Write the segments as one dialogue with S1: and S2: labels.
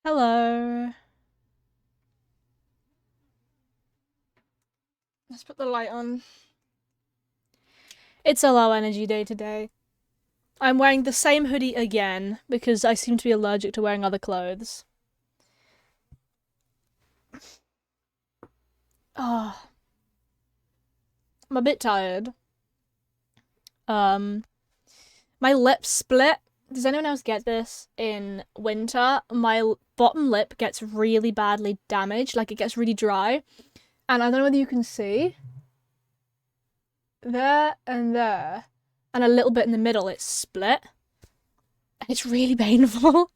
S1: Hello. Let's put the light on. It's a low energy day today. I'm wearing the same hoodie again because I seem to be allergic to wearing other clothes. Oh, I'm a bit tired. My lips split. Does anyone else get this in winter? My bottom lip gets really badly damaged, like it gets really dry. And I don't know whether you can see. There and there. And a little bit in the middle, it's split. And it's really painful.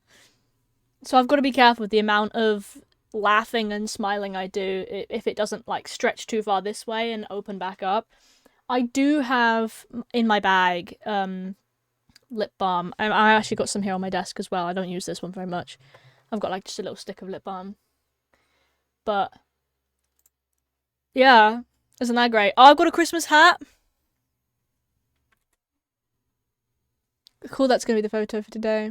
S1: So I've got to be careful with the amount of laughing and smiling I do if it doesn't like stretch too far this way and open back up. I do have in my bag lip balm. I actually got some here on my desk as well. I don't use this one very much. I've got like just a little stick of lip balm. But yeah, isn't that great? Oh, I've got a Christmas hat. Cool, that's gonna be the photo for today.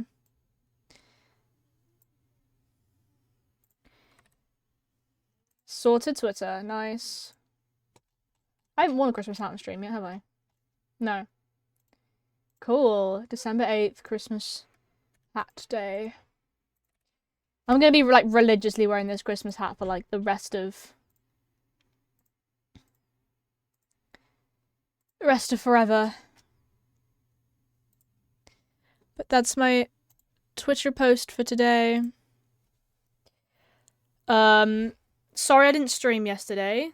S1: Sorted Twitter. Nice. I haven't worn a Christmas hat on stream yet, have I? No. Cool. December 8th, Christmas hat day. I'm gonna be like religiously wearing this Christmas hat for like the rest of forever. But that's my Twitter post for today. Sorry I didn't stream yesterday.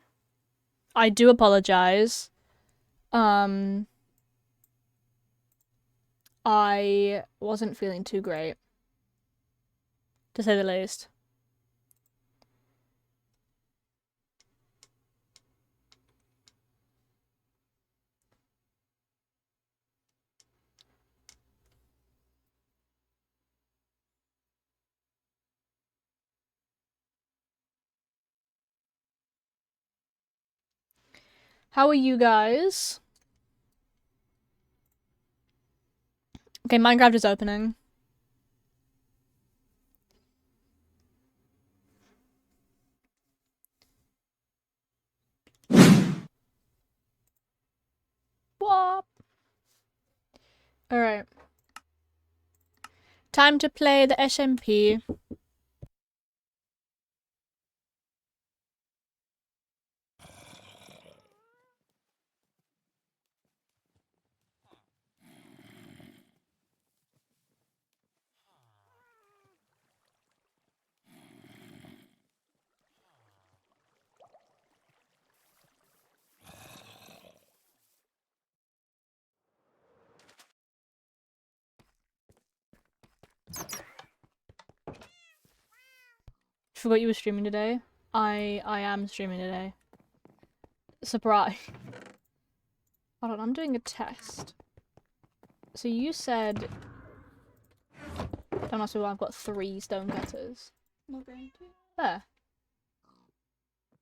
S1: I do apologize. I wasn't feeling too great, to say the least. How are you guys? Okay, Minecraft is opening. Whoop. Alright. Time to play the SMP. Forgot you were streaming today. I am streaming today. Surprise. Hold on, I'm doing a test. So you said... Don't ask me why I've got 3 stone cutters.
S2: I'm not going to.
S1: There.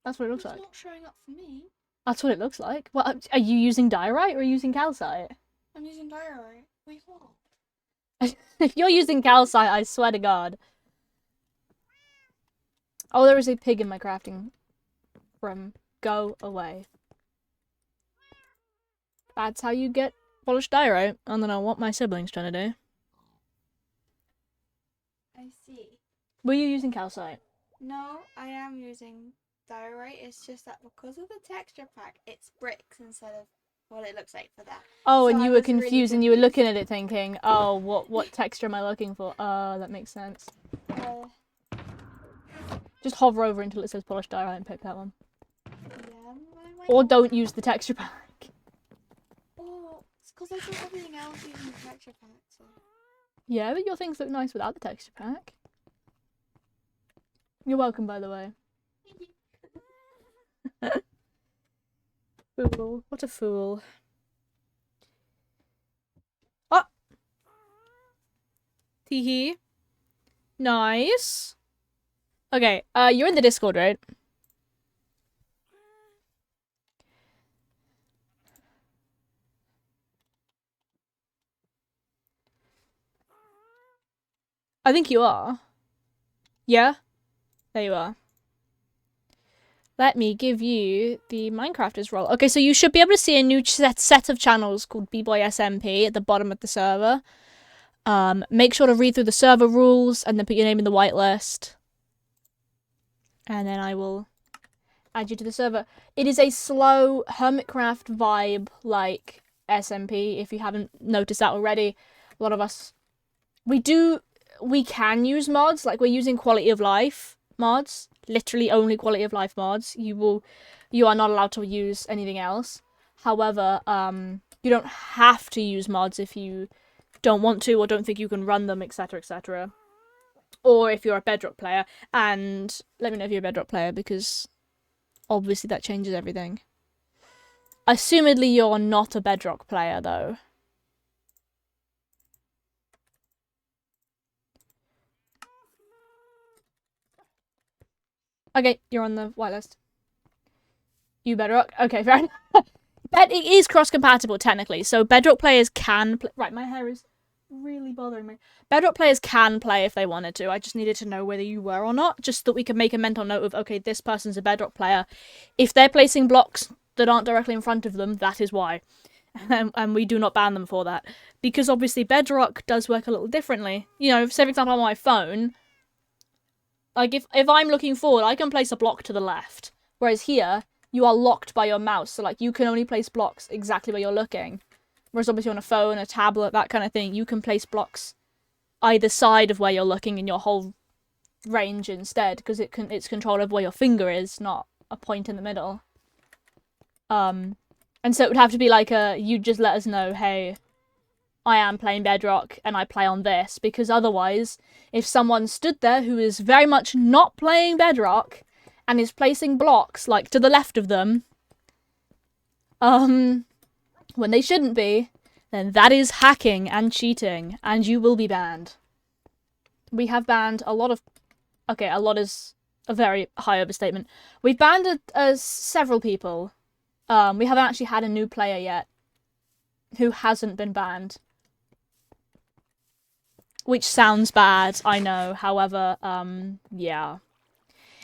S1: That's what it looks like.
S2: It's not showing up for me.
S1: That's what it looks like. Well, are you using diorite or are you using calcite?
S2: I'm using diorite. Wait, what?
S1: If you're using calcite, I swear to God. Oh, there is a pig in my crafting room. Go away. That's how you get polished diorite. I don't know what my sibling's trying to do.
S2: I see.
S1: Were you using calcite?
S2: No, I am using diorite. It's just that because of the texture pack, it's bricks instead of what it looks like for that.
S1: Oh,
S2: So
S1: and
S2: I
S1: you were
S2: was really
S1: confused and you were looking at it thinking, oh, what texture am I looking for? Oh, that makes sense. Just hover over until it says polished diorite and pick that one.
S2: Yeah,
S1: Or don't use the texture pack.
S2: Oh, it's because I saw everything else using the texture pack. So.
S1: Yeah, but your things look nice without the texture pack. You're welcome, by the way. Fool. What a fool. Ah! Teehee. Nice. Okay, you're in the Discord, right? I think you are. Yeah? There you are. Let me give you the Minecrafters role. Okay, so you should be able to see a new set of channels called Beeboi SMP at the bottom of the server. Make sure to read through the server rules and then put your name in the whitelist. And then I will add you to the server. It is a slow Hermitcraft vibe like SMP, if you haven't noticed that already. A lot of us... We can use mods, like we're using quality of life mods. Literally only quality of life mods. You are not allowed to use anything else. However, you don't have to use mods if you don't want to or don't think you can run them, etc, etc. Or if you're a Bedrock player, and let me know if you're a Bedrock player, because obviously that changes everything. Assumedly you're not a Bedrock player, though. Okay, you're on the whitelist. You Bedrock? Okay, fair enough. But it is cross-compatible, technically, so Bedrock players can... Right, my hair is really bothering me. Bedrock players can play if they wanted to. I just needed to know whether you were or not, just that we can make a mental note of, okay, this person's a Bedrock player. If they're placing blocks that aren't directly in front of them, that is why. And we do not ban them for that. Because obviously Bedrock does work a little differently. You know, say for example on my phone, like if I'm looking forward, I can place a block to the left. Whereas here, you are locked by your mouse. So like you can only place blocks exactly where you're looking. Whereas obviously on a phone, a tablet, that kind of thing, you can place blocks either side of where you're looking in your whole range instead, because it's controlled over where your finger is, not a point in the middle. And so it would have to be like you just let us know, hey, I am playing Bedrock and I play on this, because otherwise, if someone stood there who is very much not playing Bedrock and is placing blocks like to the left of them, when they shouldn't be, then that is hacking and cheating, and you will be banned. We have banned a lot of... Okay, a lot is a very high overstatement. We've banned several people. We haven't actually had a new player yet who hasn't been banned. Which sounds bad, I know. However, yeah.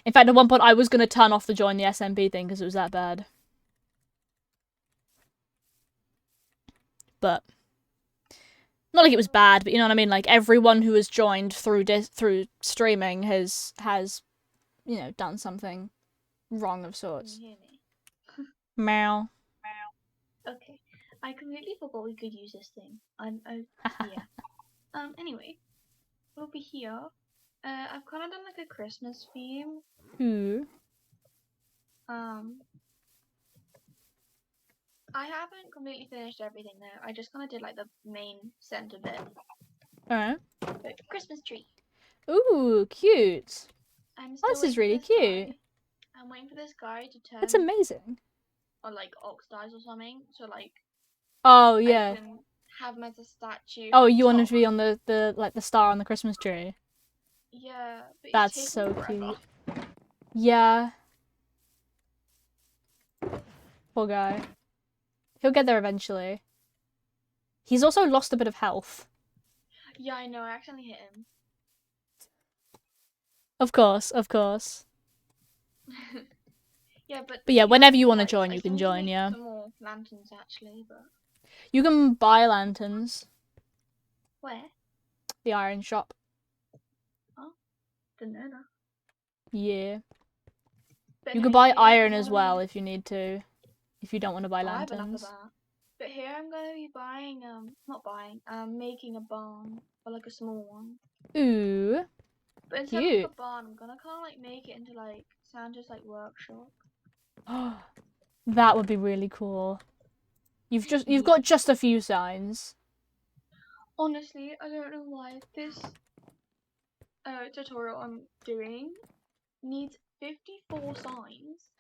S1: In fact, at one point I was going to turn off the join the SMP thing because it was that bad. But not like it was bad, but you know what I mean. Like everyone who has joined through streaming has you know done something wrong of sorts.
S3: Can you hear me?
S1: Meow.
S3: Okay, I completely forgot we could use this thing. Yeah. Anyway, we'll be here. I've kind of done like a Christmas theme.
S1: Ooh.
S3: I haven't completely finished everything though. I just kind of did like the main center bit.
S1: Alright.
S3: But Christmas tree.
S1: Ooh, cute.
S3: I'm
S1: Oh, this is really cute.
S3: I'm waiting for this guy to turn.
S1: That's amazing.
S3: Or like oxidize or something. So like.
S1: Oh yeah.
S3: I can have him as a statue.
S1: Oh, you want him to be on the like the star on the Christmas tree?
S3: Yeah. But
S1: that's so cute. Yeah. Poor guy. He'll get there eventually. He's also lost a bit of health.
S3: Yeah, I know. I accidentally hit him.
S1: Of course, of course.
S3: Yeah, but
S1: yeah, whenever you want to
S3: like,
S1: join, you can join, yeah.
S3: Some more lanterns, actually, but...
S1: You can buy lanterns.
S3: Where?
S1: The iron shop.
S3: Oh, didn't know that.
S1: Yeah.
S3: But
S1: you could buy iron as well if you need to. If you don't want to buy lanterns.
S3: I have enough of that. But here I'm going to be buying, making a barn. Or like a small one.
S1: Ooh.
S3: But instead of like a barn, I'm going to kind of like make it into like Santa's like workshop.
S1: That would be really cool. You've got just a few signs.
S3: Honestly, I don't know why this tutorial I'm doing needs 54 signs.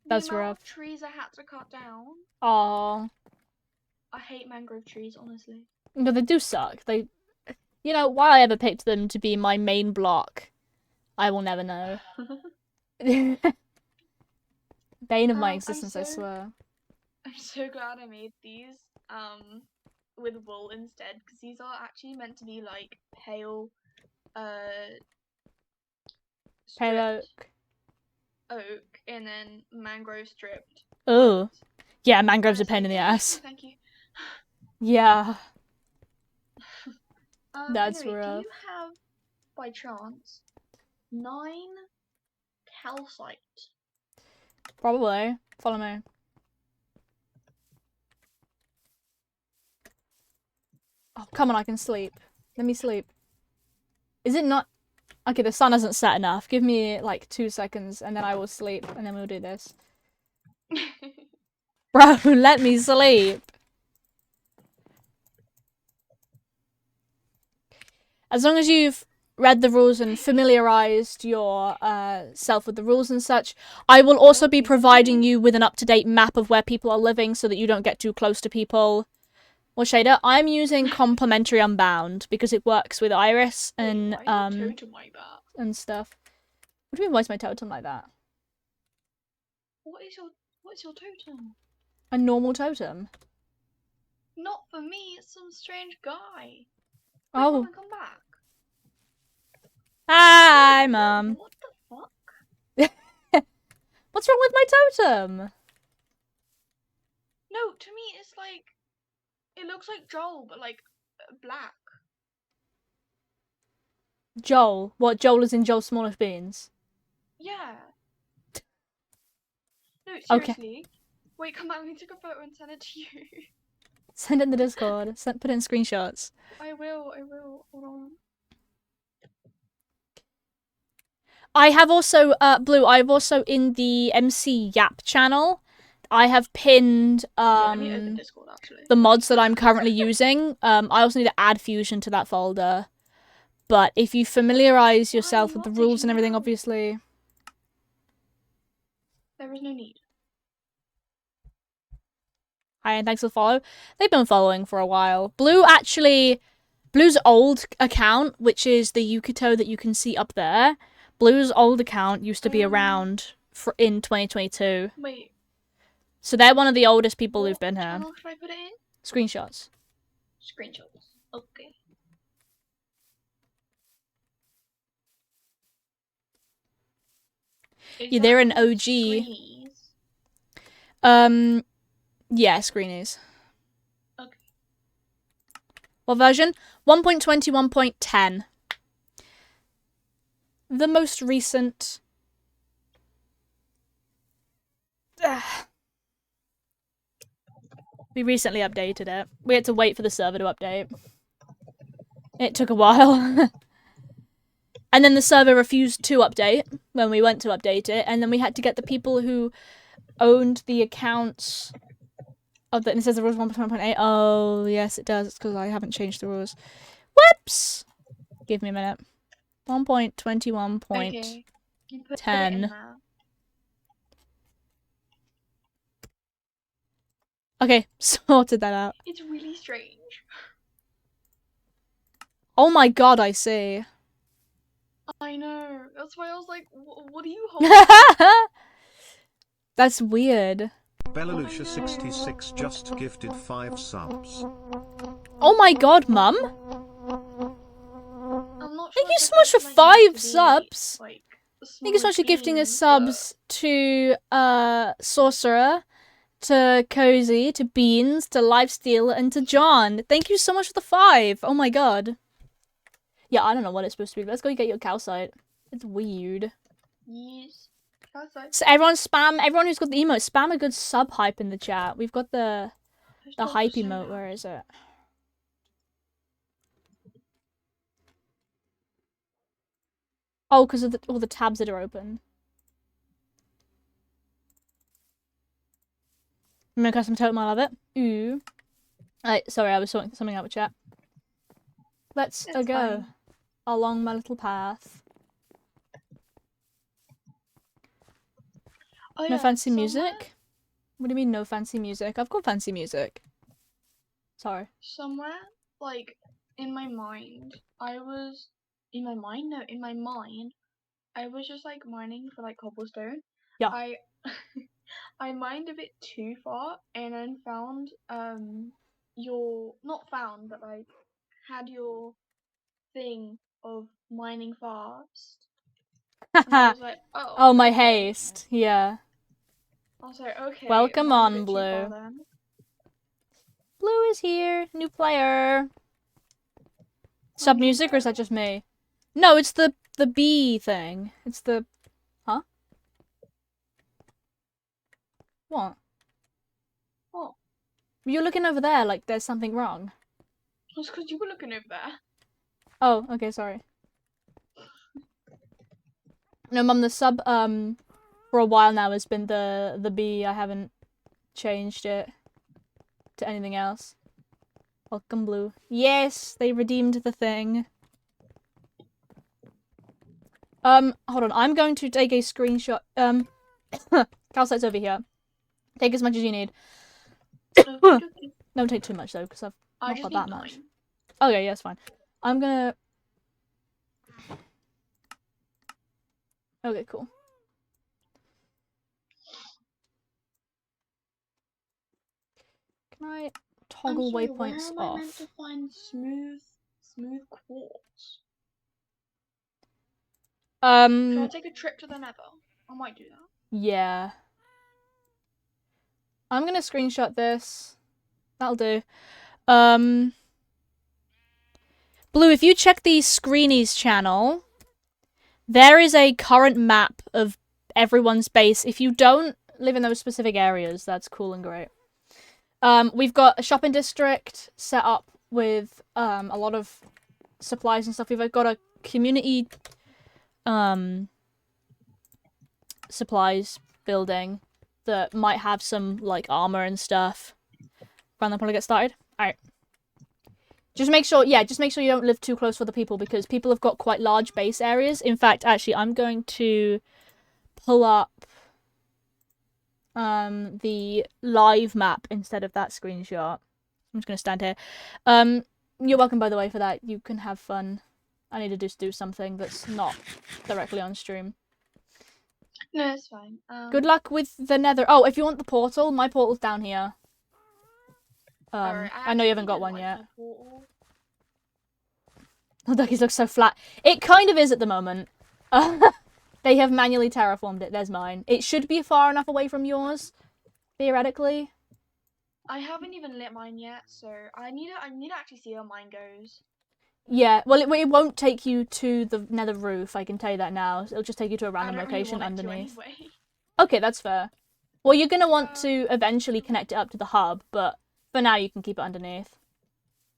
S1: That's rough.
S3: Trees I had to cut down.
S1: Aww.
S3: I hate mangrove trees, honestly.
S1: No, they do suck. You know, why I ever picked them to be my main block, I will never know. Bane of my existence, I swear.
S3: I'm so glad I made these with wool instead, because these are actually meant to be like pale oak and then mangrove stripped.
S1: Oh, yeah, mangrove's a pain in the ass.
S3: Thank you.
S1: Yeah.
S3: That's rough. Do you have, by chance, 9 calcite?
S1: Probably. Follow me. Oh, come on, I can sleep. Let me sleep. Is it not... Okay, the sun hasn't set enough. Give me, like, 2 seconds, and then I will sleep, and then we'll do this. Bro, let me sleep! As long as you've read the rules and familiarized yourself with the rules and such, I will also be providing you with an up-to-date map of where people are living so that you don't get too close to people. Well, Shader, I'm using Complementary Unbound because it works with Iris and and stuff. What do you mean, why is my totem like that?
S3: What's your totem?
S1: A normal totem.
S3: Not for me, it's some strange guy. Wait,
S1: Oh.
S3: come back.
S1: Hi,
S3: Whoa,
S1: Mum.
S3: what the fuck?
S1: What's wrong with my totem?
S3: No, to me it's like, it looks like Joel, but like black.
S1: Joel. What, Joel is in Joel Smallish Beans?
S3: Yeah. No,
S1: Okay.
S3: seriously. Wait, come back, let me take a photo and send it to you.
S1: Send it in the Discord. Put it in screenshots.
S3: I will. Hold on.
S1: I have also, Blue, I've also in the MC Yap channel, I have pinned,
S3: Yeah, let me open Discord actually.
S1: the mods that I'm currently using. I also need to add Fusion to that folder. But if you familiarize yourself with the
S3: What did
S1: rules
S3: you
S1: and everything,
S3: know?
S1: obviously.
S3: There is no need.
S1: Hi, and thanks for the follow. They've been following for a while. Blue's old account, which is the Yukito that you can see up there. Blue's old account used to be around in 2022.
S3: Wait.
S1: So they're one of the oldest people who've
S3: What
S1: been here.
S3: channel should I put it in?
S1: Screenshots.
S3: Screenshots. Okay.
S1: Yeah, they're an
S3: called
S1: OG.
S3: Screenies?
S1: Yeah, Screenies.
S3: Okay.
S1: What version? 1.21.10. The most recent. We recently updated it. We had to wait for the server to update. It took a while. And then the server refused to update when we went to update it, and then we had to get the people who owned the accounts of the, and it says the rules 1.1.8. Oh, yes, it does. It's because I haven't changed the rules. Whoops! Give me a minute. 1.21.10.
S3: Okay. You put it in there.
S1: Okay, sorted that out.
S3: It's really strange.
S1: Oh my god, I see.
S3: I know. That's why I was like, what are you holding?
S1: That's weird.
S4: Bellalucia66 just gifted 5 subs.
S1: Oh my god, Mum.
S3: I'm not
S1: Thank
S3: sure
S1: you
S3: if
S1: so
S3: it's
S1: much for
S3: like
S1: 5 subs.
S3: Like,
S1: Thank you so much for gifting us
S3: beans,
S1: subs to Sorcerer, to Cozy, to Beans, to Lifesteal, and to John. Thank you so much for the 5. Oh my god. Yeah, I don't know what it's supposed to be. Let's go get your calcite. It's weird.
S3: Yes. Calcite.
S1: So everyone who's got the emote, spam a good sub hype in the chat. We've got the hype emote. Where is it? Oh, because of all the tabs that are open. Remember custom totem, I love it. Ooh. Sorry, I was sorting something out with chat. Let's go
S3: Fine.
S1: along my little path.
S3: Oh,
S1: No
S3: yeah,
S1: fancy
S3: somewhere,
S1: music? What do you mean no fancy music? I've got fancy music. Sorry.
S3: Somewhere, like, in my mind, I was just like mining for like cobblestone.
S1: Yeah.
S3: I mined a bit too far and then found not found, but like had your thing of mining fast. And I was like, oh,
S1: Oh, my
S3: okay.
S1: haste. Yeah.
S3: I was like, okay,
S1: Welcome
S3: mined a
S1: on,
S3: bit too far
S1: Blue.
S3: then.
S1: Blue is here. New player. Sub music, or is that just me? No, it's the bee thing. It's the... Huh? What?
S3: What?
S1: You're looking over there like there's something wrong.
S3: Just because you were looking over there.
S1: Oh, okay, sorry. No, Mum, the sub, for a while now has been the bee. I haven't changed it to anything else. Welcome, Blue. Yes, they redeemed the thing. Hold on. I'm going to take a screenshot. Calcite's over here. Take as much as you need. Don't take too much, though, because I've not got that much. Okay, yeah, it's fine. I'm gonna... Okay, cool. Can I toggle
S3: sorry,
S1: waypoints
S3: where am I meant
S1: off.
S3: to find smooth quartz? Should I take a trip to the Nether? I might do that.
S1: Yeah. I'm gonna screenshot this. That'll do. Blue, if you check the Screenies channel, there is a current map of everyone's base. If you don't live in those specific areas, that's cool and great. We've got a shopping district set up with a lot of supplies and stuff. We've got a community supplies building that might have some like armor and stuff. Random probably get started. Alright. Just make sure you don't live too close to other people because people have got quite large base areas. In fact, actually, I'm going to pull up the live map instead of that screenshot. I'm just going to stand here. You're welcome, by the way, for that. You can have fun. I need to just do something that's not directly on stream.
S3: No, it's fine.
S1: Good luck with the Nether. Oh, if you want the portal, my portal's down here.
S3: Sorry,
S1: I know you haven't got
S3: didn't
S1: one
S3: like
S1: yet.
S3: my portal.
S1: The duckies look so flat. It kind of is at the moment. They have manually terraformed it. There's mine. It should be far enough away from yours, theoretically.
S3: I haven't even lit mine yet, so I need to actually see how mine goes.
S1: Yeah, well, it won't take you to the Nether roof. I can tell you that now. It'll just take you to a random location underneath.
S3: Anyway.
S1: Okay, that's fair. Well, you're gonna want to eventually connect it up to the hub, but for now you can keep it underneath.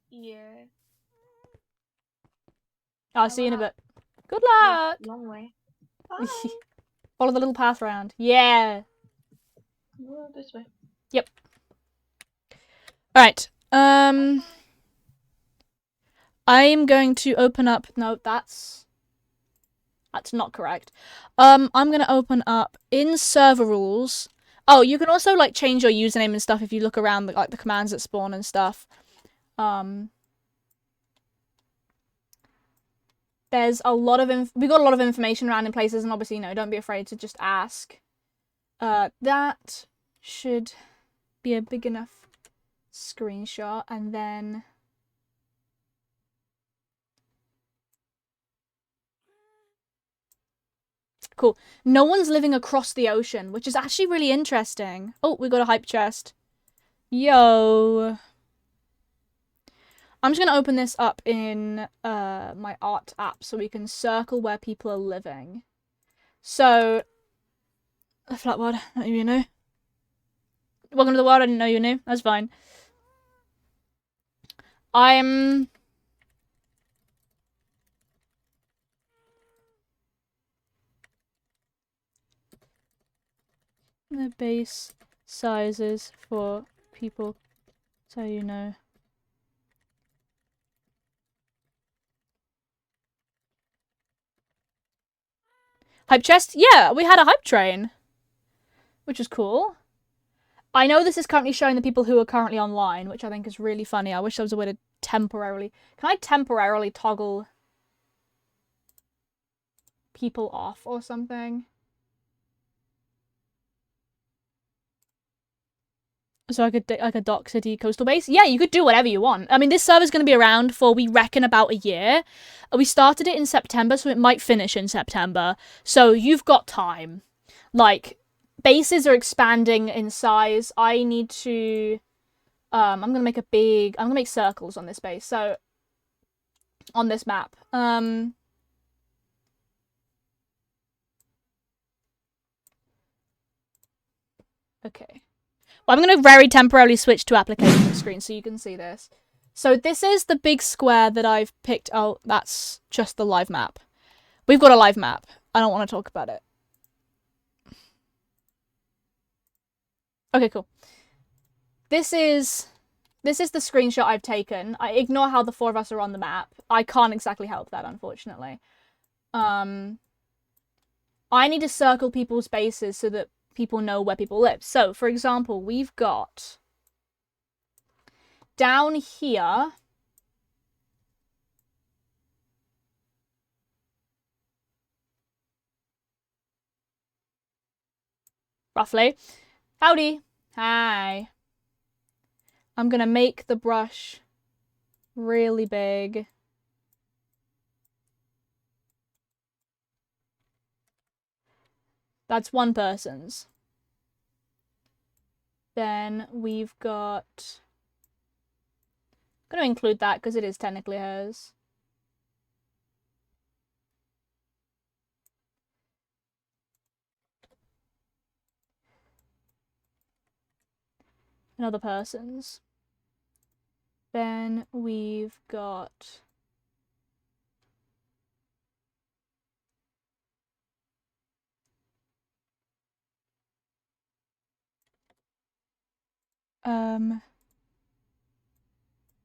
S3: Yeah.
S1: I'll see you in a bit. Good
S3: Yeah,
S1: luck!
S3: long way. Bye.
S1: Follow the little path round. Yeah!
S3: Well, this way.
S1: Yep. Alright. I'm going to open up... No, that's not correct. I'm going to open up in server rules. Oh, you can also, like, change your username and stuff if you look around, like, the commands that spawn and stuff. There's a lot of... we got a lot of information around in places, and obviously, don't be afraid to just ask. That should be a big enough screenshot, and then... Cool. No one's living across the ocean, which is actually really interesting. Oh, we got a hype chest. Yo. I'm just going to open this up in my art app so we can circle where people are living. So, a flat word, not you know. Welcome to the world, I didn't know you knew. That's fine. I'm... the base sizes for people, so you know. Hype chest? Yeah, we had a hype train, which is cool. I know this is currently showing the people who are currently online, which I think is really funny. I wish there was a way to temporarily... Can I temporarily toggle people off or something? So I could like a Dock City coastal base? Yeah, you could do whatever you want. I mean, this server's going to be around for, we reckon, about a year. We started it in September, so it might finish in September. So you've got time. Like, bases are expanding in size. I need to... I'm going to make circles on this base. So, on this map. Okay. Well, I'm going to very temporarily switch to application screen so you can see this. So this is the big square that I've picked. Oh, that's just the live map. We've got a live map. I don't want to talk about it. Okay, cool. This is the screenshot I've taken. I ignore how the four of us are on the map. I can't exactly help that, unfortunately. I need to circle people's bases so that people know where people live. So, for example, we've got down here roughly. Howdy. Hi. I'm gonna make the brush really big. That's one person's. Then we've got... I'm going to include that because it is technically hers. Another person's. Then we've got...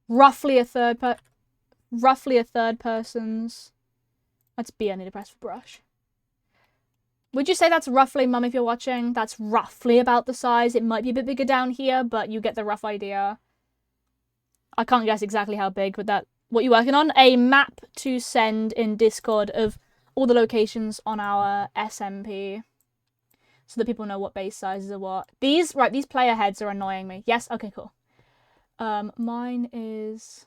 S1: roughly a third person's. That's B, I need to press for brush. Would you say that's roughly, Mum, if you're watching? That's roughly about the size. It might be a bit bigger down here, but you get the rough idea. I can't guess exactly how big, but that... What are you working on? A map to send in Discord of all the locations on our SMP. So that people know what base sizes are what. These player heads are annoying me. Yes? Okay, cool. Mine is...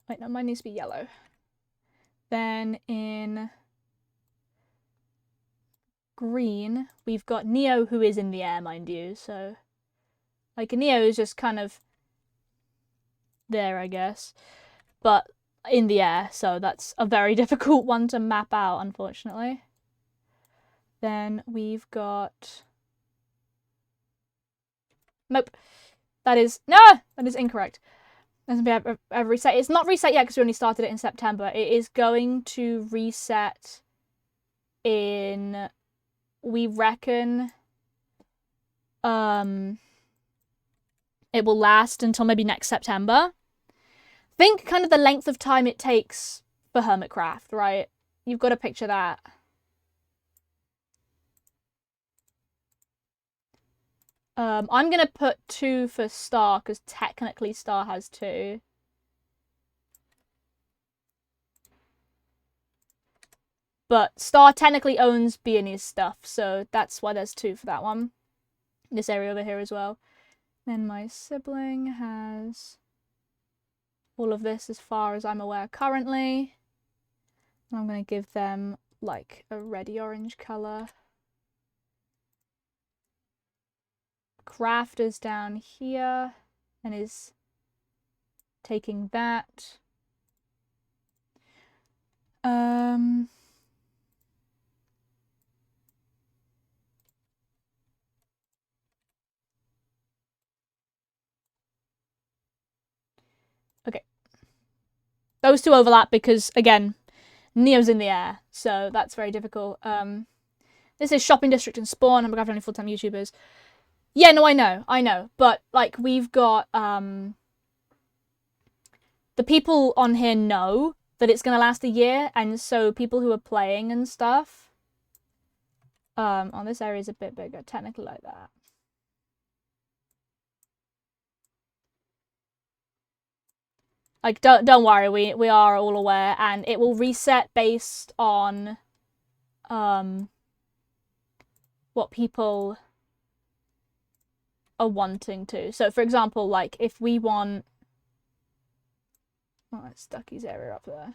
S1: Wait, no, mine needs to be yellow. Then in green, we've got Neo, who is in the air, mind you. So, like, Neo is just kind of there, I guess. But in the air, so that's a very difficult one to map out, unfortunately. Then we've got... Nope. That is... No! That is incorrect. Doesn't be a reset. It's not reset yet because we only started it in September. It is going to reset in... We reckon... It will last until maybe next September. Think kind of the length of time it takes for Hermitcraft, right? You've got to picture that. I'm going to put 2 for Star, because technically Star has 2. But Star technically owns Beanie's stuff, so that's why there's 2 for that one. This area over here as well. Then my sibling has all of this as far as I'm aware currently. I'm going to give them like a reddy orange colour. Crafter's down here and is taking that. Okay. Those 2 overlap because, again, Neo's in the air, so that's very difficult. This is Shopping District and Spawn. I'm only full-time YouTubers. Yeah, no, I know. But, like, we've got, the people on here know that it's going to last a year, and so people who are playing and stuff, this area is a bit bigger, technically like that. Like, don't worry, we are all aware, and it will reset based on, what people are wanting to. So, for example, like, if we want... Oh, it's Ducky's area up there.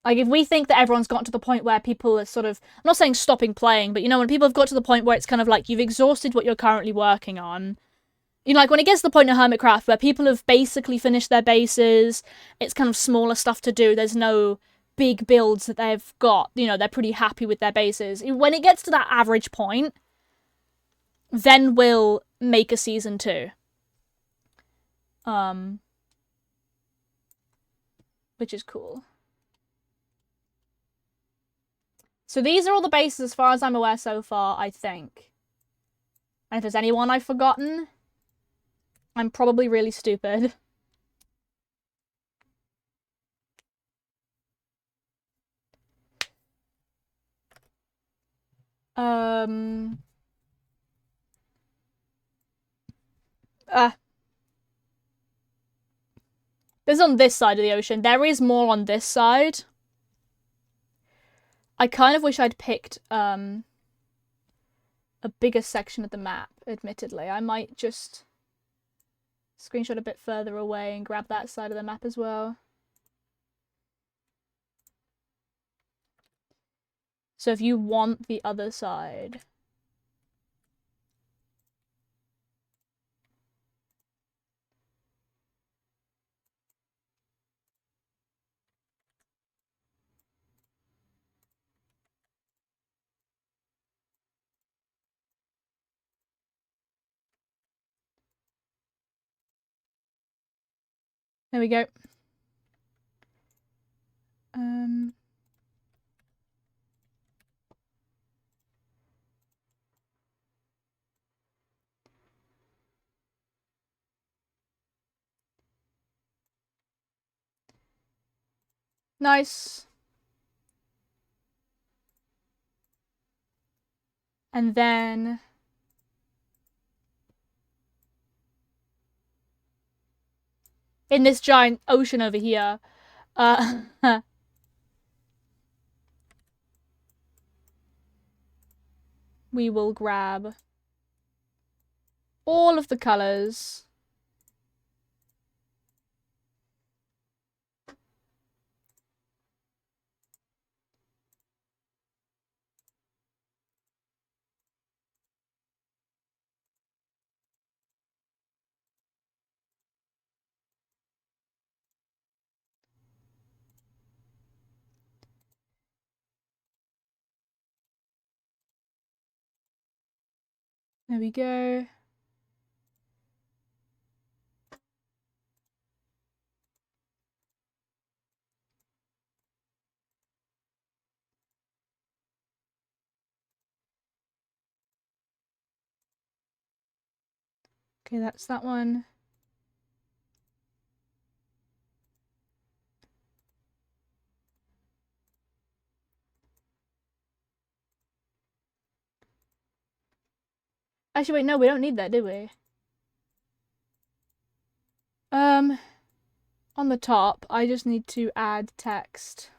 S1: Like, if we think that everyone's gotten to the point where people are sort of... I'm not saying stopping playing, but, you know, when people have got to the point where it's kind of like you've exhausted what you're currently working on. You know, like, when it gets to the point in Hermitcraft where people have basically finished their bases, it's kind of smaller stuff to do, there's no big builds that they've got, you know, they're pretty happy with their bases. When it gets to that average point, then we'll make a season 2. Which is cool. So these are all the bases as far as I'm aware so far, I think. And if there's anyone I've forgotten, I'm probably really stupid. This is on this side of the ocean. There is more on this side. I kind of wish I'd picked a bigger section of the map, admittedly. I might just screenshot a bit further away and grab that side of the map as well. So if you want the other side... There we go. Nice. And then... in this giant ocean over here, we will grab all of the colors. There we go. Okay, that's that one. Actually, wait, no, we don't need that, do we? On the top, I just need to add text.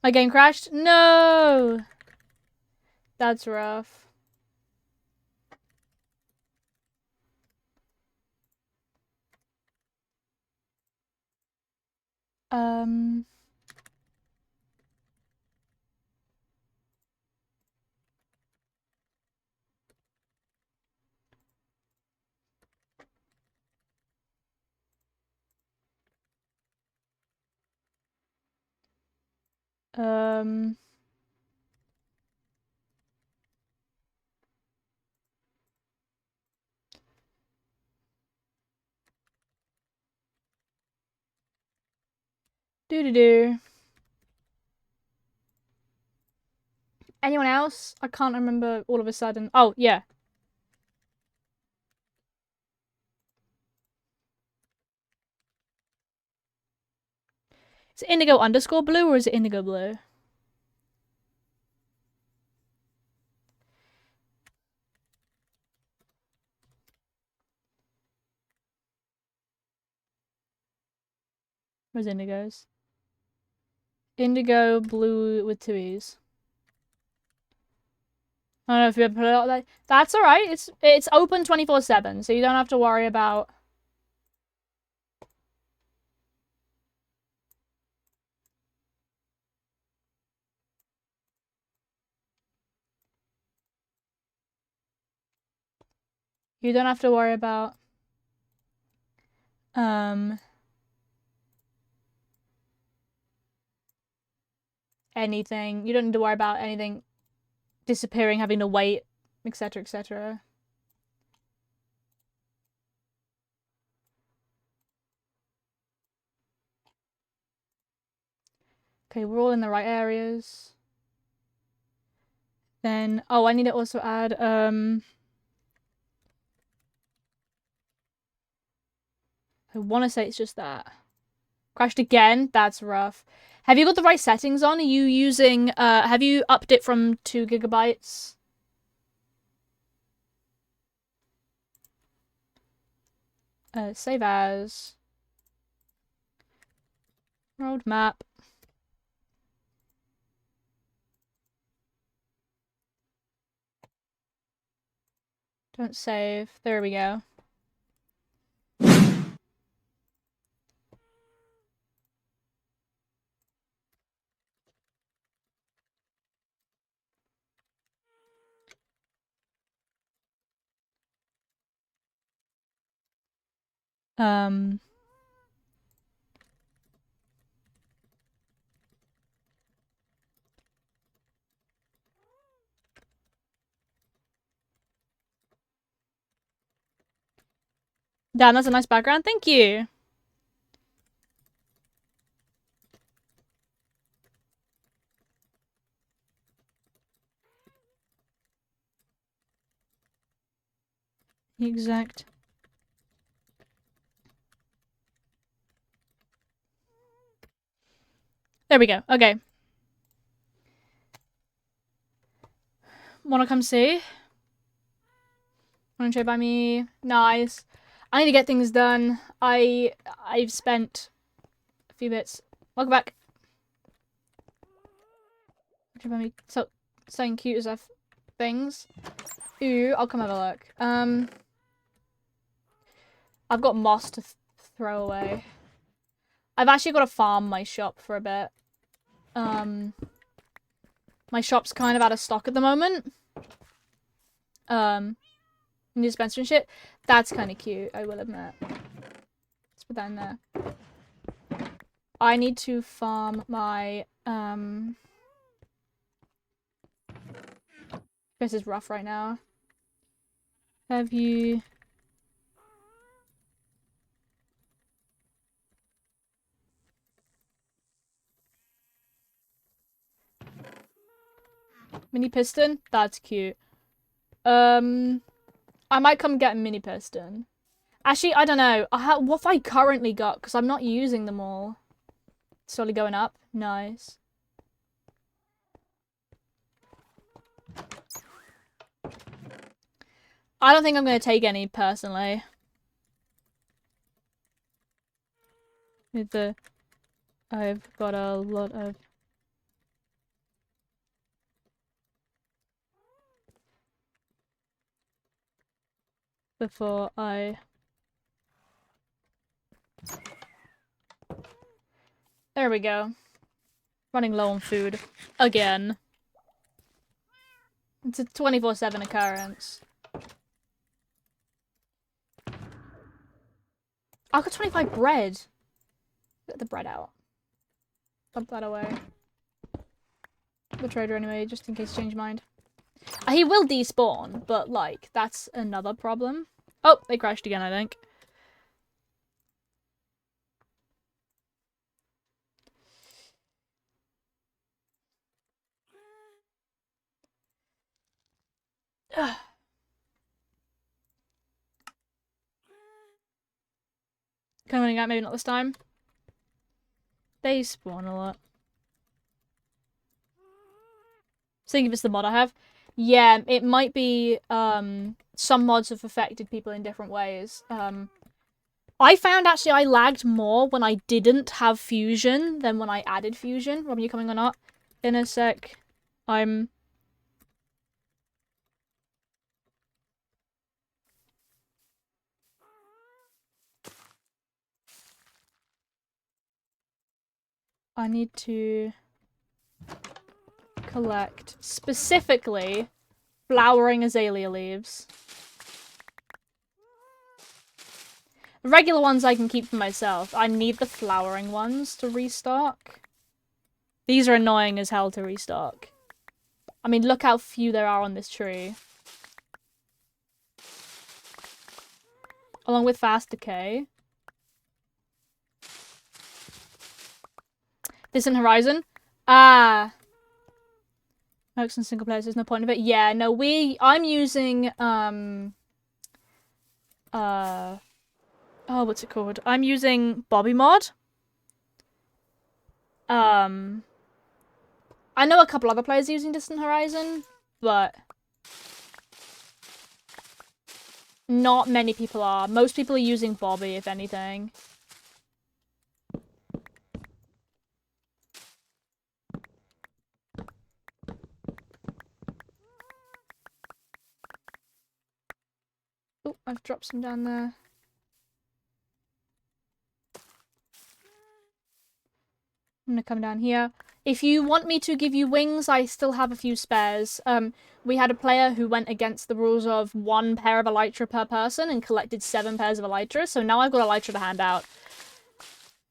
S1: My game crashed? No! That's rough. Doo-doo-doo. Anyone else? I can't remember all of a sudden. Oh, yeah. Is it indigo underscore blue or is it indigo blue? Where's indigos? Indigo blue with two E's. I don't know if you ever put it out there. That's alright. It's open 24/7, so you don't have to worry about... You don't have to worry about... anything. You don't need to worry about anything disappearing, having to wait, etc, etc. Okay, we're all in the right areas. Then, oh, I need to also add, I want to say it's just that. Crashed again? That's rough. Have you got the right settings on? Are you using, have you upped it from 2 gigabytes? Save as. Roadmap. Don't save. There we go. Damn, that's a nice background. Thank you. Exact. There we go. Okay. Wanna come see? Wanna trade by me? Nice. I need to get things done. I've spent a few bits. Welcome back. Trade by me. So something cute as I've things. Ooh, I'll come have a look. I've got moss to throw away. I've actually got to farm my shop for a bit. My shop's kind of out of stock at the moment. New dispenser and shit. That's kind of cute, I will admit. Let's put that in there. I need to farm my, this is rough right now. Have you... Mini piston? That's cute. I might come get a mini piston. Actually, I don't know. What have I currently got? Because I'm not using them all. Slowly going up. Nice. I don't think I'm going to take any, personally. With the... I've got a lot of... Before I... There we go. Running low on food. Again. It's a 24/7 occurrence. I've got 25 bread. Get the bread out. Dump that away. The trader anyway, just in case he changed mind. He will despawn, but like, that's another problem. Oh, they crashed again, I think. Kind of running out, maybe not this time. They spawn a lot. So think if it's the mod I have. Yeah, it might be, some mods have affected people in different ways. I found actually I lagged more when I didn't have fusion than when I added fusion. Robin, you coming or not? In a sec. I need to collect specifically flowering azalea leaves. The regular ones I can keep for myself. I need the flowering ones to restock. These are annoying as hell to restock. I mean, look how few there are on this tree. Along with fast decay. Distant Horizon. Ah. Works in single players, there's no point of it. Yeah, no, I'm using, oh, what's it called? I'm using Bobby Mod. I know a couple other players using Distant Horizon, but not many people are. Most people are using Bobby, if anything. Oh, I've dropped some down there. I'm gonna come down here. If you want me to give you wings, I still have a few spares. We had a player who went against the rules of 1 pair of elytra per person and collected 7 pairs of elytra, so now I've got elytra to hand out.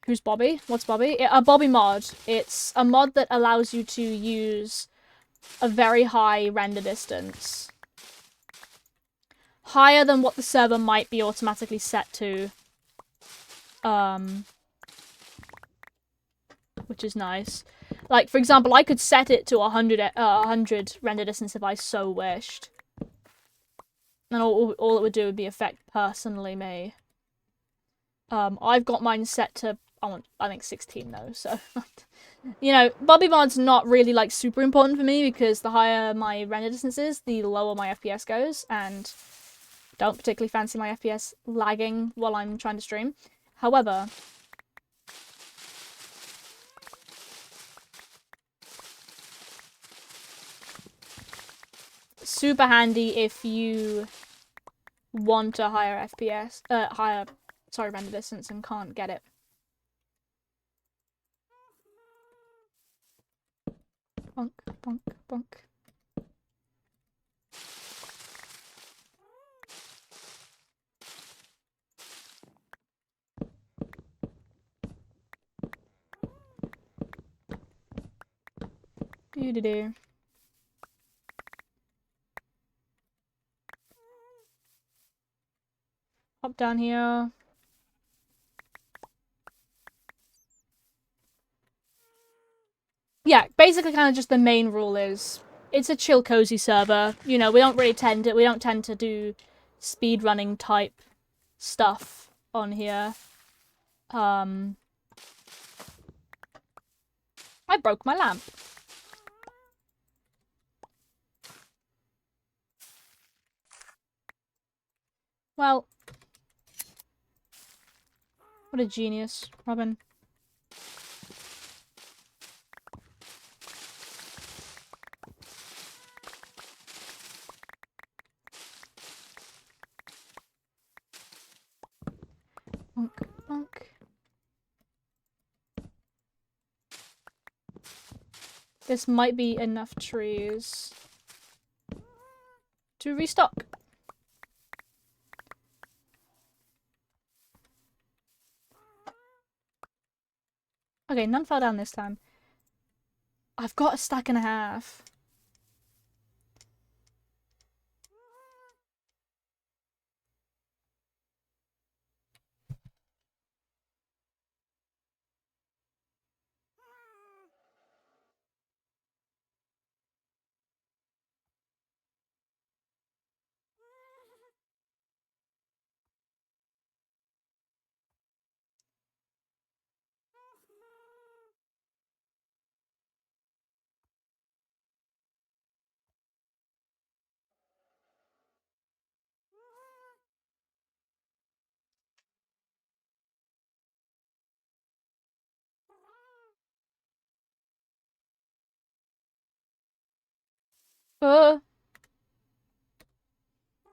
S1: Who's Bobby? What's Bobby? A Bobby mod. It's a mod that allows you to use a very high render distance. Higher than what the server might be automatically set to. Which is nice. Like, for example, I could set it to 100 render distance if I so wished. And all it would do would be affect personally me. I've got mine set to, I think 16 though, so... You know, Bobby Mod's not really, like, super important for me because the higher my render distance is, the lower my FPS goes, and don't particularly fancy my FPS lagging while I'm trying to stream. However... super handy if you want a higher FPS, render distance and can't get it. Bonk, bonk, bonk. Doo-doo-doo. Hop down here. Yeah, basically kind of just the main rule is it's a chill cozy server. You know, we don't tend to do speed running type stuff on here. I broke my lamp. Well, what a genius, Robin. Bonk, bonk. This might be enough trees to restock. Okay, none fell down this time. I've got a stack and a half.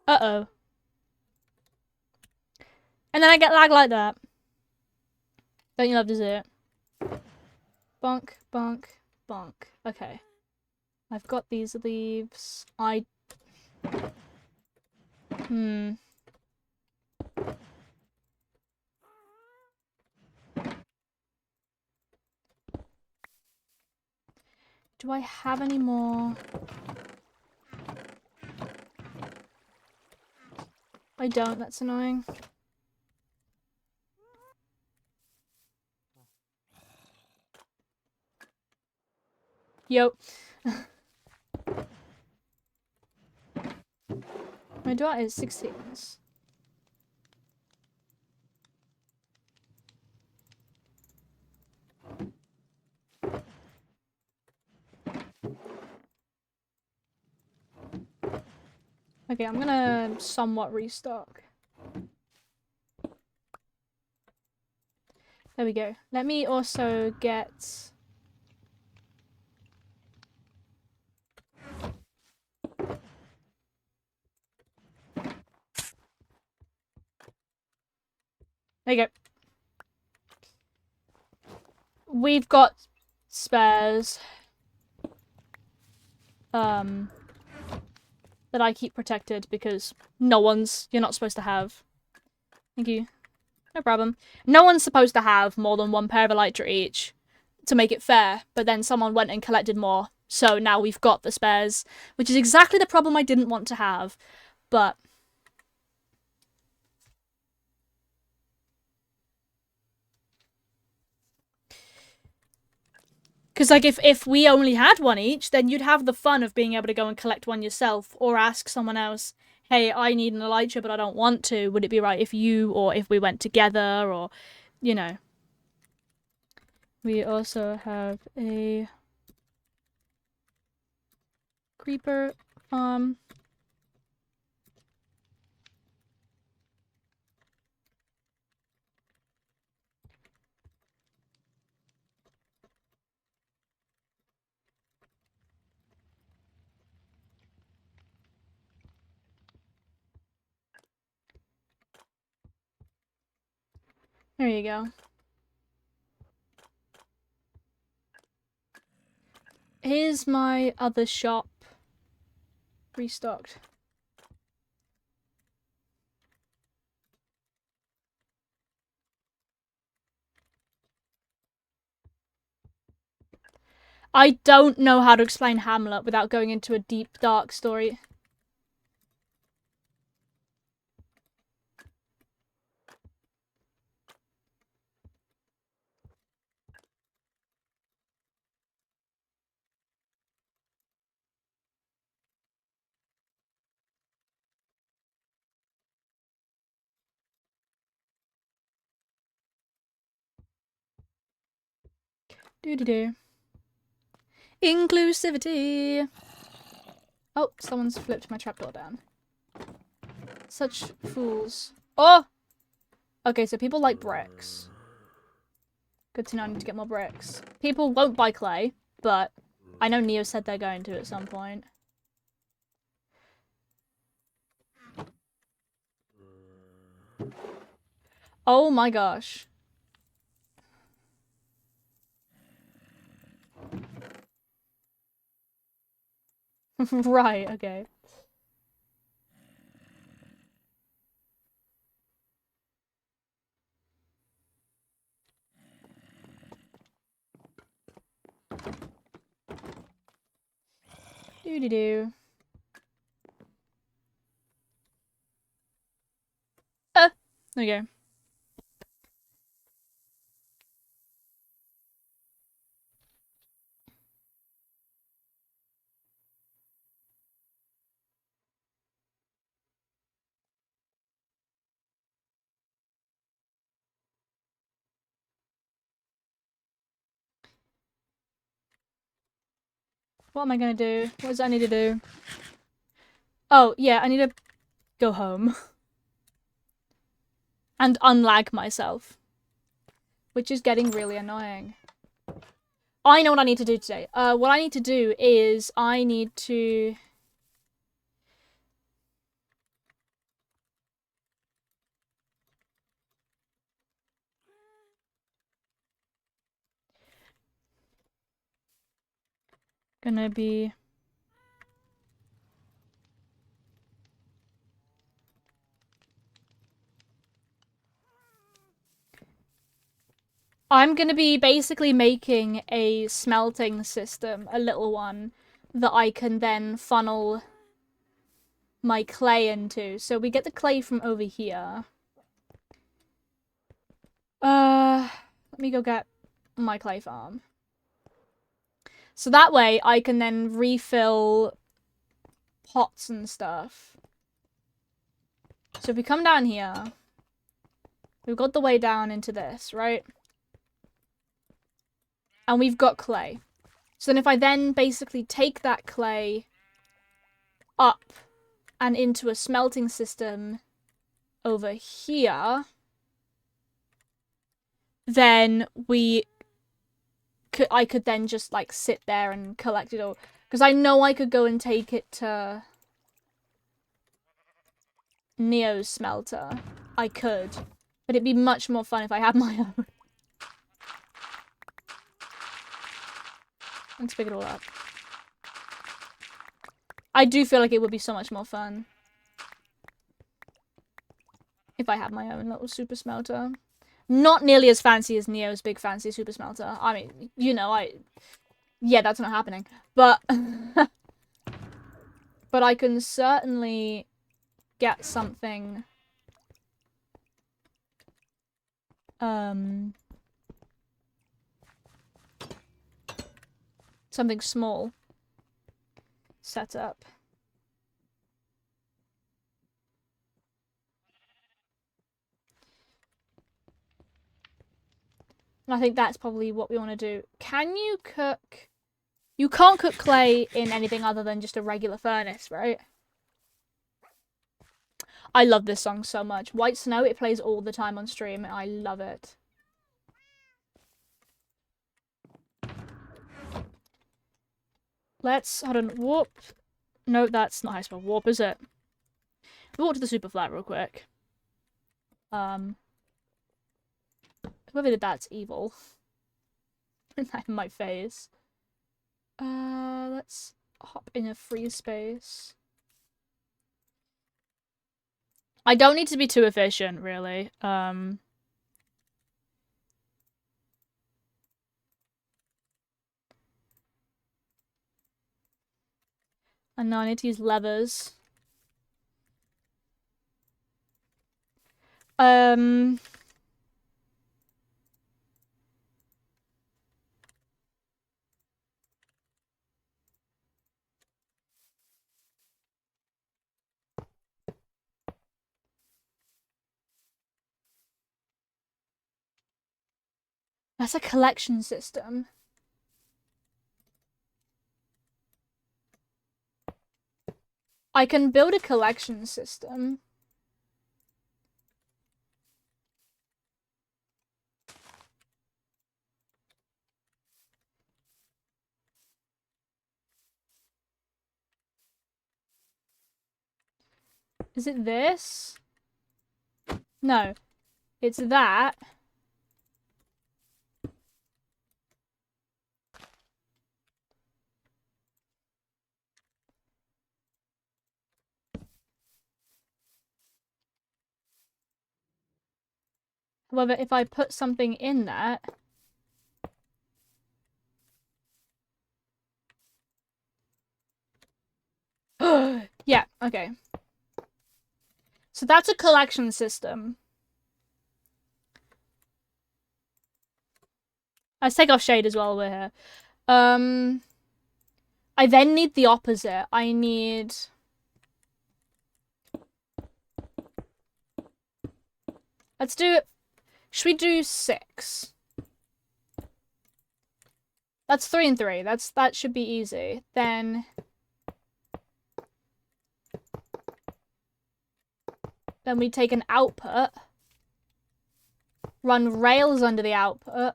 S1: Uh-oh. And then I get lag like that. Don't you love to see it? Bonk, bonk, bonk. Okay. I've got these leaves. Do I have any more? I don't, that's annoying. Yo. My daughter is 16s. Okay, I'm gonna somewhat restock. There we go. Let me also get... There you go. We've got spares. That I keep protected because you're not supposed to have. Thank you. No problem. No one's supposed to have more than one pair of elytra each to make it fair, but then someone went and collected more, so now we've got the spares, which is exactly the problem I didn't want to have, but... Because, like, if we only had one each, then you'd have the fun of being able to go and collect one yourself, or ask someone else, hey, I need an elytra, but I don't want to. Would it be right if you, or if we went together, or, you know. We also have a creeper farm. There you go. Here's my other shop. Restocked. I don't know how to explain Hamlet without going into a deep, dark story. Doo-doo-doo. Inclusivity! Oh, someone's flipped my trapdoor down. Such fools. Oh! Okay, so people like bricks. Good to know I need to get more bricks. People won't buy clay, but I know Neo said they're going to at some point. Oh my gosh. Right, okay. Doo-doo-doo. There we go. What am I gonna do? What does I need to do? Oh, yeah, I need to go home. And unlag myself. Which is getting really annoying. I know what I need to do today. What I need to do is I need to... Gonna be... I'm gonna be basically making a smelting system, a little one, that I can then funnel my clay into. So we get the clay from over here. Let me go get my clay farm. So that way I can then refill pots and stuff. So if we come down here, we've got the way down into this, right? And we've got clay. So then if I then basically take that clay up and into a smelting system over here, then I could then just like sit there and collect it all. Because I know I could go and take it to Neo's smelter. I could. But it'd be much more fun if I had my own. Let's pick it all up. I do feel like it would be so much more fun if I had my own little super smelter. Not nearly as fancy as Neo's big fancy super smelter. I mean, you know, yeah, that's not happening. But but I can certainly get something something small set up. And I think that's probably what we want to do. Can you cook? You can't cook clay in anything other than just a regular furnace, right? I love this song so much. White Snow, it plays all the time on stream. I love it. Let's, hold on, warp. No, that's not how I spell warp, is it? Warp to the super flat real quick. Whoever did that's evil. In my face. Let's hop in a free space. I don't need to be too efficient, really. And now I need to use levers. That's a collection system. I can build a collection system. Is it this? No. It's that. However, if I put something in that... yeah, okay. So that's a collection system. Let's take off shade as well, we're here. I then need the opposite. I need... Let's do it. Should we do 6? That's 3 and 3. That should be easy. Then we take an output, run rails under the output.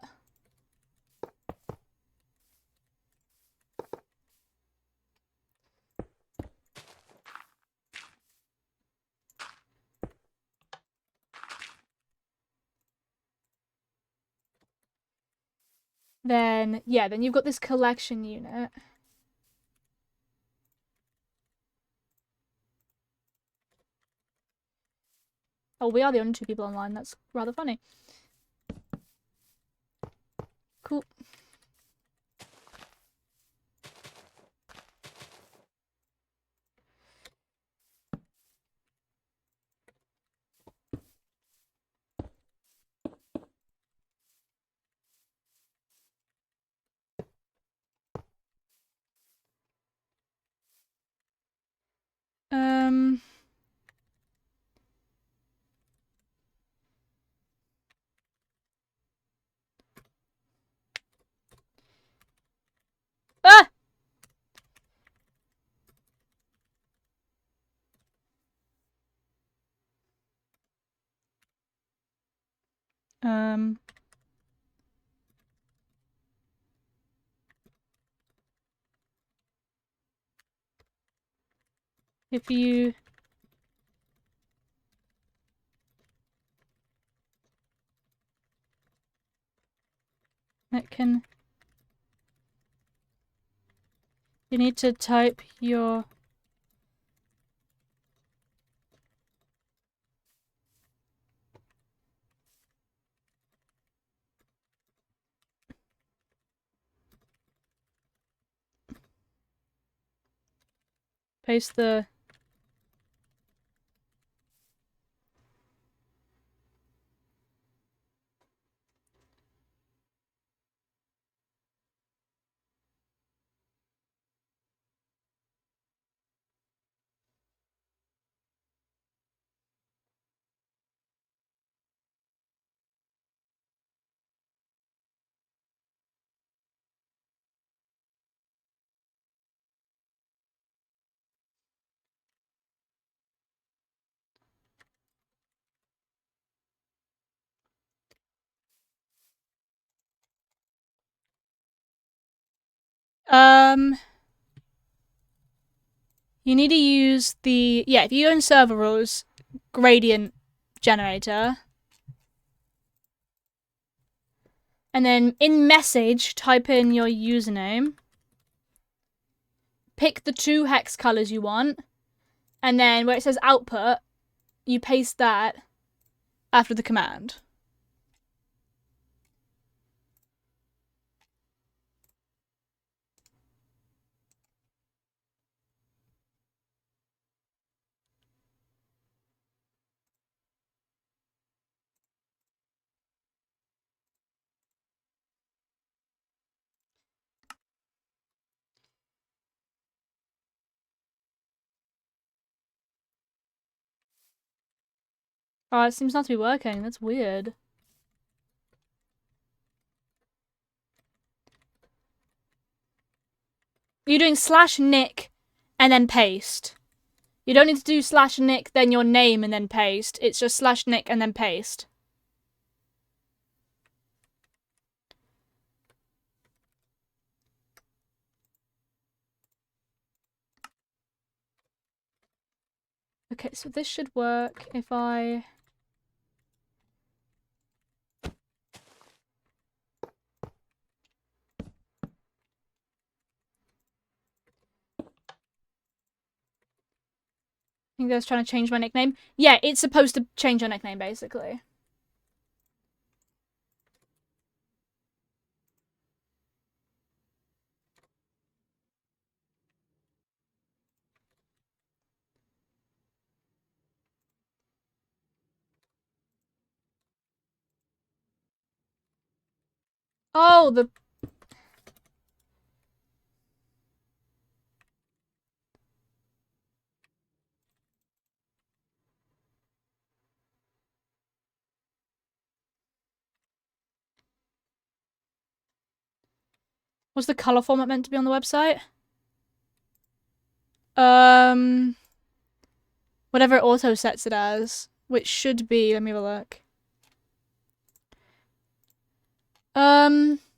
S1: Then, yeah, then you've got this collection unit. Oh, we are the only 2 people online. That's rather funny. Cool. If you you need to type your paste the you need to use the if you go in server rules, gradient generator. And then in message, type in your username. Pick the 2 hex colors you want. And then where it says output, you paste that after the command. Oh, it seems not to be working. That's weird. You're doing /nick and then paste. You don't need to do /nick, then your name and then paste. It's just /nick and then paste. Okay, so this should work if I... I think I was trying to change my nickname. Yeah, it's supposed to change your nickname, basically. Oh, the... Was the color format meant to be on the website? Whatever it auto sets it as, which should be, let me have a look.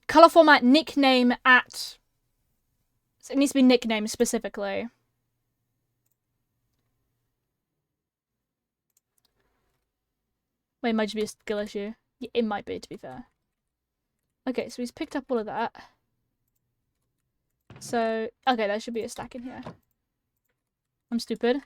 S1: Color format nickname at... So it needs to be nickname specifically. Wait, it might just be a skill issue. Yeah, it might be, to be fair. Okay, so he's picked up all of that. So, okay, there should be a stack in here. I'm stupid.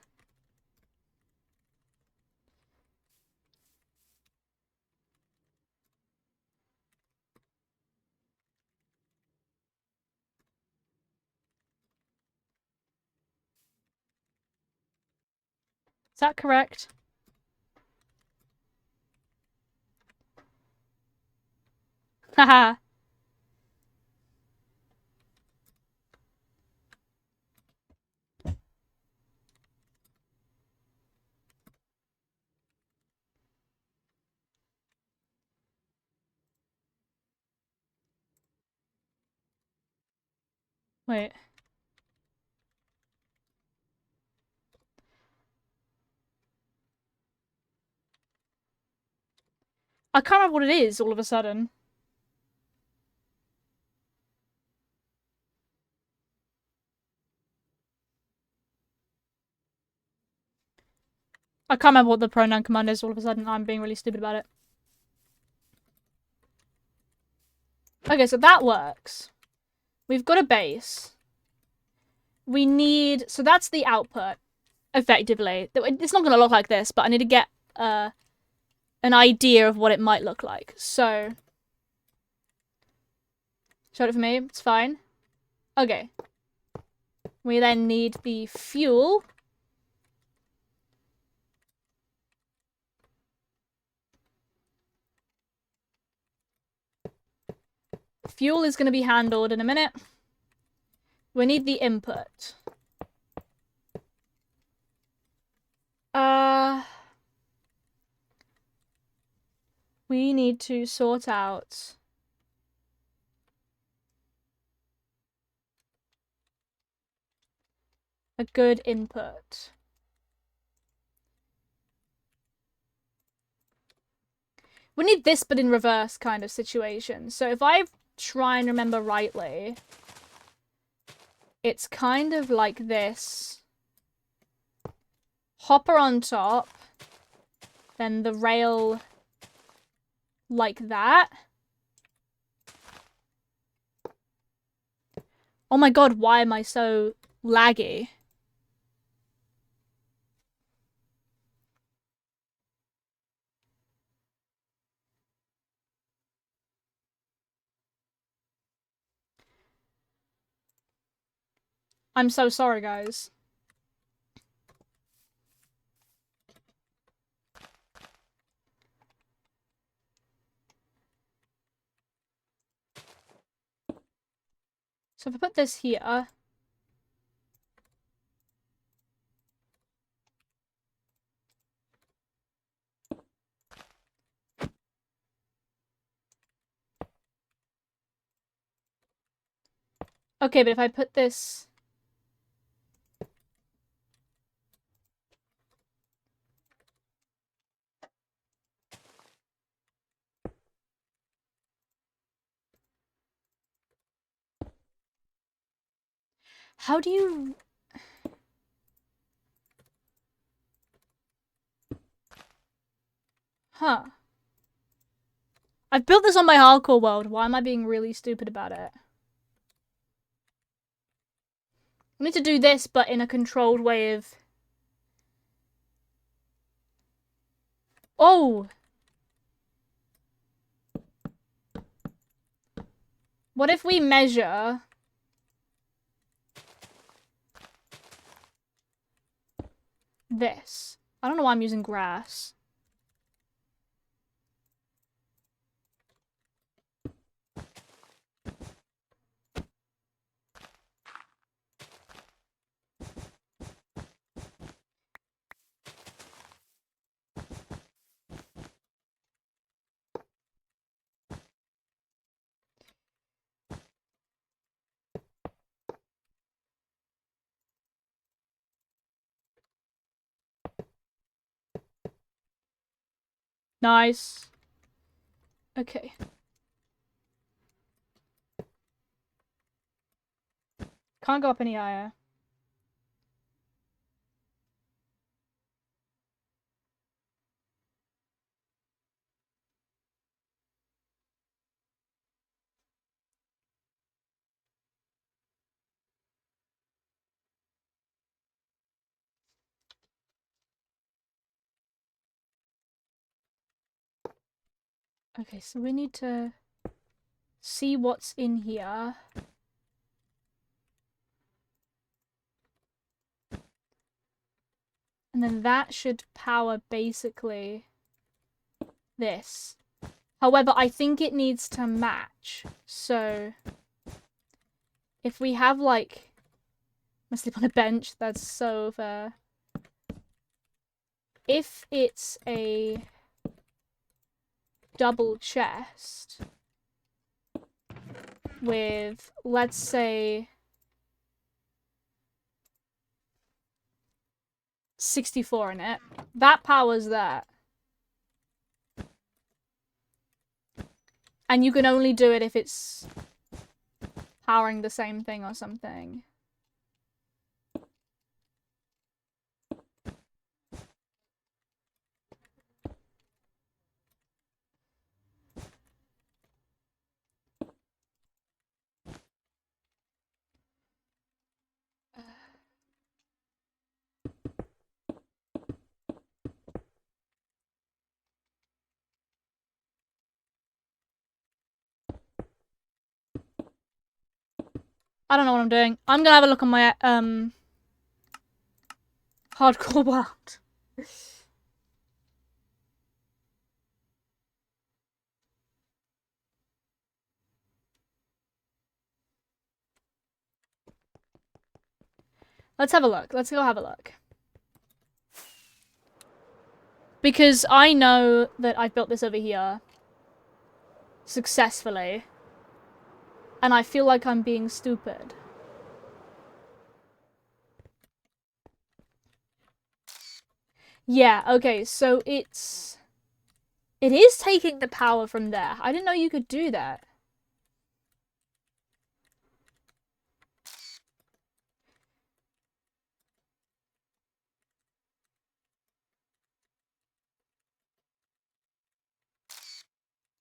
S1: Is that correct? Haha. Wait. I can't remember what it is all of a sudden. I can't remember what the pronoun command is all of a sudden. I'm being really stupid about it. Okay, so that works. We've got a base. We need... So that's the output, effectively. It's not going to look like this, but I need to get an idea of what it might look like. So... Showed it for me. It's fine. Okay. We then need the fuel. Fuel is going to be handled in a minute. We need the input. We need to sort out a good input. We need this but in reverse kind of situation. So if I try and remember rightly, it's kind of like this. Hopper on top, then the rail like that. Oh my god, why am I so laggy? I'm so sorry, guys. So if I put this here... Okay, but if I put this... How do you... Huh. I've built this on my hardcore world. Why am I being really stupid about it? I need to do this, but in a controlled way of... Oh! What if we measure... this? I don't know why I'm using grass. Nice. Okay. Can't go up any higher. Okay, so we need to see what's in here. And then that should power basically this. However, I think it needs to match. So if we have like... I'm sleep on a bench, that's so fair. If it's a double chest with, let's say, 64 in it, that powers that. And you can only do it if it's powering the same thing or something. I don't know what I'm doing. I'm gonna have a look on my hardcore world. Let's have a look. Let's go have a look. Because I know that I've built this over here successfully. And I feel like I'm being stupid. Yeah, okay, so it is taking the power from there. I didn't know you could do that.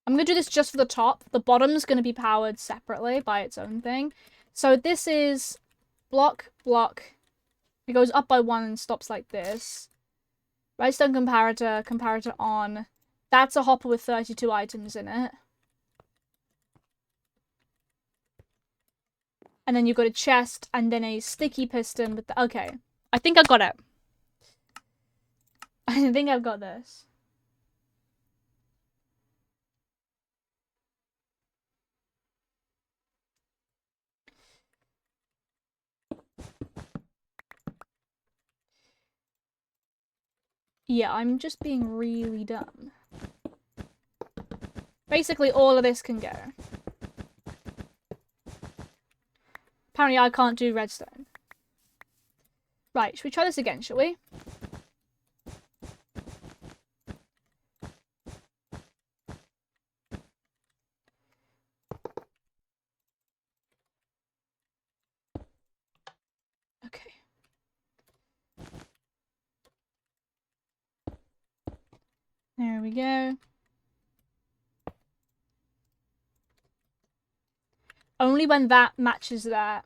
S1: I'm going to do this just for the top. The bottom's going to be powered separately by its own thing. So this is block, block. It goes up by 1 and stops like this. Redstone comparator, comparator on. That's a hopper with 32 items in it. And then you've got a chest and then a sticky piston with the... Okay. I think I got it. I think I've got this. Yeah, I'm just being really dumb. Basically, all of this can go. Apparently, I can't do redstone. Right, should we try this again, shall we? Okay. There we go. Only when that matches that.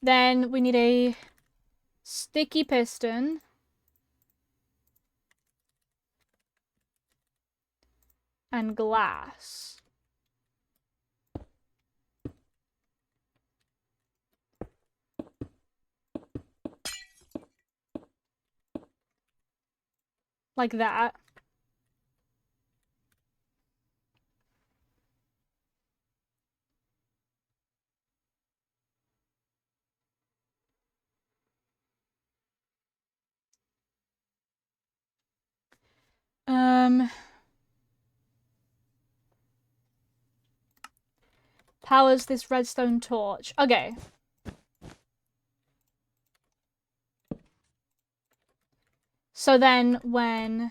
S1: Then we need a sticky piston. And glass. Like that. Powers this redstone torch. Okay. So then when...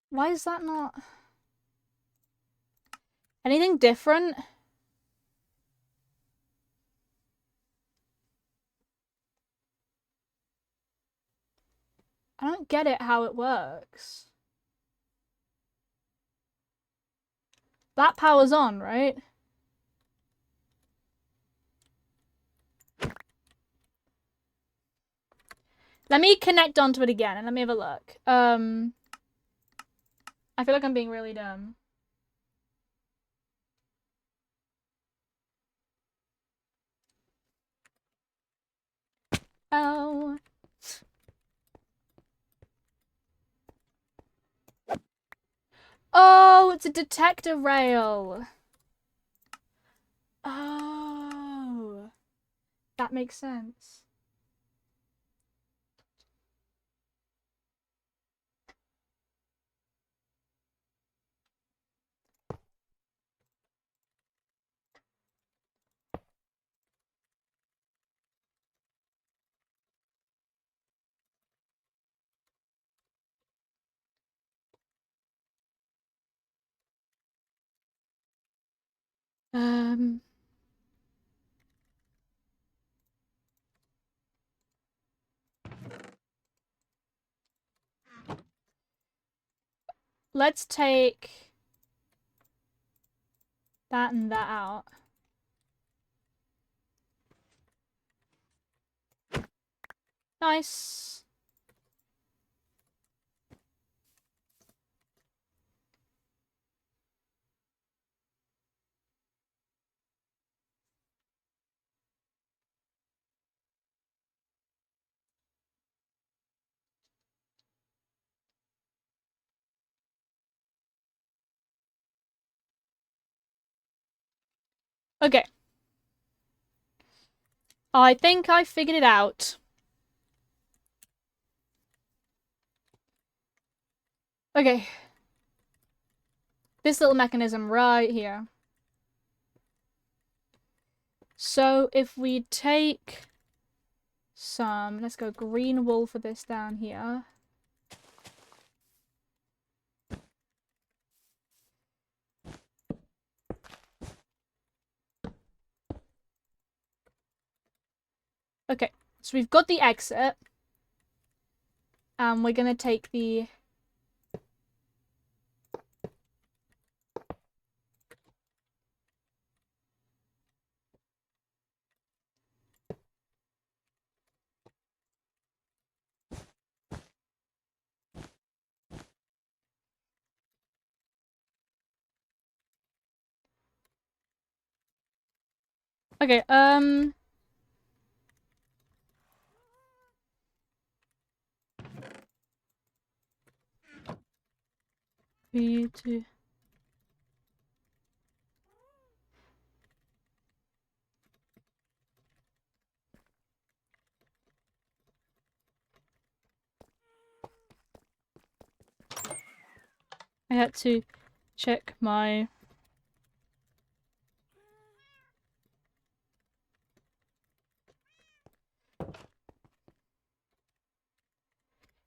S1: Why is that not... Anything different? I don't get it how it works. That power's on, right? Let me connect onto it again and let me have a look. I feel like I'm being really dumb. Oh. Oh, it's a detector rail. that makes sense. Um, let's take that and that out. Nice. Okay. I think I figured it out. Okay. This little mechanism right here. So if we take some, let's go green wool for this down here. Okay, so we've got the exit. And we're gonna take the... Okay, two. I had to check my...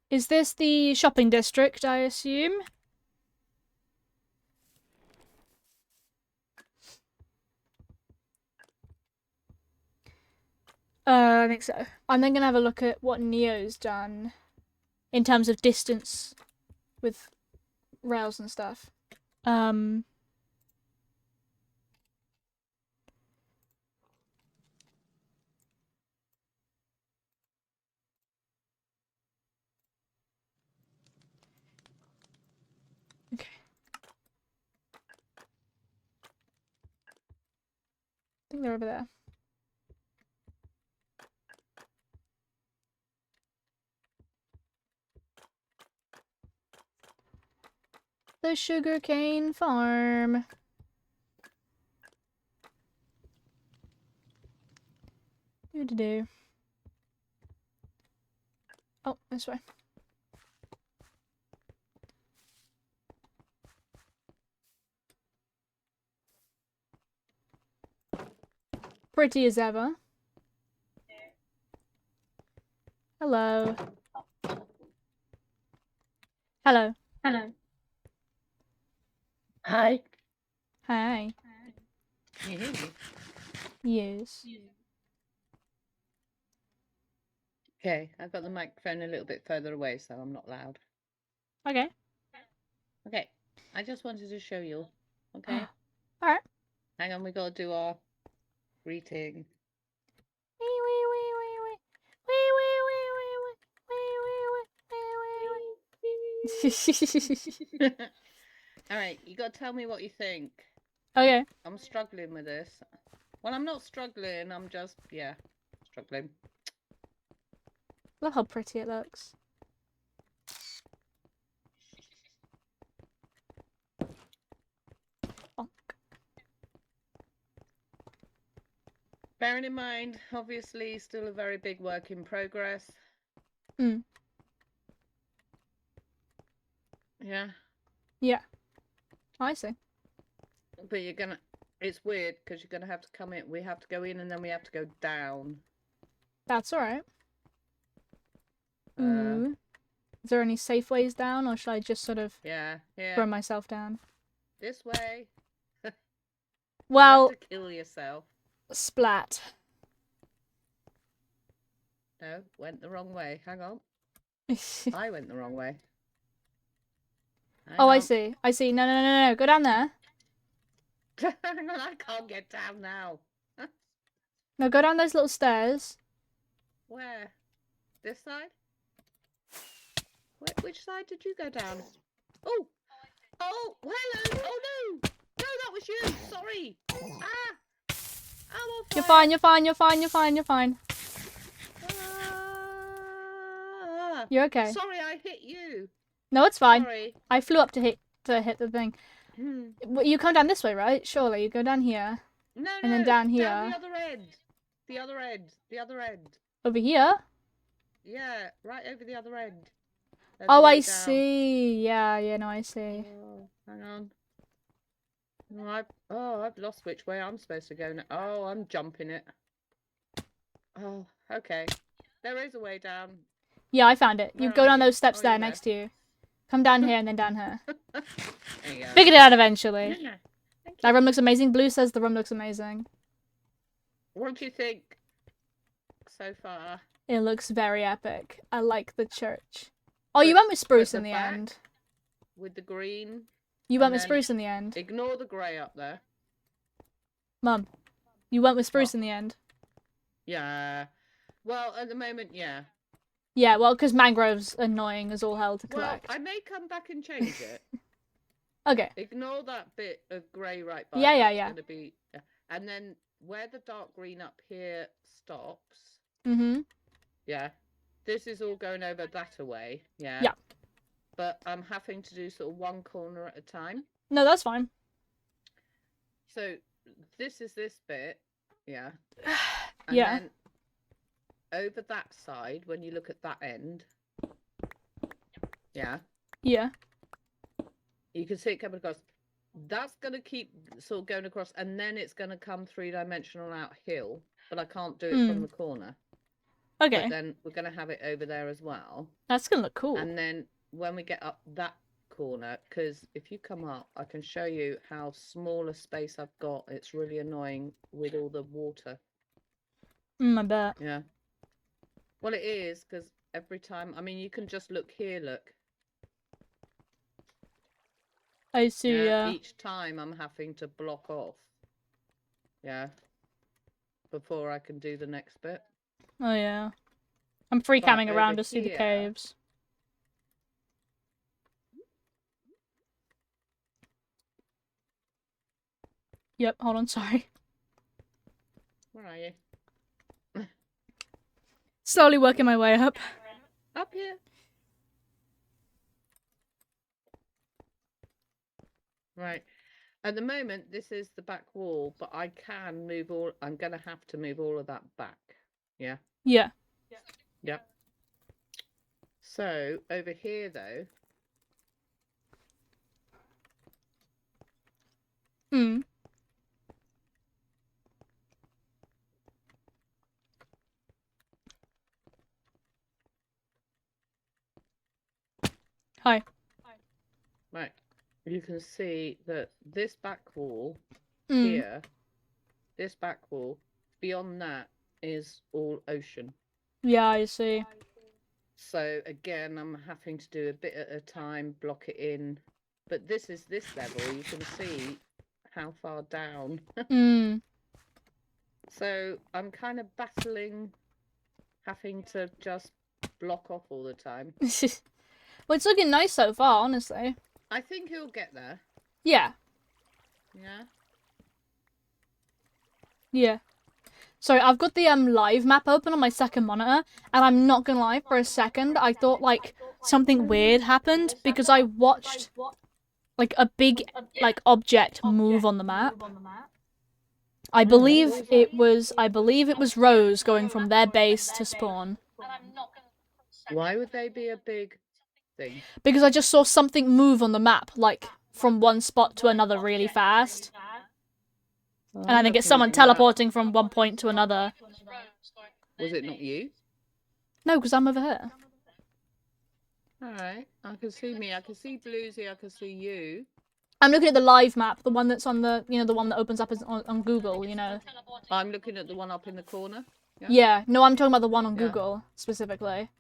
S1: Is this the shopping district, I assume? I think so. I'm then gonna have a look at what Neo's done in terms of distance with rails and stuff. Okay. I think they're over there. The sugarcane farm. Do. Oh, this way. Pretty as ever. Hello. Hello.
S3: Hello.
S5: Hi.
S1: Hi.
S5: Can you hear me?
S1: Yes.
S5: Okay, I've got the microphone a little bit further away, so I'm not loud.
S1: Okay.
S5: Okay, I just wanted to show you. Okay.
S1: Alright.
S5: Hang on, we got to do our greeting. All right, you got to tell me what you think.
S1: Okay.
S5: I'm struggling with this. Well, I'm not struggling. I'm just, yeah, struggling.
S1: Look how pretty it looks. Bonk.
S5: Bearing in mind, obviously, still a very big work in progress.
S1: Mm.
S5: Yeah.
S1: Yeah. I see.
S5: But you're gonna. It's weird because you're gonna have to come in. We have to go in and then we have to go down.
S1: That's alright. Ooh. Is there any safe ways down, or should I just sort of
S5: Yeah.
S1: throw myself down?
S5: This way.
S1: Well,
S5: You have to kill yourself.
S1: splat.
S5: No, went the wrong way. Hang on. I went the wrong way. Hang
S1: Oh, I
S5: on.
S1: see. I see. No, no, no, no, no. Go down there.
S5: Hang on, I can't get down now.
S1: No, go down those little stairs.
S5: Where? This side? Which side did you go down? Oh! Oh, hello! Oh no! No, that was you! Sorry! Ah! I'm on fire!
S1: You're fine, you're fine, you're fine, you're fine, you're fine.
S5: Ah!
S1: You're okay.
S5: Sorry, I hit you.
S1: No, it's fine.
S5: Sorry.
S1: I flew up to hit the thing. Well, you come down this way, right? Surely you go down here.
S5: No,
S1: And then down here.
S5: Down the other end. The other end. The other end.
S1: Over here?
S5: Yeah, right over the other end. There's
S1: Oh,
S5: a way
S1: I
S5: down.
S1: see. Yeah, yeah, no, I see.
S5: Oh, hang on. I've lost which way I'm supposed to go now. Oh, I'm jumping it. Oh, okay. There is a way down.
S1: Yeah, I found it. You
S5: Where
S1: go
S5: are
S1: down
S5: you?
S1: those steps
S5: Oh,
S1: there
S5: you're
S1: next to you. Come down here and then down here.
S5: There you go.
S1: Figured it out eventually.
S5: Yeah. Thank
S1: That
S5: you.
S1: room looks amazing. Blue says the room looks amazing.
S5: What do you think so far?
S1: It looks very epic. I like the church. Oh, you went with spruce
S5: At
S1: in the
S5: back,
S1: end.
S5: with the green.
S1: You
S5: and
S1: went with
S5: then
S1: spruce in the end.
S5: Ignore the grey up there.
S1: Mum, you went with spruce
S5: What?
S1: in the end.
S5: Yeah. Well, at the moment, yeah.
S1: Yeah, well, because mangrove's annoying as all hell to
S5: Well,
S1: collect.
S5: I may come back and change it.
S1: Okay.
S5: Ignore that bit of grey right by.
S1: Yeah, yeah,
S5: that's
S1: yeah.
S5: Gonna be, and then where the dark green up here stops.
S1: Mm-hmm.
S5: Yeah. This is all going over that away. Yeah.
S1: Yeah.
S5: But I'm having to do sort of one corner at a time.
S1: No, that's fine.
S5: So this is this bit. Yeah. And
S1: Yeah.
S5: then over that side, when you look at that end. Yeah.
S1: Yeah.
S5: You can see it coming across. That's going to keep sort of going across, and then it's going to come three-dimensional out hill, but I can't do it from the corner.
S1: Okay.
S5: But then we're going to have it over there as well.
S1: That's gonna look cool.
S5: And then when we get up that corner, because if you come up, I can show you how small a space I've got. It's really annoying with all the water.
S1: I bet.
S5: Yeah. Well, it is, because every time, I mean, you can just look here, look.
S1: I see, yeah.
S5: Each time I'm having to block off. Yeah. Before I can do the next bit.
S1: Oh, yeah. I'm free camming
S5: But
S1: around
S5: over
S1: to see the
S5: here-
S1: caves. Yep, hold on, sorry.
S5: Where are you?
S1: Slowly working my way up.
S5: Up here. Right. At the moment, this is the back wall, but I can move all... I'm going to have to move all of that back. Yeah?
S1: Yeah.
S5: Yep. So, over here, though...
S1: Hmm. Hi.
S5: Right. You can see that this back wall
S1: Mm.
S5: here, this back wall, beyond that is all ocean.
S1: Yeah, I see.
S5: So again, I'm having to do a bit at a time, block it in. But this is this level. You can see how far down.
S1: Mm.
S5: So I'm kind of battling, having to just block off all the time.
S1: Well, it's looking nice so far, honestly.
S5: I think he'll get there.
S1: Yeah.
S5: Yeah.
S1: Yeah. Sorry, I've got the live map open on my second monitor, and I'm not gonna lie, for a second, I thought, like, something weird happened, because I watched, like, a big, like, object move on the map. I believe
S5: Alright.
S1: it was Rose going from their base to spawn.
S5: Why would they be a big thing?
S1: Because I just saw something move on the map, like, from one spot to another really fast. And I think it's someone teleporting from one point to another.
S5: Was it not you?
S1: No, because I'm over here.
S5: Alright. I can see me. I can see Bluesy. I can see you.
S1: I'm looking at the live map, the one that's on the, the one that opens up on Google,
S5: I'm looking at the one up in the corner.
S1: Yeah, no, I'm talking about the one on Google, specifically.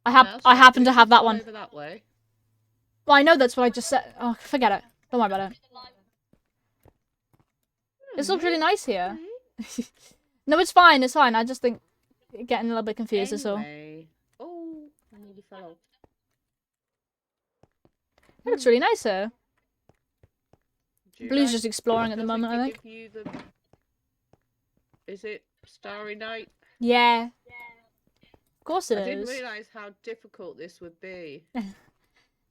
S1: I
S5: That's right.
S1: happen to
S5: Just
S1: have that
S5: go
S1: one.
S5: over that way.
S1: Well, I know that's what I just said. Oh, forget it. Don't worry about it. This looks really nice here. No, it's fine, it's fine. I just think getting a little bit confused is all.
S5: Anyway. Oh, I nearly fell off.
S1: It looks really nice here.
S5: Do you
S1: Blue's
S5: like-
S1: just exploring at the
S5: does it
S1: moment, I think.
S5: give you the... Is it Starry Night?
S1: Yeah. Of course it
S5: I didn't
S1: is.
S5: realise how difficult this would be.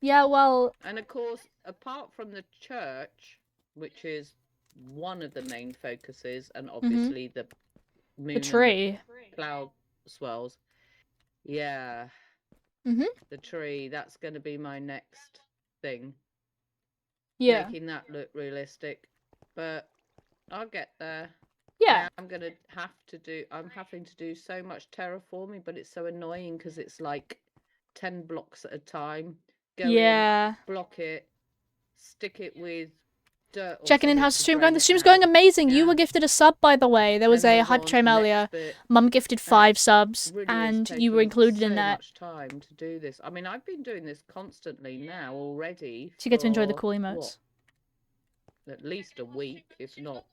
S1: Yeah, well,
S5: And of course, apart from the church, which is one of the main focuses, and obviously the moon
S1: the
S5: and
S1: tree.
S5: cloud swells. Yeah.
S1: Mhm.
S5: The tree, that's going to be my next thing.
S1: Yeah.
S5: Making that look realistic. But I'll get there.
S1: Yeah.
S5: I'm having to do so much terraforming, but it's so annoying because it's like 10 blocks at a time. Go
S1: Yeah.
S5: in, block it, stick it with dirt. Or
S1: Checking in,
S5: something
S1: how's the
S5: to
S1: stream
S5: drain
S1: going? The
S5: it
S1: stream's
S5: out.
S1: going amazing. You
S5: Yeah.
S1: were gifted a sub, by the way. There was
S5: Then
S1: a
S5: move
S1: hype
S5: on
S1: train
S5: to the
S1: earlier.
S5: next bit.
S1: Mum gifted 5 subs,
S5: Really is
S1: and you were
S5: taking
S1: included in
S5: so
S1: that.
S5: much time to do this. I mean, I've been doing this constantly now already.
S1: So you get to enjoy the
S5: for,
S1: cool emotes.
S5: what, at least a week, if not.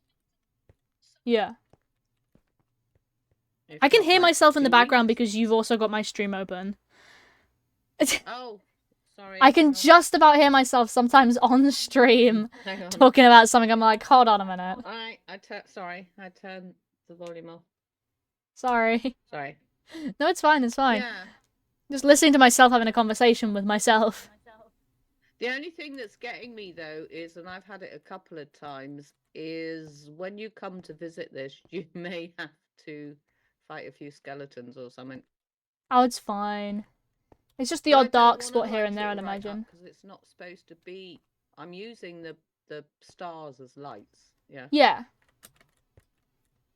S1: Yeah.
S5: If
S1: I can
S5: not,
S1: hear
S5: like,
S1: myself in the
S5: 2
S1: background
S5: weeks.
S1: because you've also got my stream open.
S5: Oh, sorry.
S1: I can
S5: hang on.
S1: just about hear myself sometimes on stream
S5: Hang on.
S1: talking about something. I'm like, hold on a minute.
S5: Sorry, I turned the volume off.
S1: Sorry.
S5: Sorry.
S1: No, it's fine, it's fine.
S5: Yeah.
S1: Just listening to myself having a conversation with myself.
S5: The only thing that's getting me though is, and I've had it a couple of times, is when you come to visit this, you may have to fight a few skeletons or something.
S1: Oh, it's fine. It's just the
S5: But I
S1: odd
S5: don't
S1: dark
S5: wanna
S1: spot here
S5: light
S1: and there,
S5: it
S1: I'd
S5: right up,
S1: imagine.
S5: 'cause it's not supposed to be. I'm using the stars as lights. Yeah.
S1: Yeah.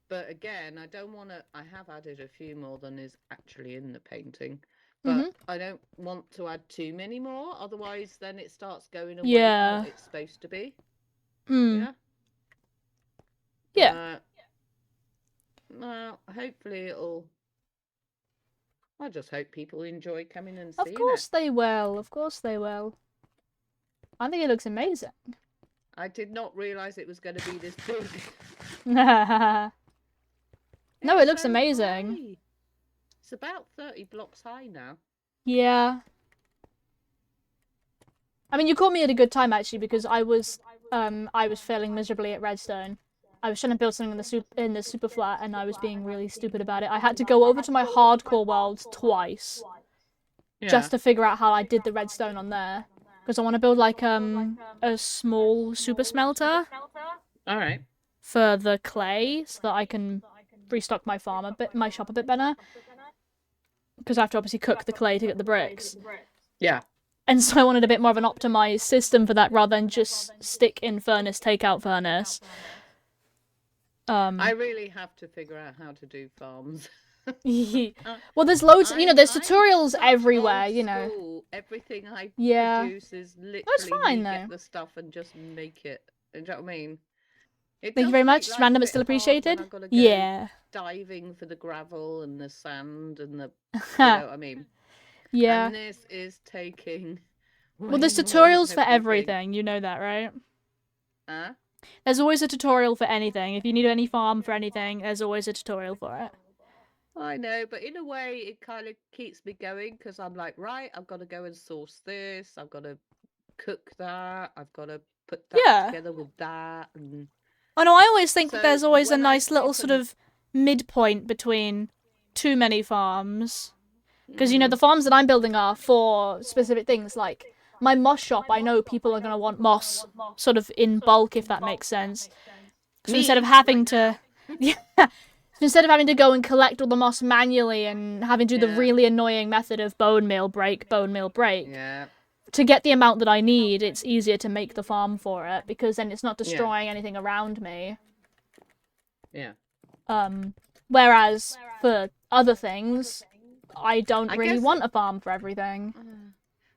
S5: But again, I don't want to. I have added a few more than is actually in the painting, but
S1: Mhm.
S5: I don't want to add too many more. Otherwise, then it starts going away
S1: Yeah.
S5: from what it's supposed to be.
S1: Hmm.
S5: Yeah.
S1: Yeah.
S5: Well, hopefully it'll. I just hope people enjoy coming and
S1: Of
S5: seeing
S1: course
S5: it.
S1: they will. Of course they will. I think it looks amazing.
S5: I did not realise it was going to be this big.
S1: No, it
S5: It's
S1: looks
S5: so
S1: amazing.
S5: high. It's about 30 blocks high now.
S1: Yeah. I mean, you caught me at a good time actually because I was failing miserably at redstone. I was trying to build something in the super flat and I was being really stupid about it. I had to go over to my hardcore world twice just to figure out how I did the redstone on there because I want to build like a small super smelter
S5: All right.
S1: for the clay so that I can restock my shop a bit better. Because I have to obviously cook the clay to get the bricks.
S5: Yeah.
S1: And so I wanted a bit more of an optimized system for that rather than just stick in furnace, take out furnace.
S5: I really have to figure out how to do farms.
S1: Well, there's loads, there's
S5: I'm
S1: tutorials
S5: such
S1: everywhere,
S5: old
S1: you know.
S5: school. Everything I
S1: Yeah.
S5: produce is literally
S1: fine,
S5: me
S1: though.
S5: get the stuff and just make it. Do you know what I mean? It
S1: Thank you
S5: does
S1: very
S5: make
S1: much.
S5: life
S1: Random,
S5: a
S1: it's still
S5: bit hard when
S1: appreciated.
S5: I've gotta go
S1: Yeah.
S5: diving for the gravel and the sand and the. You know what I mean?
S1: Yeah.
S5: And this is taking.
S1: Well, there's
S5: way more
S1: tutorials for
S5: than
S1: everything. You know that, right?
S5: Huh?
S1: There's always a tutorial for anything. If you need any farm for anything, there's always a tutorial for it.
S5: I know, but in a way, it kind of keeps me going because I'm like, right, I've got to go and source this. I've got to cook that. I've got to put that
S1: Yeah.
S5: together with that. And
S1: Oh no, I always think that
S5: So
S1: there's always a
S5: when I
S1: nice little
S5: stop
S1: sort
S5: and-
S1: of midpoint between too many farms. Because,
S5: Mm.
S1: the farms that I'm building are for specific things, like my moss shop, I know people are going to want moss sort of in bulk, if that makes sense. So instead of
S5: Me,
S1: having
S5: right
S1: to,
S5: now.
S1: yeah, instead of having to go and collect all the moss manually and having to do the
S5: Yeah.
S1: really annoying method of bone meal break,
S5: Yeah.
S1: to get the amount that I need, it's easier to make the farm for it because then it's not
S5: Yeah.
S1: destroying anything around me.
S5: Yeah.
S1: Whereas for other things, I don't
S5: I
S1: really
S5: guess
S1: want a farm for everything.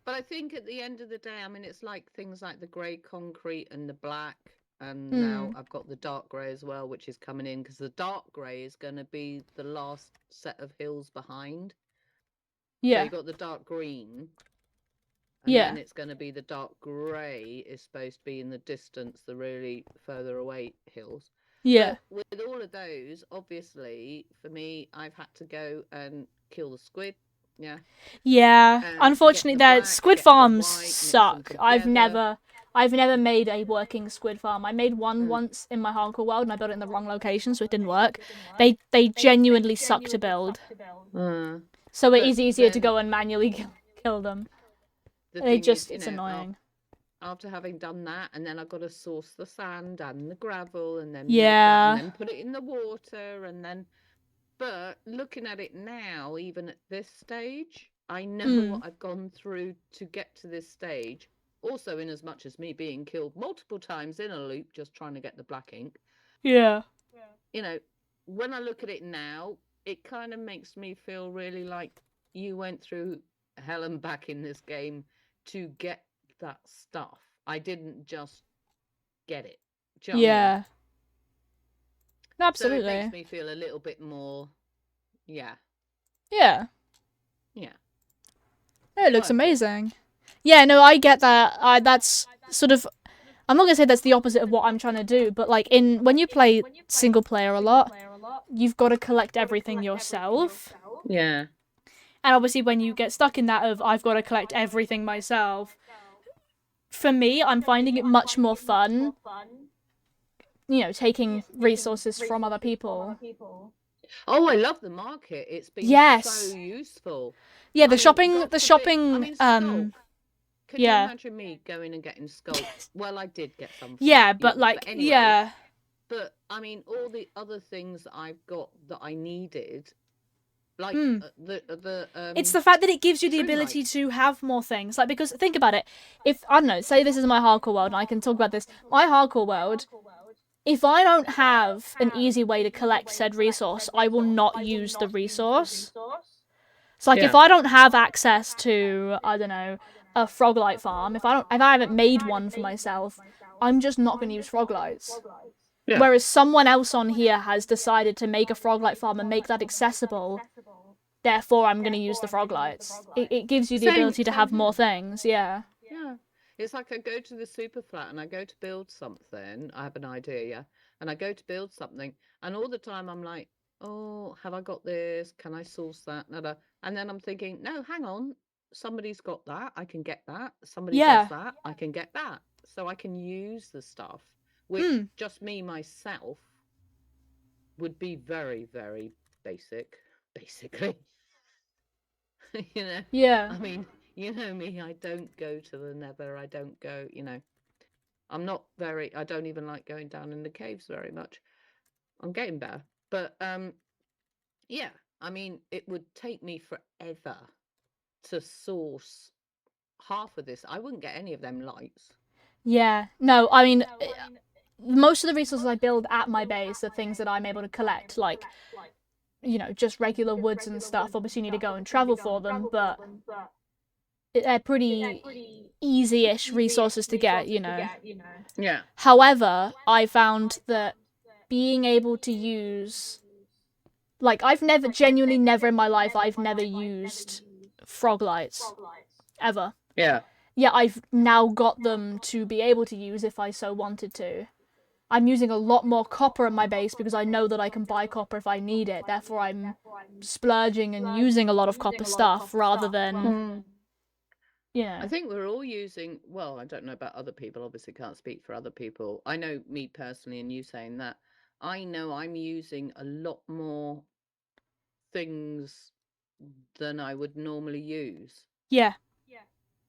S5: But I think at the end of the day, I mean, it's like things like the grey concrete and the black, and
S1: Hmm.
S5: now I've got the dark grey as well, which is coming in because the dark grey is going to be the last set of hills behind. So
S1: Yeah.
S5: you got the dark green, and
S1: Yeah.
S5: then it's going to be the dark grey is supposed to be in the distance, the really further away hills.
S1: Yeah.
S5: But with all of those, obviously, for me, I've had to go and kill the squid. Yeah.
S1: Yeah.
S5: Get
S1: Unfortunately,
S5: the
S1: that
S5: black,
S1: squid
S5: get the
S1: farms
S5: white, mix them
S1: suck.
S5: together.
S1: I've never made a working squid farm. I made one once in my hardcore world and I built it in the wrong location, so it didn't work. They genuinely suck to build. So it is easier to go and manually kill them.
S5: The
S1: They
S5: thing is,
S1: just,
S5: you
S1: it's
S5: know,
S1: annoying.
S5: after having done that, and then I've got to source the sand and the gravel, and then make that,
S1: Yeah.
S5: and then put it in the water, and then. But looking at it now, even at this stage, I know what I've gone through to get to this stage. Also, in as much as me being killed multiple times in a loop just trying to get the black ink,
S1: Yeah.
S5: you know, when I look at it now, it kind of makes me feel really like you went through hell and back in this game to get that stuff. I didn't just get it. Do you know what I mean?
S1: Yeah. No,
S5: So it
S1: absolutely.
S5: makes me feel a little bit more, yeah,
S1: Yeah.
S5: yeah.
S1: No, it looks
S5: Worth it.
S1: amazing. Yeah, no, I get that. That's sort of, I'm not gonna say that's the opposite of what I'm trying to do, but like when you play single player a lot, you've got to collect everything yourself.
S5: Yeah.
S1: And obviously when you get stuck in that of I've got to collect everything myself, for me, I'm finding it much more fun, taking resources from other people.
S5: Oh, I love the market. It's been
S1: Yes.
S5: so useful.
S1: Yeah,
S5: I mean, God forbid- I mean, sculk. Can you
S1: yeah.
S5: imagine me going and getting sculk? Well, I did get some.
S1: Yeah, but
S5: anyway,
S1: yeah.
S5: But I mean, all the other things that I've got that I needed, like
S1: It's the fact that it gives you the
S5: True
S1: ability
S5: light.
S1: to have more things. Like, because think about it. If, I don't know, say this is my hardcore world, and I can talk about this. My hardcore world, if I don't have an easy way to collect said resource, I will not use the resource. So, like, if I don't have access to, I don't know, a froglight farm, if I haven't made one for myself, I'm just not going to use froglights.
S5: Yeah.
S1: Whereas someone else on here has decided to make a froglight farm and make that accessible, therefore I'm going to use the froglights. It gives you the ability to have more things, yeah.
S5: Yeah. It's like I go to the super flat and I go to build something. I have an idea, yeah. And I go to build something, and all the time I'm like, oh, have I got this? Can I source that? Nada. And then I'm thinking, no, hang on. Somebody's got that. I can get that. Somebody
S1: Yeah.
S5: does that. I can get that. So I can use the stuff, which just me, myself, would be very, very basic, basically.
S1: Yeah.
S5: I mean, you know me, I don't go to the nether. I don't go, I'm not very, I don't even like going down in the caves very much. I'm getting better. But yeah, I mean, it would take me forever to source half of this. I wouldn't get any of them lights.
S1: Yeah. No, I mean, most of the resources I build at my base are things that I'm able to collect, like, just regular woods and stuff. Obviously, you need to go and travel for them, but they're pretty easy-ish resources to get,
S5: Yeah.
S1: However, I found that being able to use, like, genuinely never in my life, I've never used frog lights. Ever.
S5: Yeah.
S1: Yeah, I've now got them to be able to use if I so wanted to. I'm using a lot more copper in my base because I know that I can buy copper if I need it. Therefore, I'm splurging and using a lot of copper stuff rather than,
S5: I think we're all using, well, I don't know about other people, obviously can't speak for other people. I know me personally, and you saying that, I know I'm using a lot more things than I would normally use.
S1: Yeah.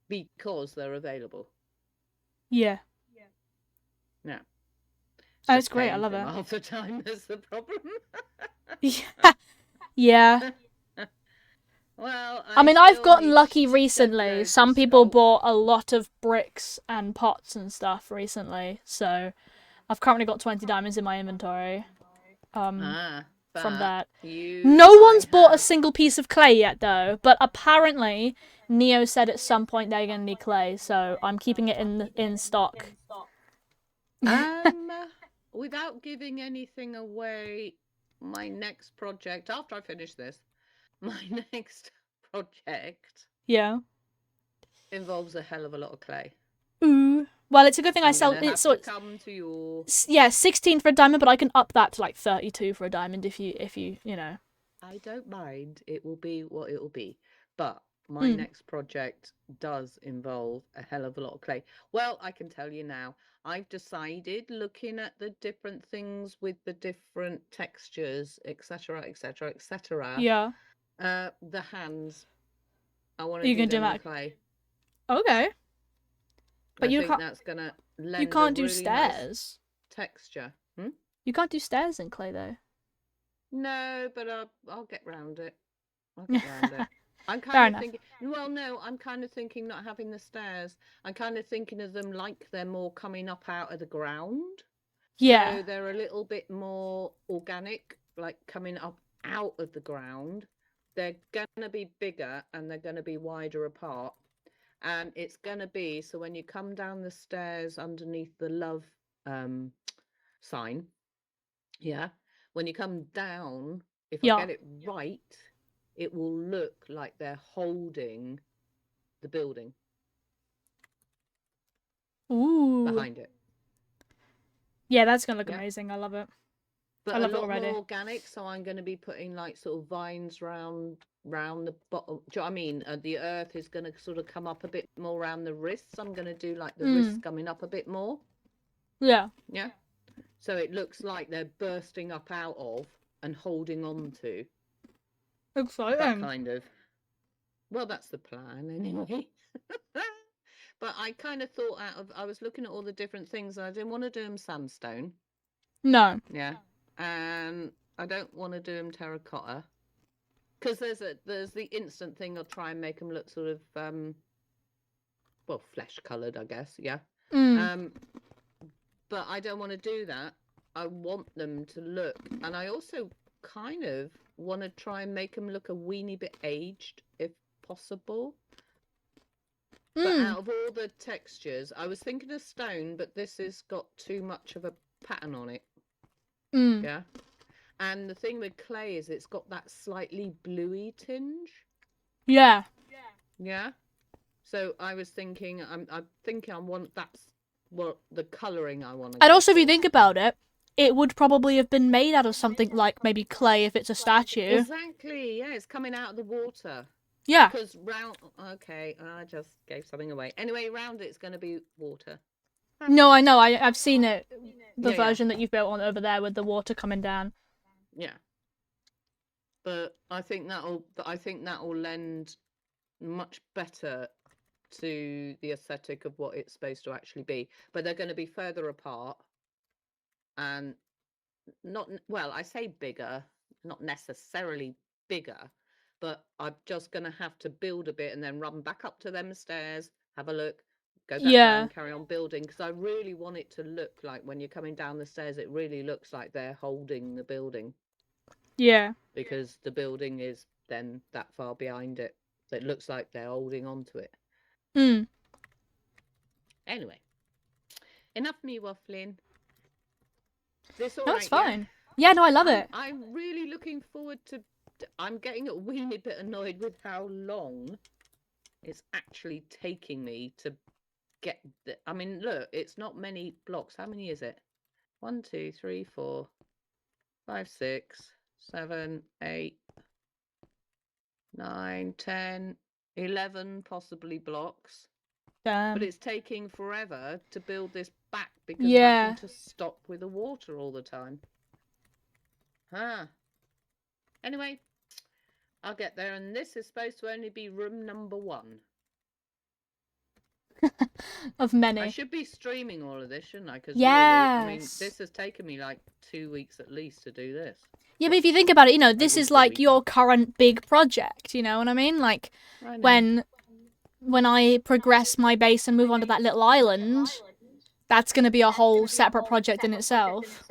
S5: Because they're available.
S1: Yeah.
S5: Yeah.
S1: Oh, it's
S5: just
S1: great. I
S5: paying
S1: love
S5: for him
S1: it.
S5: half the time is the problem.
S1: Yeah. Yeah.
S5: Well,
S1: I
S5: I
S1: mean, I've
S5: still
S1: gotten
S5: need
S1: lucky
S5: to get
S1: recently.
S5: loads of
S1: Some people
S5: sculpt.
S1: bought a lot of bricks and pots and stuff recently, so I've currently got 20 diamonds in my inventory. From
S5: But
S1: that.
S5: you,
S1: No one's
S5: I
S1: bought a
S5: have.
S1: single piece of clay yet, though. But apparently, Neo said at some point they're gonna need clay, so I'm keeping it in stock.
S5: Um, without giving anything away, my next project, after I finish this, my next project
S1: Yeah.
S5: involves a hell of a lot of clay.
S1: Ooh. Well, it's a good thing I
S5: I'm
S1: sell
S5: gonna
S1: it.
S5: have
S1: So
S5: to come to your.
S1: yeah, 16 for a diamond, but I can up that to like 32 for a diamond if you know.
S5: I don't mind. It will be what it will be. But my
S1: Mm.
S5: next project does involve a hell of a lot of clay. Well, I can tell you now. I've decided, looking at the different things with the different textures, etc., etc., etc.
S1: Yeah.
S5: The hands, I want to
S1: You
S5: do
S1: can do
S5: them in
S1: that.
S5: clay.
S1: Okay. But
S5: I think that's gonna
S1: you
S5: lend a
S1: can't do
S5: really nice
S1: stairs.
S5: texture.
S1: You can't do stairs in clay though.
S5: No, but I'll get round it. I'll get round it. I'm
S1: Fair
S5: kind of
S1: enough.
S5: thinking, well, no, I'm kind of thinking not having the stairs. I'm kind of thinking of them like they're more coming up out of the ground.
S1: Yeah.
S5: So they're a little bit more organic, like coming up out of the ground. They're going to be bigger and they're going to be wider apart. And it's going to be, so when you come down the stairs underneath the love sign, yeah, when you come down, if I
S1: Yeah.
S5: get it right, it will look like they're holding the building
S1: Ooh.
S5: behind it.
S1: Yeah, that's gonna look
S5: Yeah.
S1: amazing. I love it.
S5: But
S1: I
S5: a
S1: love it
S5: lot more
S1: already.
S5: organic, so I'm going to be putting like sort of vines round the bottom. Do you know what I mean? The earth is going to sort of come up a bit more around the wrists. I'm going to do like the wrists coming up a bit more.
S1: Yeah.
S5: Yeah. So it looks like they're bursting up out of and holding on to. That
S1: Exciting.
S5: kind of. Well, that's the plan anyway. But I kind of thought I was looking at all the different things and I didn't want to do them sandstone.
S1: No.
S5: Yeah. And I don't want to do them terracotta. Because there's the instant thing I'll try and make them look sort of well, flesh coloured, I guess, yeah. But I don't want to do that. I want them to look, and I also kind of want to try and make them look a weeny bit aged, if possible. But out of all the textures, I was thinking of stone, but this has got too much of a pattern on it. Yeah. And the thing with clay is it's got that slightly bluey tinge.
S1: Yeah.
S5: Yeah. So I was thinking, I'm thinking I want that's what the colouring I want to
S1: And
S5: go
S1: also, if you
S5: for.
S1: think about it, it would probably have been made out of something like maybe clay if it's a statue.
S5: Exactly. Yeah, it's coming out of the water.
S1: Yeah.
S5: Because round. Okay, I just gave something away. Anyway, round it's going to be water.
S1: No, I know. I've seen it. The
S5: Yeah,
S1: version that you've built on over there with the water coming down.
S5: Yeah. But I think that'll lend much better to the aesthetic of what it's supposed to actually be. But they're going to be further apart and not, well, I say bigger, not necessarily bigger, but I'm just going to have to build a bit and then run back up to them stairs, have a look, go back down, carry on building, because I really want it to look like when you're coming down the stairs, it really looks like they're holding the building.
S1: Yeah.
S5: Because the building is then that far behind it. So it looks like they're holding on to it. Anyway, enough me waffling. This all
S1: No,
S5: right,
S1: it's fine. Yeah, no, I love it.
S5: I'm really looking forward to. I'm getting a weeny bit annoyed with how long it's actually taking me to get. I mean, look, it's not many blocks. How many is it? 1, 2, 3, 4, 5, 6, 7, 8, 9, 10, 11 possibly blocks. But it's taking forever to build this back because I'm having to stop with the water all the time. Anyway, I'll get there, and this is supposed to only be room number 1.
S1: of
S5: I
S1: many.
S5: should be streaming all of this, shouldn't I? Because really, I mean,
S1: Yes.
S5: this has taken me like 2 weeks at least to do this.
S1: Yeah, but if you think about it, you know, this
S5: least
S1: is
S5: a
S1: like
S5: week.
S1: your current big project, you know what I mean? Like,
S5: I know.
S1: when I progress my base and move on to that little island, that's going to be a whole separate project in itself.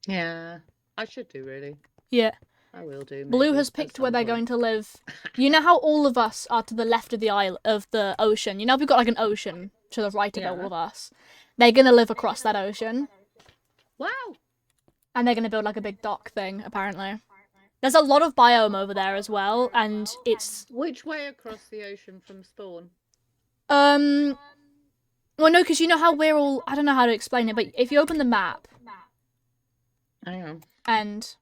S5: Yeah, I should do really.
S1: Yeah.
S5: I will do.
S1: Blue
S5: maybe
S1: has
S5: at
S1: picked where
S5: some
S1: they're
S5: point.
S1: going to live. You know how all of us are to the left of the ocean? You know, we've got like an ocean to the right of all
S5: Yeah.
S1: of us. They're going to live across that ocean.
S5: Wow.
S1: And they're going to build like a big dock thing, apparently. There's a lot of biome over there as well, and it's...
S5: Which way across the ocean from spawn?
S1: Well, no, because you know how we're all... I don't know how to explain it, but if you open the map
S5: Hang on.
S1: and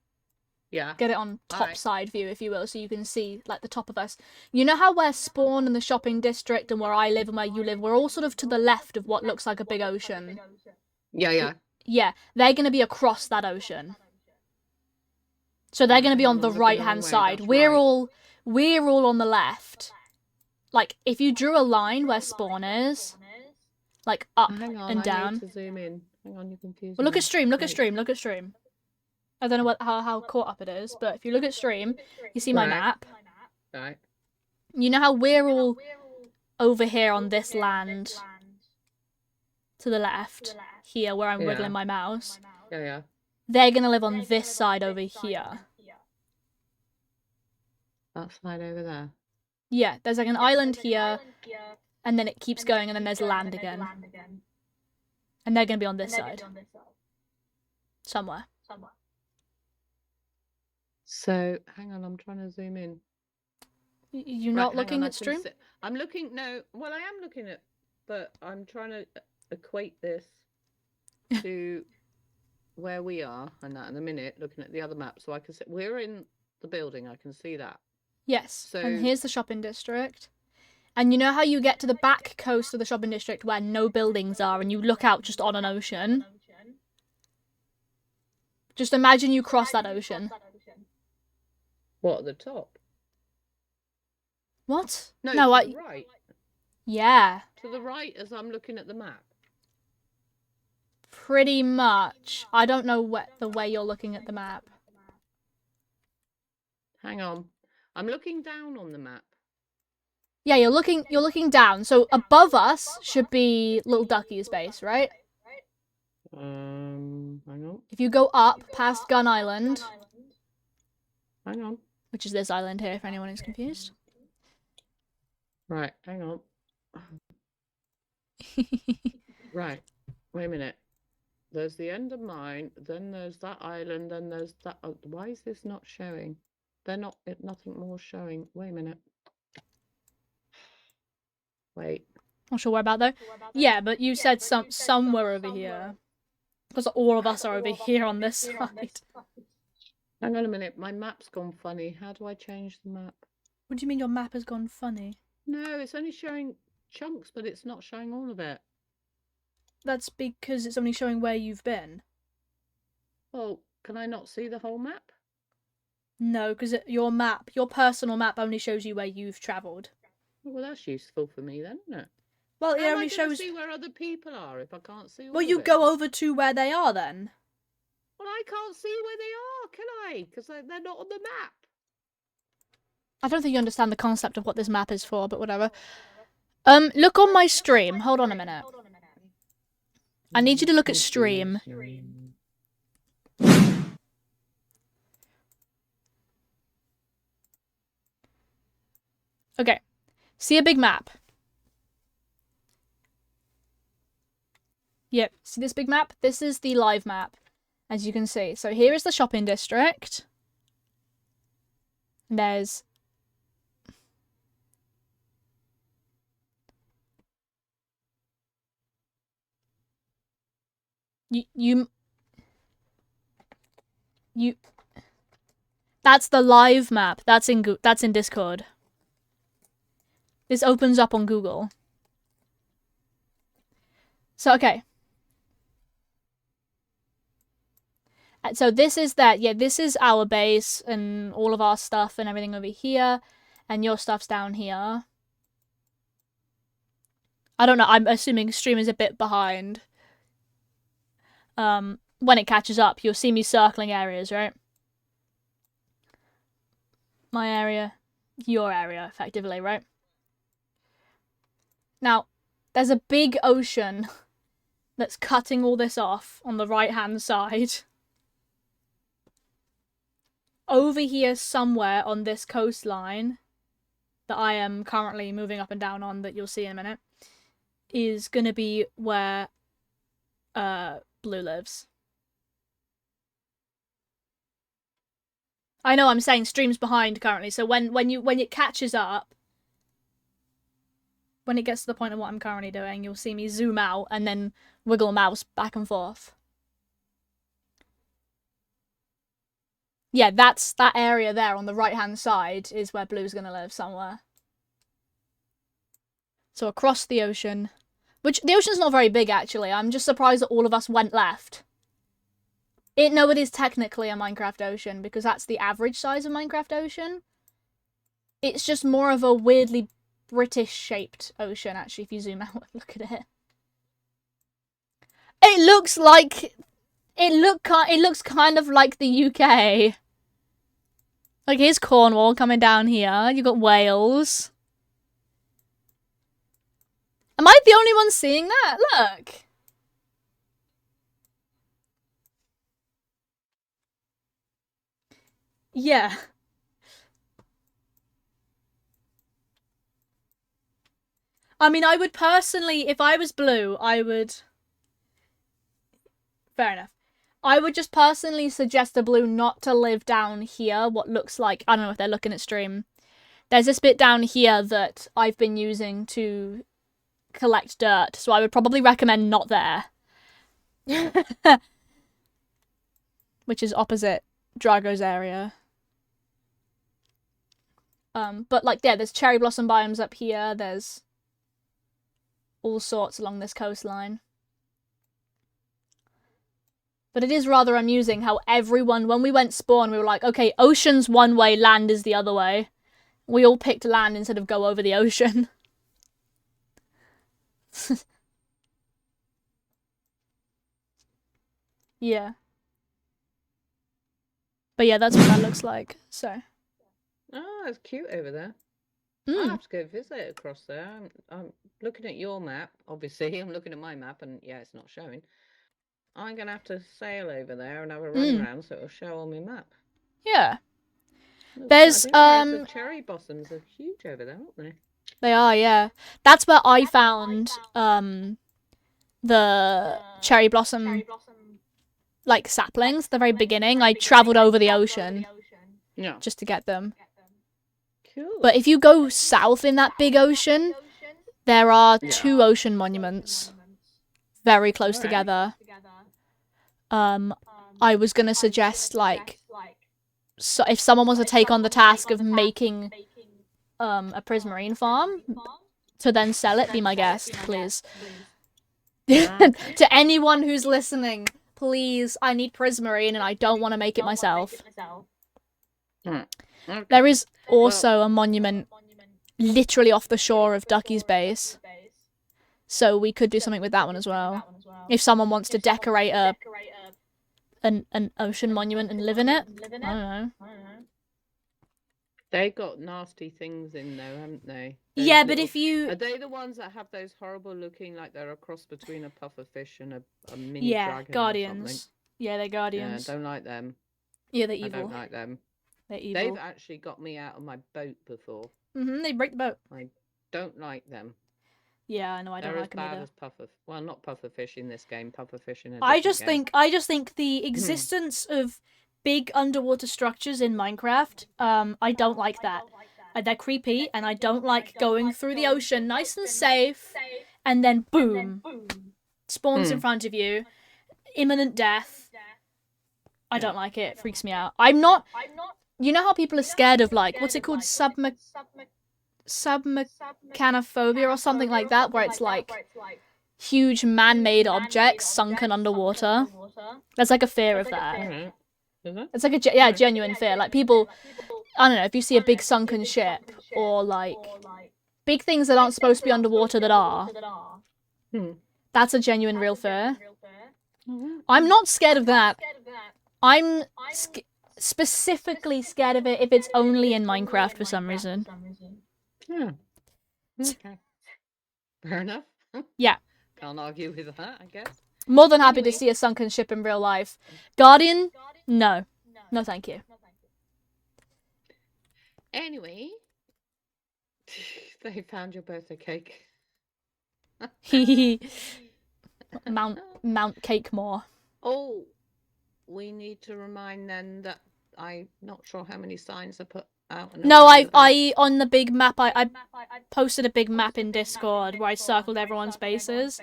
S5: Yeah.
S1: get it on top
S5: Alright.
S1: side view, if you will, so you can see like the top of us. You know how where Spawn and the shopping district and where I live and where you live, we're all sort of to the left of what looks like a big ocean.
S5: Yeah, yeah.
S1: Yeah, they're going to be across that ocean. So they're going to be on
S5: I'm
S1: the
S5: looking the
S1: right hand
S5: wrong way,
S1: side.
S5: that's
S1: We're
S5: right.
S1: all on the left. Like if you drew a line where Spawn is, like up
S5: Hang on,
S1: and
S5: I
S1: down.
S5: need to zoom in. Hang on, you're confusing
S1: Well, look
S5: me.
S1: at stream, look at
S5: Wait.
S1: stream, look at stream. I don't know how caught up it is, but if you look at stream, you see my
S5: Right.
S1: map.
S5: Right.
S1: You know how we're all over here on this land to the left, here where I'm
S5: Yeah.
S1: wiggling my mouse.
S5: Yeah, yeah.
S1: They're going to live on this side over here.
S5: That side over there.
S1: Yeah, there's like an island here, and then it keeps going, and then there's land again. And they're going to be on this side. Somewhere.
S5: So, hang on, I'm trying to zoom in.
S1: You're
S5: Right,
S1: not
S5: hang
S1: looking
S5: on, I
S1: at
S5: can
S1: stream?
S5: see- I'm looking, no, well, I am looking at, but I'm trying to equate this to where we are, and that in a minute, looking at the other map, so I can see, we're in the building, I can see that.
S1: Yes,
S5: So-
S1: and here's the shopping district. And you know how you get to the back coast of the shopping district where no buildings are and you look out just on an ocean? Just imagine you cross that ocean.
S5: What, at the top?
S1: What?
S5: No,
S1: No,
S5: to the right.
S1: Yeah,
S5: To the right as I'm looking at the map.
S1: pretty much. I don't know the way you're looking at the map.
S5: Hang on. I'm looking down on the map.
S1: Yeah, you're looking down. So above us should be Little Ducky's base, right?
S5: Hang on.
S1: If you go up past Gun Island,
S5: Hang on.
S1: which is this island here if anyone is confused.
S5: Right, hang on. Right, wait a minute. There's the end of mine, then there's that island, then there's that. Oh, why is this not showing? Nothing more showing. Wait a minute. Wait.
S1: Not sure where about though. Yeah, but you said somewhere over here. Because all of us are over here on this side.
S5: Hang on a minute, my map's gone funny. How do I change the map?
S1: What do you mean your map has gone funny?
S5: No, it's only showing chunks, but it's not showing all of it.
S1: That's because it's only showing where you've been.
S5: Well, can I not see the whole map?
S1: No, because your personal map only shows you where you've travelled.
S5: Well, that's useful for me then, isn't it?
S1: Well, it
S5: How am
S1: only
S5: I gonna
S1: shows...
S5: see where other people are if I can't see all
S1: Well,
S5: of
S1: you
S5: it?
S1: go over to where they are then.
S5: Well, I can't see where they are, can I? Because they're not on the map.
S1: I don't think you understand the concept of what this map is for, but whatever. Look on my stream. Hold on a minute. I need you to look at stream. Okay. See a big map. Yep. See this big map? This is the live map, as you can see. So here is the shopping district. There's... You... That's the live map. That's in Discord. This opens up on Google. So, okay. So this is that. Yeah, this is our base and all of our stuff and everything over here. And your stuff's down here. I don't know, I'm assuming stream is a bit behind. When it catches up, you'll see me circling areas, right? My area, your area, effectively, right? Now, there's a big ocean that's cutting all this off on the right-hand side. Over here somewhere on this coastline that I am currently moving up and down on, that you'll see in a minute, is gonna be where Blue lives. I know I'm saying stream's behind currently, so when it catches up, when it gets to the point of what I'm currently doing, you'll see me zoom out and then wiggle mouse back and forth. Yeah, that's that area there on the right-hand side is where Blue's gonna live somewhere. So across the ocean, which the ocean's not very big actually. I'm just surprised that all of us went left. No, it is technically a Minecraft ocean because that's the average size of Minecraft ocean. It's just more of a weirdly British-shaped ocean, actually, if you zoom out and look at it. It looks like... It looks kind of like the UK. Like, here's Cornwall coming down here. You've got Wales. Am I the only one seeing that? Look. Yeah. I mean, I would personally, if I was Blue, I would... Fair enough. I would just personally suggest to Blue not to live down here, what looks like... I don't know if they're looking at stream. There's this bit down here that I've been using to collect dirt, so I would probably recommend not there. Which is opposite Drago's area. But like, yeah, there's cherry blossom biomes up here, there's all sorts along this coastline. But it is rather amusing how everyone, when we went spawn, we were like, okay, ocean's one way, land is the other way. We all picked land instead of go over the ocean. Yeah. But yeah, that's what that looks like, so.
S5: Oh, that's cute over there.
S1: Mm.
S5: I'll have to go visit across there. I'm looking at your map, obviously. I'm looking at my map, and yeah, it's not showing. I'm going to have to sail over there and have a run around so it'll show on my map.
S1: Yeah.
S5: There's,
S1: There's,
S5: the cherry blossoms are huge over there, aren't they?
S1: They are, yeah. That's where I found, the cherry blossom, like, saplings at the very beginning. I travelled over the ocean just to get them.
S5: Cool.
S1: But if you go south in that big ocean, there are 2 ocean monuments very close together. I was gonna suggest, like, so if someone wants to take on the task of making a prismarine farm to then sell it, be my guest, please. To anyone who's listening, please, I need prismarine and I don't want to make it myself.
S5: Okay.
S1: There is also a monument literally off the shore of Ducky's base, so we could do something with that one as well. If someone wants to decorate an ocean monument and live in it, I don't know.
S5: They got nasty things in there, haven't they? Those
S1: Yeah, but
S5: little-
S1: if you...
S5: Are they the ones that have those horrible looking, like they're a cross between a pufferfish and a mini
S1: Yeah,
S5: dragon
S1: guardians. Yeah, they're
S5: or
S1: guardians.
S5: something? Yeah, don't like them.
S1: Yeah, they're
S5: I
S1: evil.
S5: don't like them.
S1: They're evil.
S5: They've actually got me out of my boat before.
S1: They break the boat.
S5: I don't like them.
S1: Yeah, I know, I don't
S5: They're
S1: like them
S5: as bad
S1: either.
S5: as puffer. Well, not pufferfish in this game. Pufferfish in a
S1: I
S5: different
S1: just
S5: game.
S1: think the existence of big underwater structures in Minecraft, I don't like that. They're creepy, and I don't like going through the ocean nice and safe, and then boom, spawns in front of you, imminent death. I don't like it. It freaks me out. I'm not. You know how people are scared of, like, what's it called, submechanophobia or something like that, where it's like huge man-made objects sunken underwater. There's like a fear of that.
S5: Alright. Is it?
S1: It's like a genuine fear. Like, people, I don't know, if you see a big sunken ship or like big things that aren't supposed to be underwater that are.
S5: Hmm.
S1: That's a genuine real fear.
S5: Mhm.
S1: I'm not scared of that. I'm specifically scared of it if it's only in Minecraft for some reason.
S5: Yeah. Okay. Fair enough.
S1: Yeah.
S5: Can't argue with that, I guess.
S1: More than happy to
S5: Anyway.
S1: see a sunken ship in real life. Guardian? No. No, thank you.
S5: Anyway, they found your birthday cake.
S1: Mount Cakemore.
S5: Oh, we need to remind then that I'm not sure how many signs I put out.
S1: No, I on the big map, I posted a big map in Discord where I circled everyone's bases.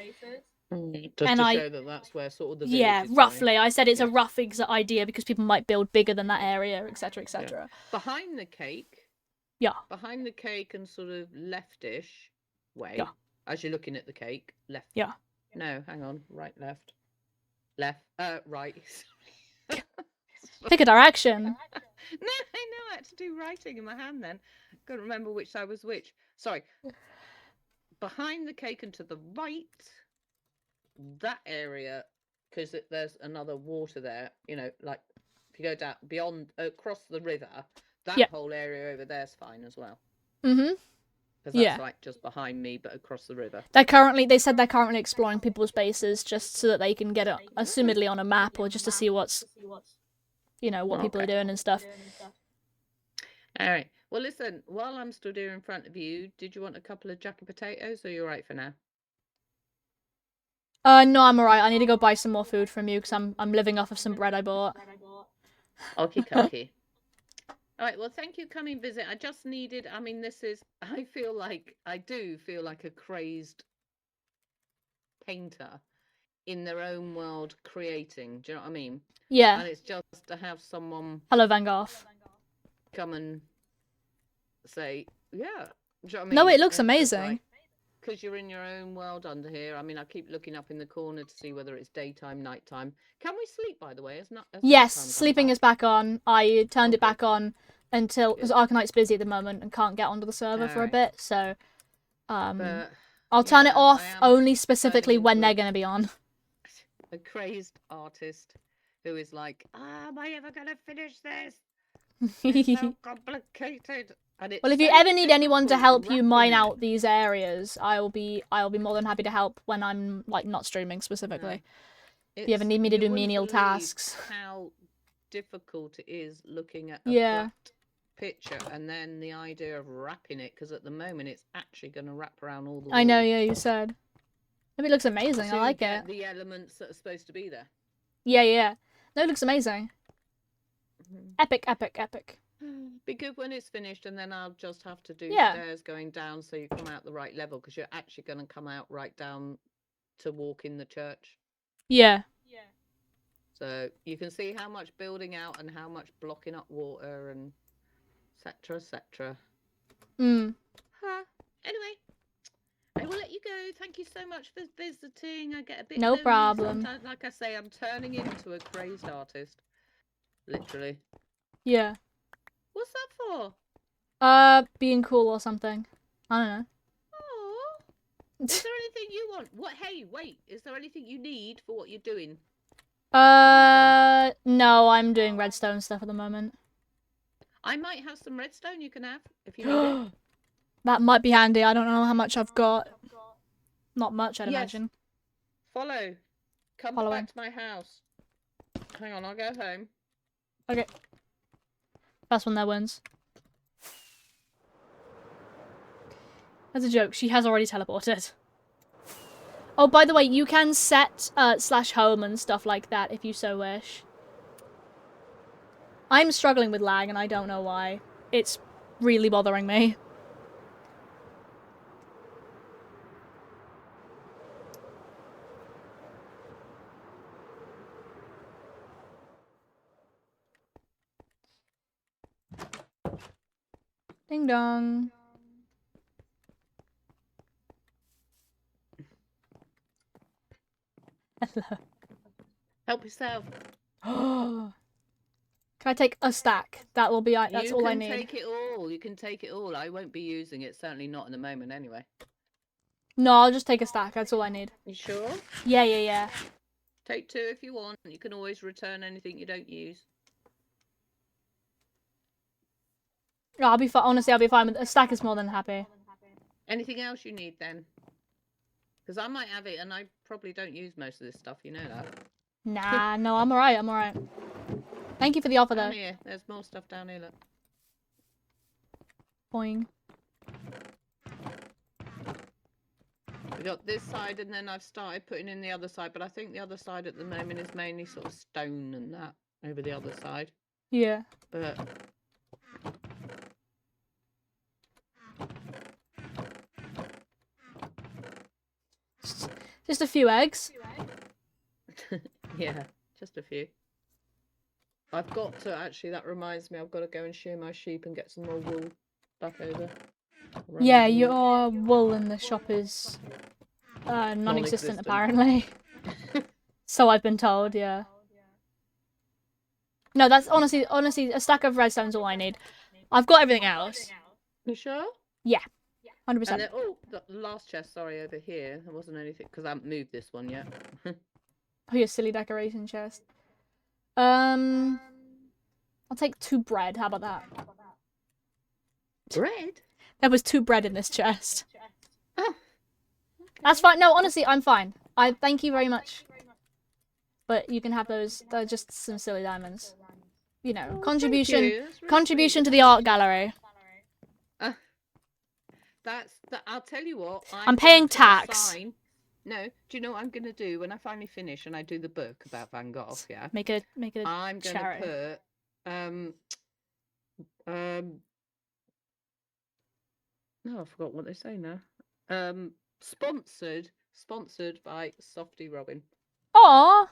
S5: Just
S1: and
S5: to
S1: I-
S5: show that that's where sort of the
S1: Yeah,
S5: village is
S1: roughly.
S5: going.
S1: I said it's a
S5: Yeah.
S1: rough idea because people might build bigger than that area, etc., etc.
S5: Behind the cake.
S1: Yeah.
S5: Behind the cake and sort of leftish way.
S1: Yeah.
S5: As you're looking at the cake, left.
S1: Yeah.
S5: No, hang on, right, left, left, right.
S1: Pick a direction.
S5: No, I know I had to do writing in my hand then. Couldn't remember which side was which. Sorry. Behind the cake and to the right, that area, because there's another water there, you know, like if you go down beyond, across the river, that
S1: Yeah.
S5: whole area over there's fine as well.
S1: Mm-hmm.
S5: Because that's
S1: Yeah.
S5: like just behind me, but across the river.
S1: They said they're currently exploring people's bases just so that they can get it, assumedly on a map or just to see what's, what people are
S5: Okay.
S1: doing and stuff.
S5: All right. Well, listen, while I'm stood here in front of you, did you want a couple of jacket potatoes or are you all right for now?
S1: No, I'm alright. I need to go buy some more food from you because I'm living off of some bread I bought.
S5: Okie dokie. All right, well, thank you for coming visit. I just needed, I mean, I do feel like a crazed painter in their own world creating. Do you know what I mean?
S1: Yeah.
S5: And it's just to have someone
S1: Hello, Van Gogh.
S5: come and say, yeah. Do you know what I mean?
S1: No, it looks amazing.
S5: Because you're in your own world under here. I mean, I keep looking up in the corner to see whether it's daytime, nighttime. Can we sleep, by the way? As
S1: Yes,
S5: nighttime come
S1: sleeping
S5: back?
S1: is back on. I turned it
S5: Okay.
S1: back on until because Arcanite's busy at the moment and can't get onto the server for a
S5: Alright.
S1: bit. So,
S5: But
S1: I'll turn it
S5: yeah,
S1: off
S5: I am
S1: only specifically
S5: turning
S1: when
S5: into
S1: they're gonna be on.
S5: a crazed artist who is like, am I ever gonna finish this? It's so complicated. And it's
S1: Well, if you
S5: so
S1: ever need anyone to
S5: difficult
S1: help you mine
S5: wrapping it.
S1: out these areas, I'll be more than happy to help when I'm like not streaming specifically. If you ever need me to do
S5: wouldn't
S1: menial
S5: believe
S1: tasks.
S5: how difficult it is looking at a
S1: Yeah.
S5: flat picture and then the idea of wrapping it, because at the moment it's actually going to wrap around all the walls.
S1: I know, yeah, you said. Maybe it looks amazing. I
S5: to
S1: like
S5: get
S1: it.
S5: the elements that are supposed to be there.
S1: Yeah, yeah. No, it looks amazing.
S5: Mhm.
S1: Epic, epic, epic.
S5: Be good when it's finished, and then I'll just have to do
S1: Yeah.
S5: stairs going down so you come out the right level, because you're actually going to come out right down to walk in the church.
S1: Yeah.
S5: So you can see how much building out and how much blocking up water and etc. etc.
S1: Mm.
S5: Anyway, I will let you go. Thank you so much for visiting. I get a bit
S1: No
S5: lonely
S1: problem.
S5: sometimes. Like I say, I'm turning into a crazed artist. Literally.
S1: Yeah.
S5: What's that for?
S1: Being cool or something. I don't know.
S5: Oh. Is there anything you want? What? Hey, wait. Is there anything you need for what you're doing?
S1: No, I'm doing redstone stuff at the moment.
S5: I might have some redstone you can have if you need it.
S1: That might be handy. I don't know how much I've got. Not much, I'd
S5: Yes.
S1: imagine.
S5: Follow. Come
S1: Following.
S5: back to my house. Hang on, I'll go home.
S1: Okay. First one there wins. That's a joke. She has already teleported. Oh, by the way, you can set /home and stuff like that if you so wish. I'm struggling with lag and I don't know why. It's really bothering me. Ding dong. Hello.
S5: Help yourself.
S1: Can I take a stack? That will be. That's all I need.
S5: You can take it all. You can take it all. I won't be using it. Certainly not in the moment, anyway.
S1: No, I'll just take a stack. That's all I need.
S5: You sure?
S1: Yeah.
S5: Take 2 if you want. You can always return anything you don't use.
S1: No, I'll be fine. Honestly, I'll be fine with a stack. Is more than happy.
S5: Anything else you need then? Because I might have it, and I probably don't use most of this stuff. You know that.
S1: Nah, no, I'm alright. I'm alright. Thank you for the offer,
S5: Down
S1: though.
S5: here, there's more stuff down here. Look.
S1: Boing.
S5: We got this side, and then I've started putting in the other side. But I think the other side at the moment is mainly sort of stone and that over the other side.
S1: Yeah.
S5: But
S1: Just a few eggs.
S5: yeah, just a few. I've got to actually. That reminds me. I've got to go and shear my sheep and get some more wool back over.
S1: Yeah, your wool in the shop is non-existent apparently. So I've been told. Yeah. No, that's honestly, a stack of redstone's all I need. I've got everything else.
S5: You sure?
S1: Yeah, 100%.
S5: And then, oh, the last chest. Sorry, over here. There wasn't anything because I haven't moved this one yet.
S1: Oh, your silly decoration chest. I'll take 2 bread. How about that?
S5: Bread.
S1: There was 2 bread in this chest.
S5: Oh, okay.
S1: That's fine. No, honestly, I'm fine. I thank you very much. But you can have those. They're just some silly diamonds. You know,
S5: Oh,
S1: contribution.
S5: thank you. That's really
S1: Contribution to
S5: sweet.
S1: the art gallery.
S5: I'll tell you what.
S1: I'm
S5: gonna
S1: paying
S5: put a
S1: tax.
S5: sign- No, do you know what I'm gonna do when I finally finish and I do the book about Van Gogh? Yeah,
S1: Make it a
S5: I'm gonna
S1: charity.
S5: put no, I forgot what they say now. Sponsored by Softy Robin.
S1: Aw.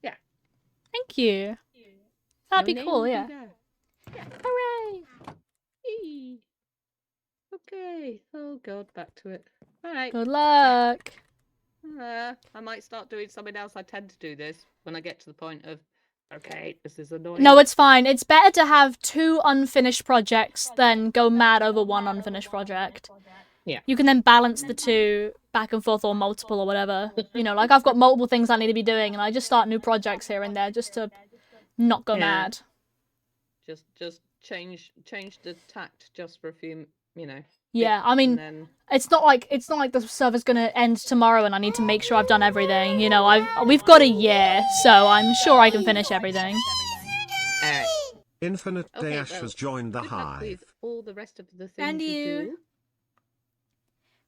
S5: Yeah.
S1: Thank you. That'd
S5: Your
S1: be
S5: name
S1: cool,
S5: will be
S1: yeah.
S5: there. Yeah.
S1: Hooray!
S5: Eee. Okay. Oh God, back to it. All right.
S1: Good luck.
S5: I might start doing something else. I tend to do this when I get to the point of, okay, this is annoying.
S1: No, it's fine. It's better to have 2 unfinished projects than go mad over 1 unfinished project.
S5: Yeah.
S1: You can then balance the 2 back and forth or multiple or whatever. You know, like I've got multiple things I need to be doing and I just start new projects here and there just to not go
S5: Yeah.
S1: mad.
S5: Just change the tact just for a few,
S1: Yeah,
S5: bits,
S1: I mean,
S5: and then...
S1: it's not like the server's gonna end tomorrow and I need to make sure I've done everything. You know, we've got a year, so I'm sure I can finish everything.
S5: All right.
S4: Infinite
S5: Okay,
S4: Dash
S5: well,
S4: has joined the
S5: good luck with
S4: hive.
S5: all the rest of the things
S1: And
S5: you
S1: you.
S5: do.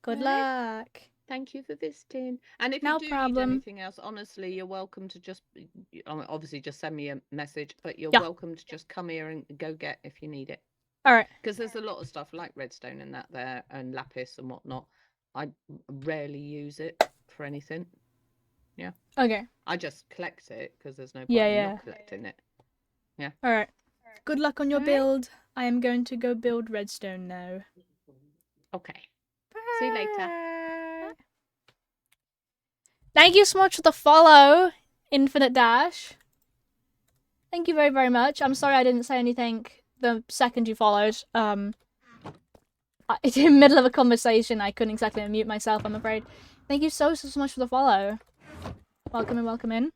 S1: Good
S5: Alright.
S1: luck.
S5: Thank you for visiting. And if
S1: No
S5: you do
S1: problem.
S5: need anything else, honestly, you're welcome to just, obviously, just send me a message, but you're
S1: Yeah.
S5: welcome to just come here and go get if you need it.
S1: Alright.
S5: Because there's a lot of stuff like redstone and that there, and lapis and whatnot. I rarely use it for anything.
S1: Okay.
S5: I just collect it because there's no point
S1: Yeah,
S5: in
S1: yeah.
S5: not collecting it.
S1: Alright. Good luck on your
S5: Alright.
S1: build. I am going to go build redstone now.
S5: Okay. See you later.
S1: Bye. Thank you so much for the follow, Infinite Dash. Thank you very, very much. I'm sorry I didn't say anything the second you followed. In the middle of a conversation, I couldn't exactly unmute myself, I'm afraid. Thank you so much for the follow. Welcome in, welcome in.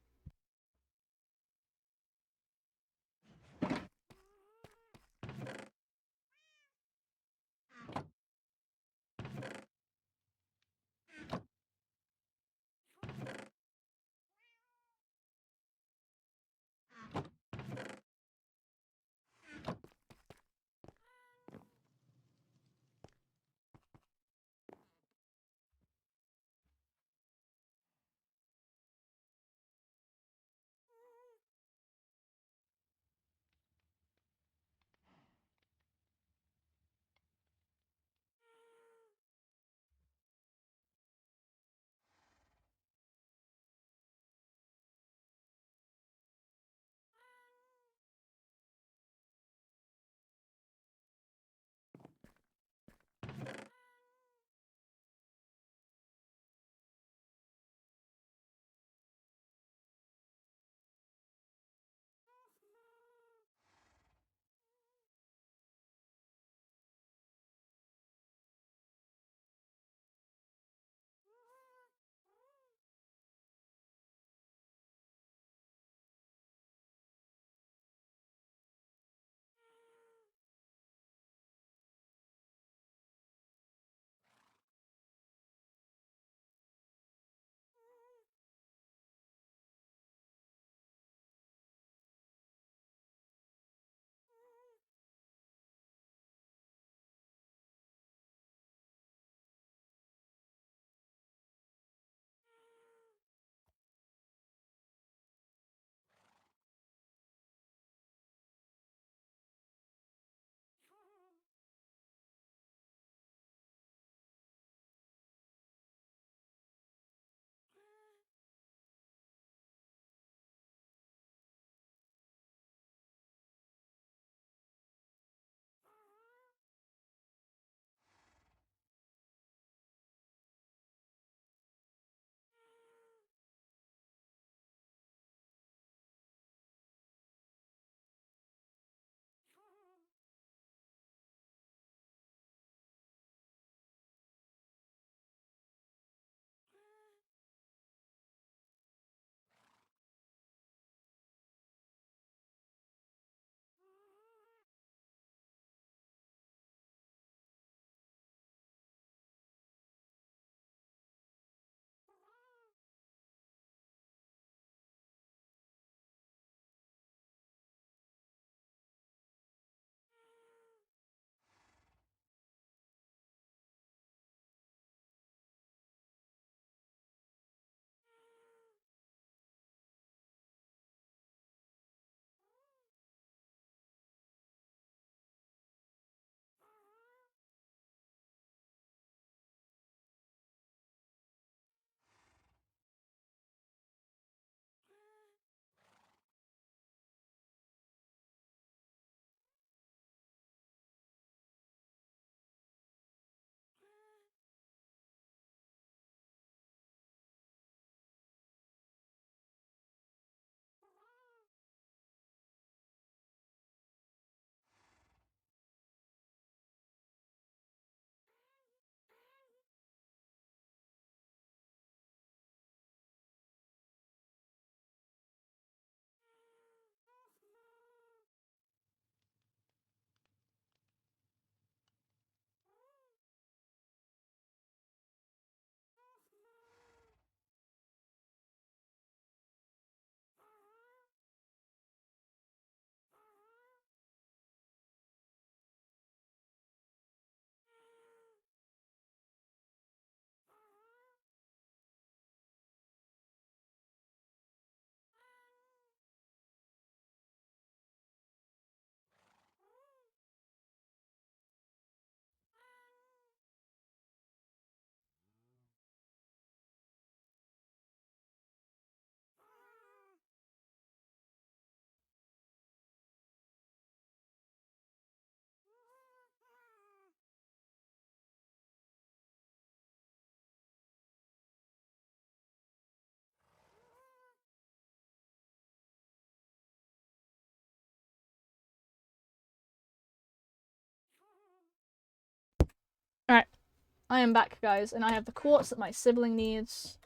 S1: I am back, guys, and I have the quartz that my sibling needs.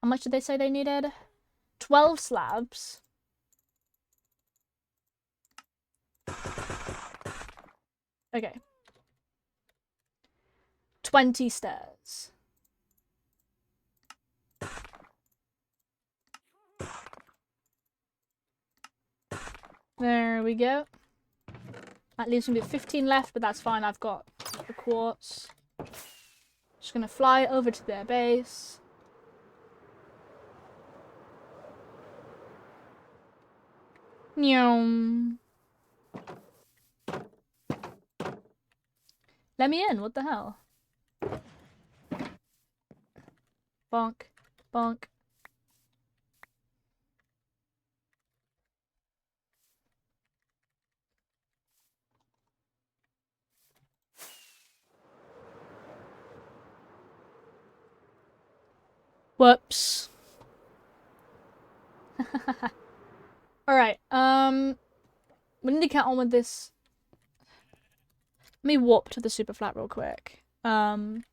S1: How much did they say they needed? 12 slabs. Okay. 20 stairs. There we go. That leaves me with 15 left, but that's fine. I've got the quartz. Just gonna fly over to their base. Nyom. Let me in, what the hell? Bonk. Bonk. Whoops. Alright, we need to get on with this. Let me warp to the super flat real quick. Let's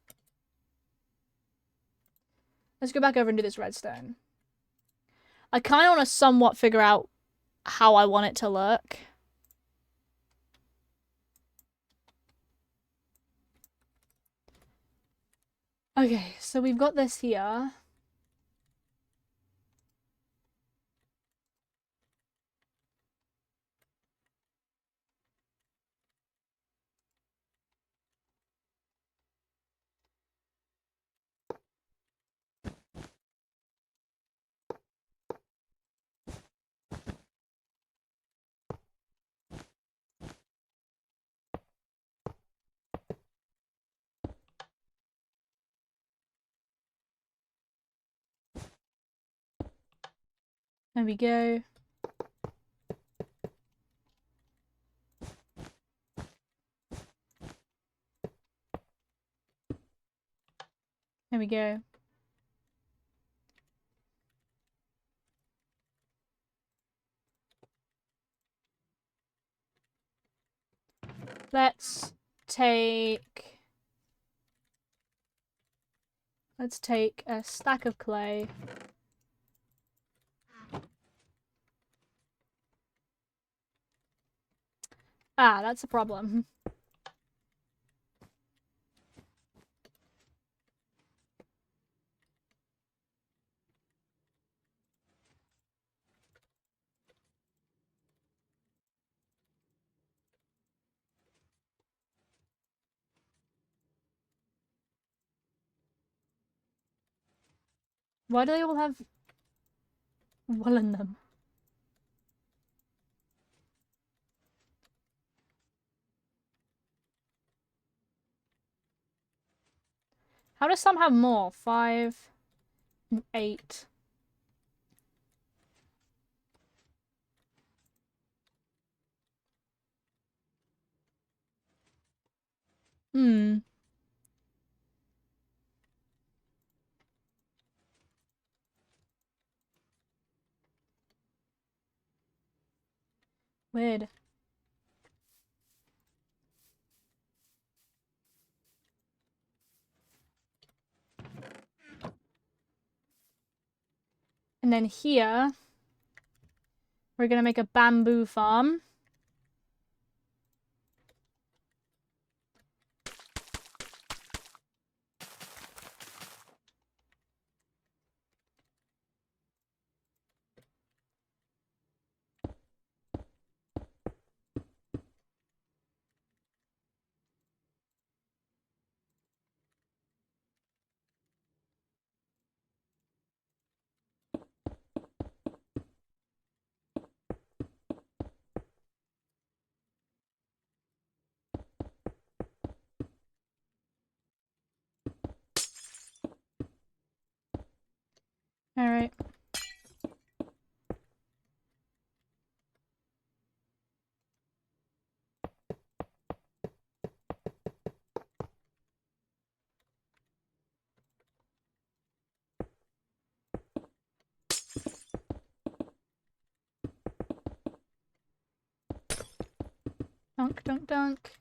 S1: go back over and do this redstone. I kind of want to somewhat figure out how I want it to look. Okay, so we've got this here. There we go. There we go. Let's take a stack of clay. Ah, that's a problem. Why do they all have wool in them? How does some have more? 5 and 8. Hmm. Weird. And then here, we're gonna make a bamboo farm. Alright. Dunk, dunk, dunk.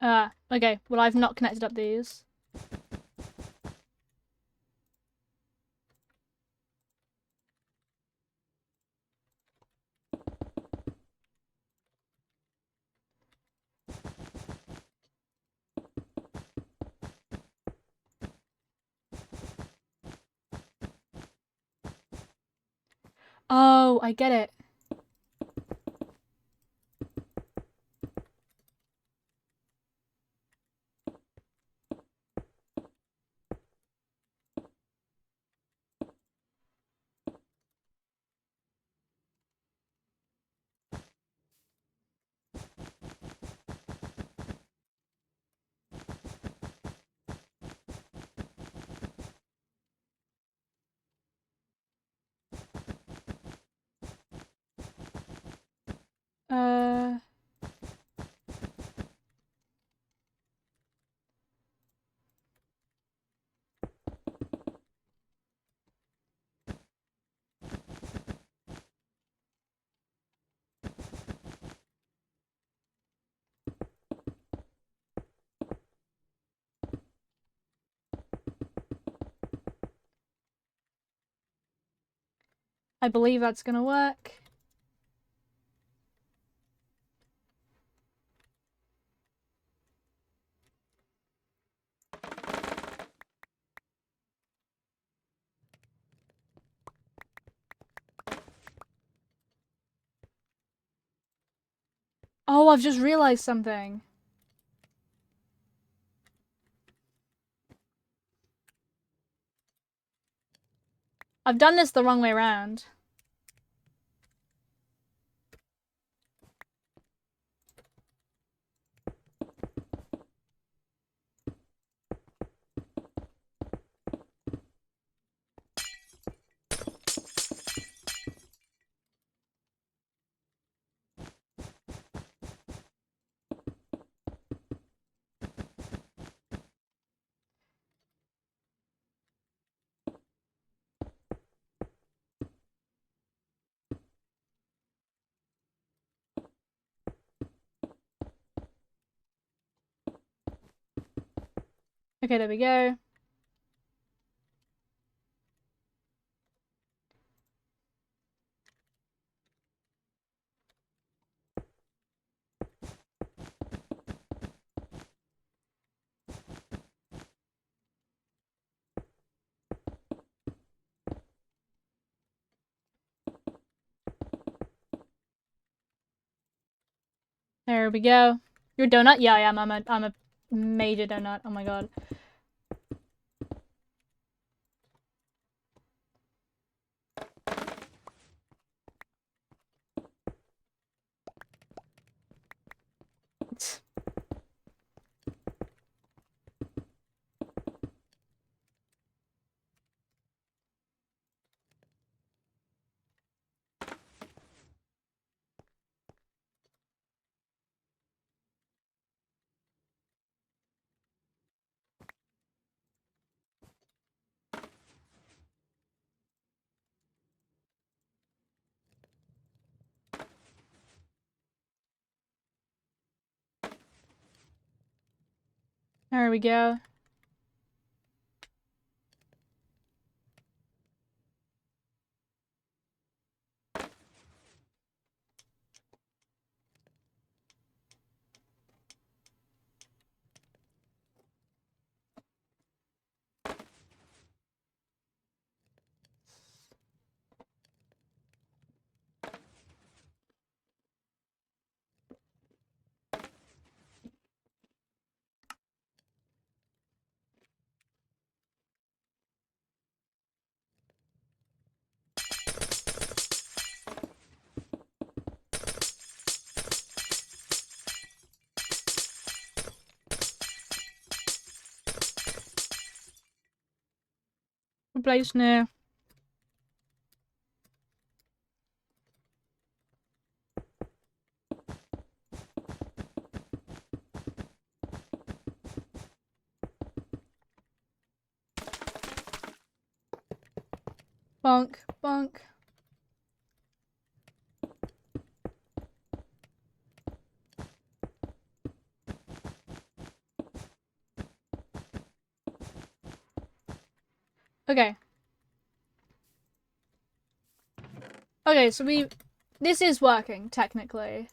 S1: Okay. Well, I've not connected up these. Oh, I get it. Uh... I believe that's gonna work. Oh, I've just realized something. I've done this the wrong way around. Okay, there we go. There we go. You're a donut? Yeah, I am. I'm a major donut. Oh my god. There we go. Replace now. Bonk, bonk. Okay. Okay, so this is working, technically.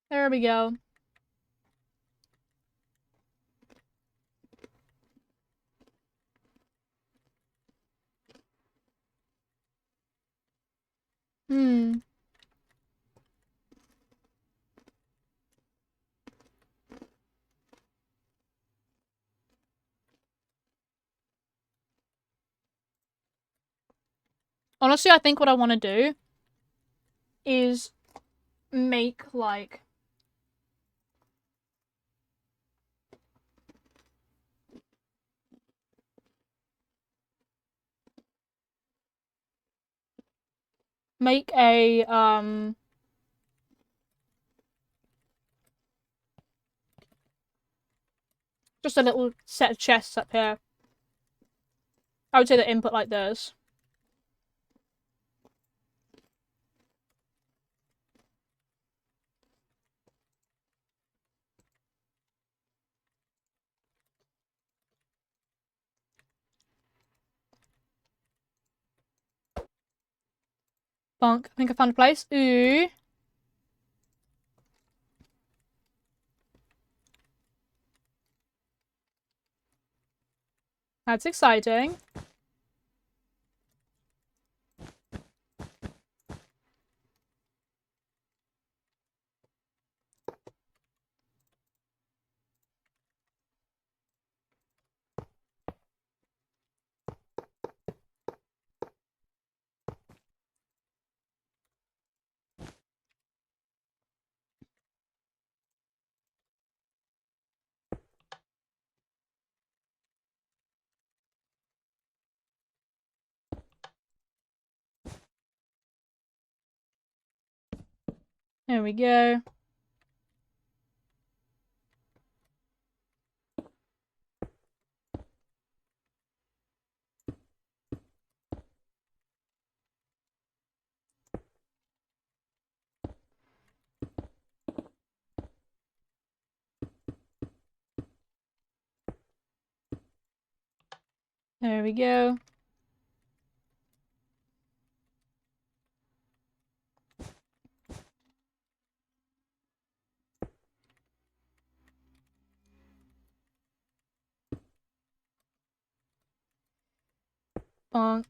S1: There we go. Hmm. Honestly, I think what I want to do is make, like... Make a, just a little set of chests up here. I would say the input like this. Bonk. I think I found a place. Ooh. That's exciting. There we go. There we go. Bonk.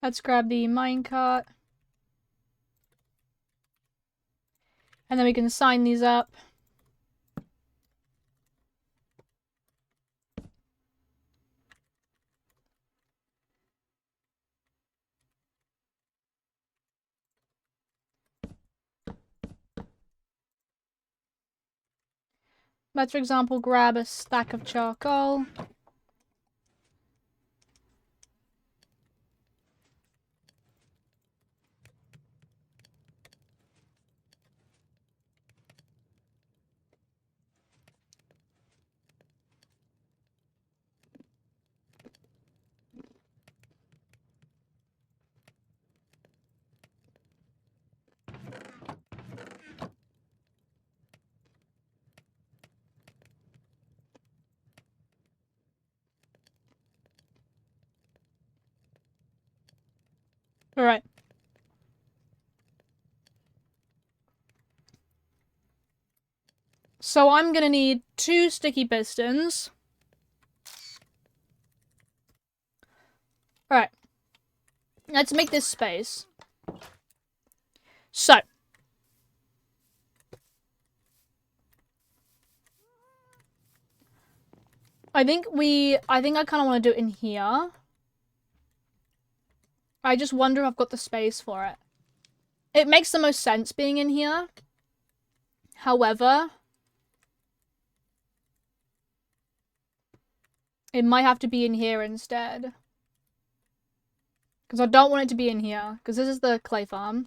S1: Let's grab the minecart. And then we can sign these up. Let's, for example, grab a stack of charcoal. Alright. So I'm gonna need 2 sticky pistons. Alright. Let's make this space. So. I think I kind of want to do it in here. I just wonder if I've got the space for it. It makes the most sense being in here. However, it might have to be in here instead. Because I don't want it to be in here. Because this is the clay farm.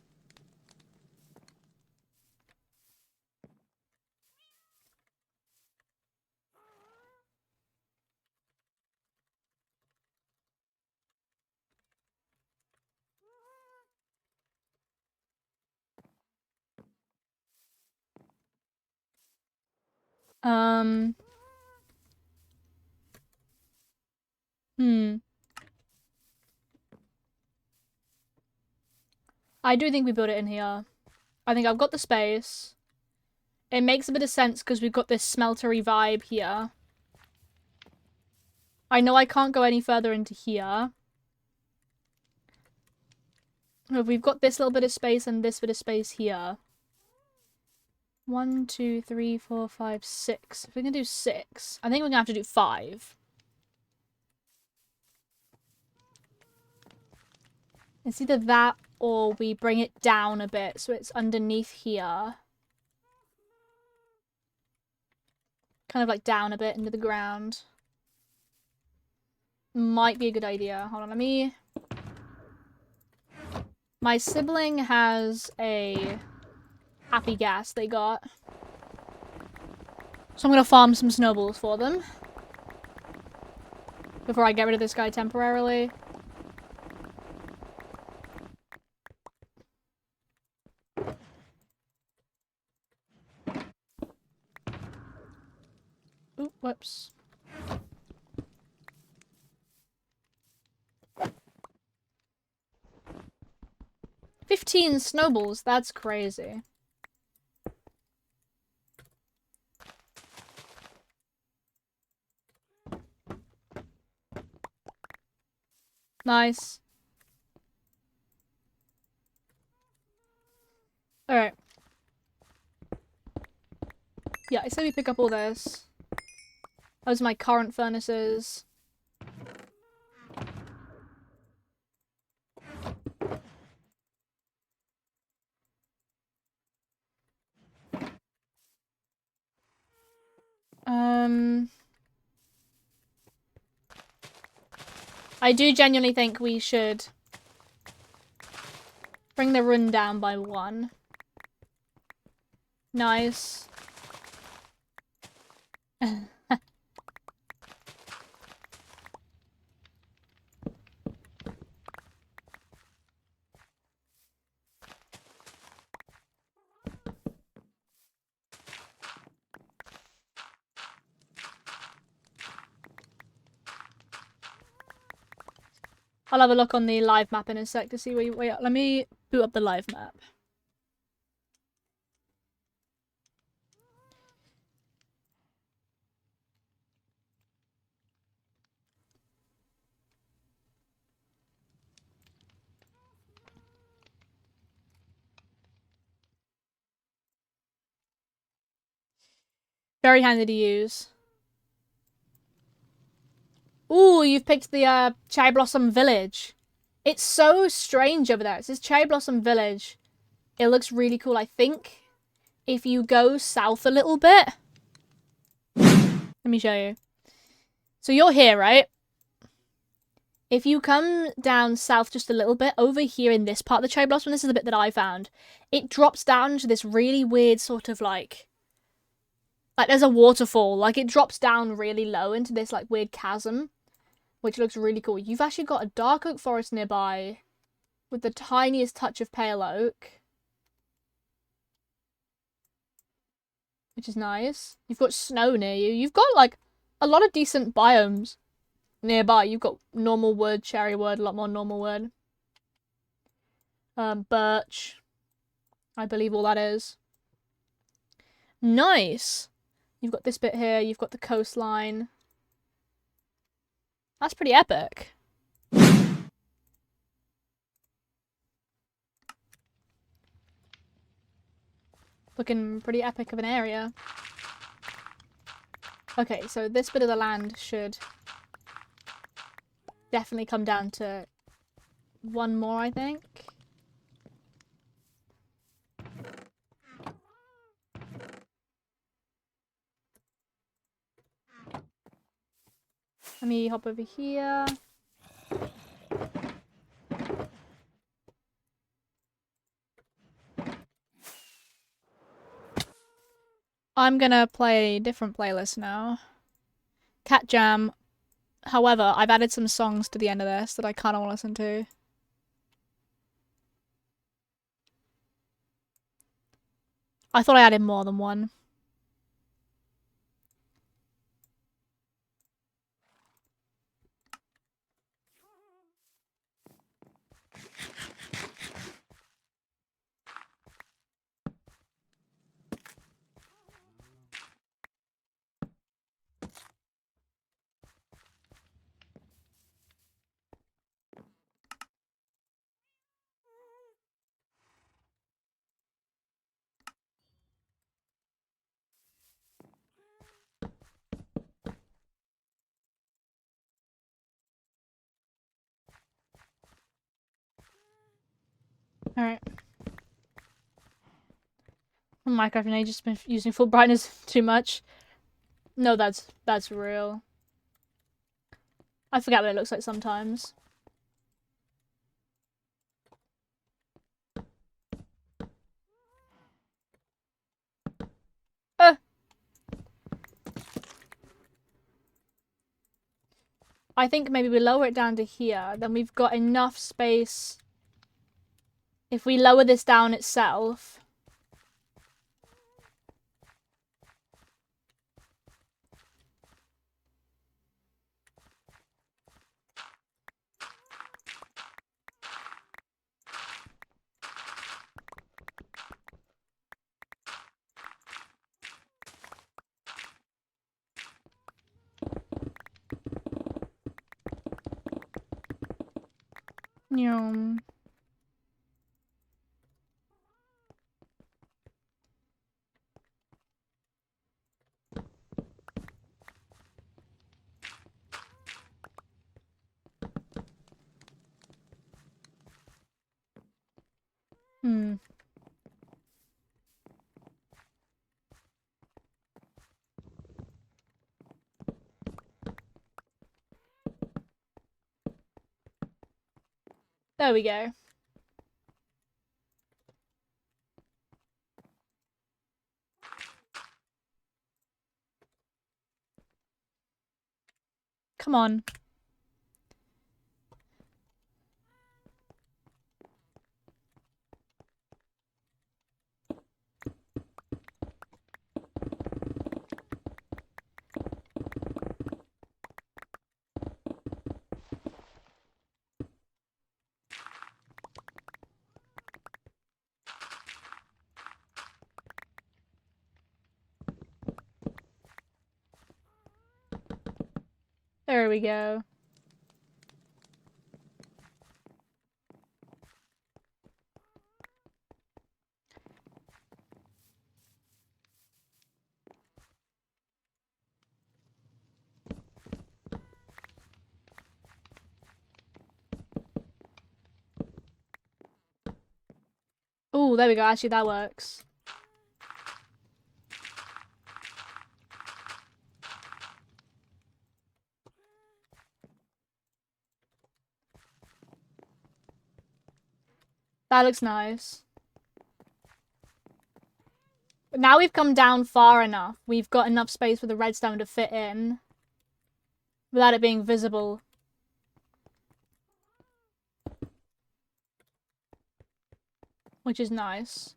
S1: Hmm. I do think we built it in here. I think I've got the space. It makes a bit of sense because we've got this smeltery vibe here. I know I can't go any further into here. But we've got this little bit of space and this bit of space here. 1, 2, 3, 4, 5, 6. If we can do 6, I think we're gonna have to do 5. It's either that or we bring it down a bit so it's underneath here. Kind of like down a bit into the ground. Might be a good idea. Hold on, let me... My sibling has a happy gas they got. So I'm gonna farm some snowballs for them. Before I get rid of this guy temporarily. Oop, whoops. $15 snowballs, that's crazy. Nice. Alright. Yeah, I say we pick up all this. Those are my current furnaces. I do genuinely think we should bring the run down by 1. Nice. I'll have a look on the live map in a sec to see where you... Wait, let me boot up the live map. Very handy to use. Ooh, you've picked the Cherry Blossom Village. It's so strange over there. It says Cherry Blossom Village. It looks really cool. I think if you go south a little bit... Let me show you. So you're here, right? If you come down south just a little bit, over here in this part of the Cherry Blossom, this is the bit that I found, it drops down to this really weird sort of like there's a waterfall. Like, it drops down really low into this, like, weird chasm, which looks really cool. You've actually got a dark oak forest nearby with the tiniest touch of pale oak, which is nice. You've got snow near you. You've got, like, a lot of decent biomes nearby. You've got normal wood, cherry wood, a lot more normal wood. Birch. I believe all that is. Nice! You've got this bit here, you've got the coastline. That's pretty epic. Looking pretty epic of an area. Okay, so this bit of the land should definitely come down to 1 more, I think. Let me hop over here. I'm gonna play a different playlist now. Cat Jam. However, I've added some songs to the end of this that I kind of want to listen to. I thought I added more than one. Alright. Minecraft and I just been using full brightness too much. No, that's real. I forget what it looks like sometimes. I think maybe we lower it down to here, then we've got enough space. If we lower this down itself. Yum. Hmm. There we go. Come on. There we go. Oh, there we go. Actually, that works. That looks nice. But now we've come down far enough. We've got enough space for the redstone to fit in without it being visible. Which is nice.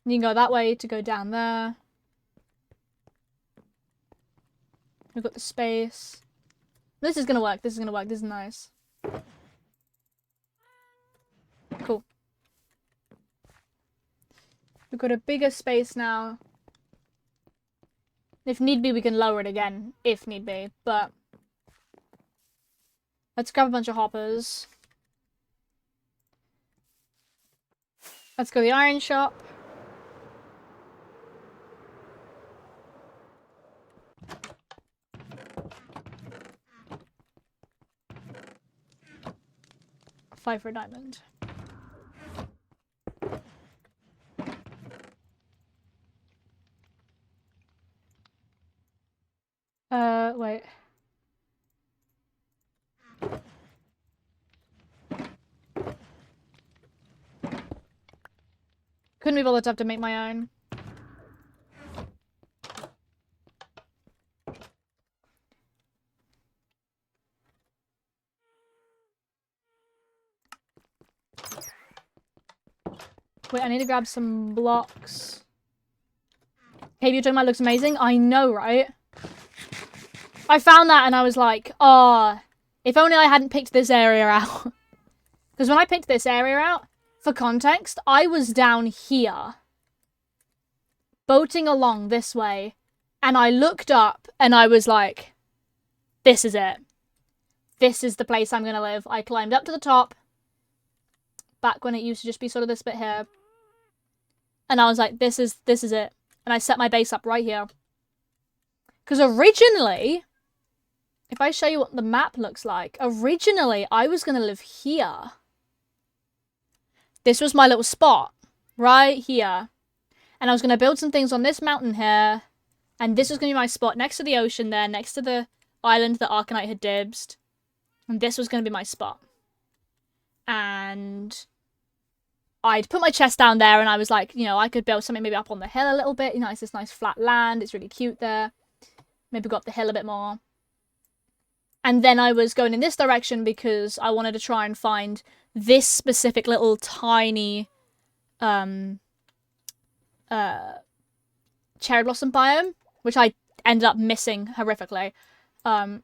S1: You can go that way to go down there. We've got the space. This is gonna work. This is gonna work. This is nice. Cool. We've got a bigger space now. If need be, we can lower it again. If need be. But let's grab a bunch of hoppers. Let's go to the iron shop. $5 for a diamond. Wait. Couldn't be bothered to have to make my own. Wait, I need to grab some blocks. Cave you're talking about looks amazing. I know, right? I found that and I was like, oh, if only I hadn't picked this area out. Because when I picked this area out, for context, I was down here, boating along this way, and I looked up and I was like, this is it. This is the place I'm going to live. I climbed up to the top, back when it used to just be sort of this bit here. And I was like, this is it. And I set my base up right here. Because originally, if I show you what the map looks like, originally I was going to live here. This was my little spot, right here. And I was going to build some things on this mountain here. And this was going to be my spot next to the ocean there, next to the island that Arcanite had dibsed. And this was going to be my spot. And I'd put my chest down there and I was like, you know, I could build something maybe up on the hill a little bit. You know, it's this nice flat land. It's really cute there. Maybe go up the hill a bit more. And then I was going in this direction because I wanted to try and find this specific little tiny cherry blossom biome, which I ended up missing horrifically. And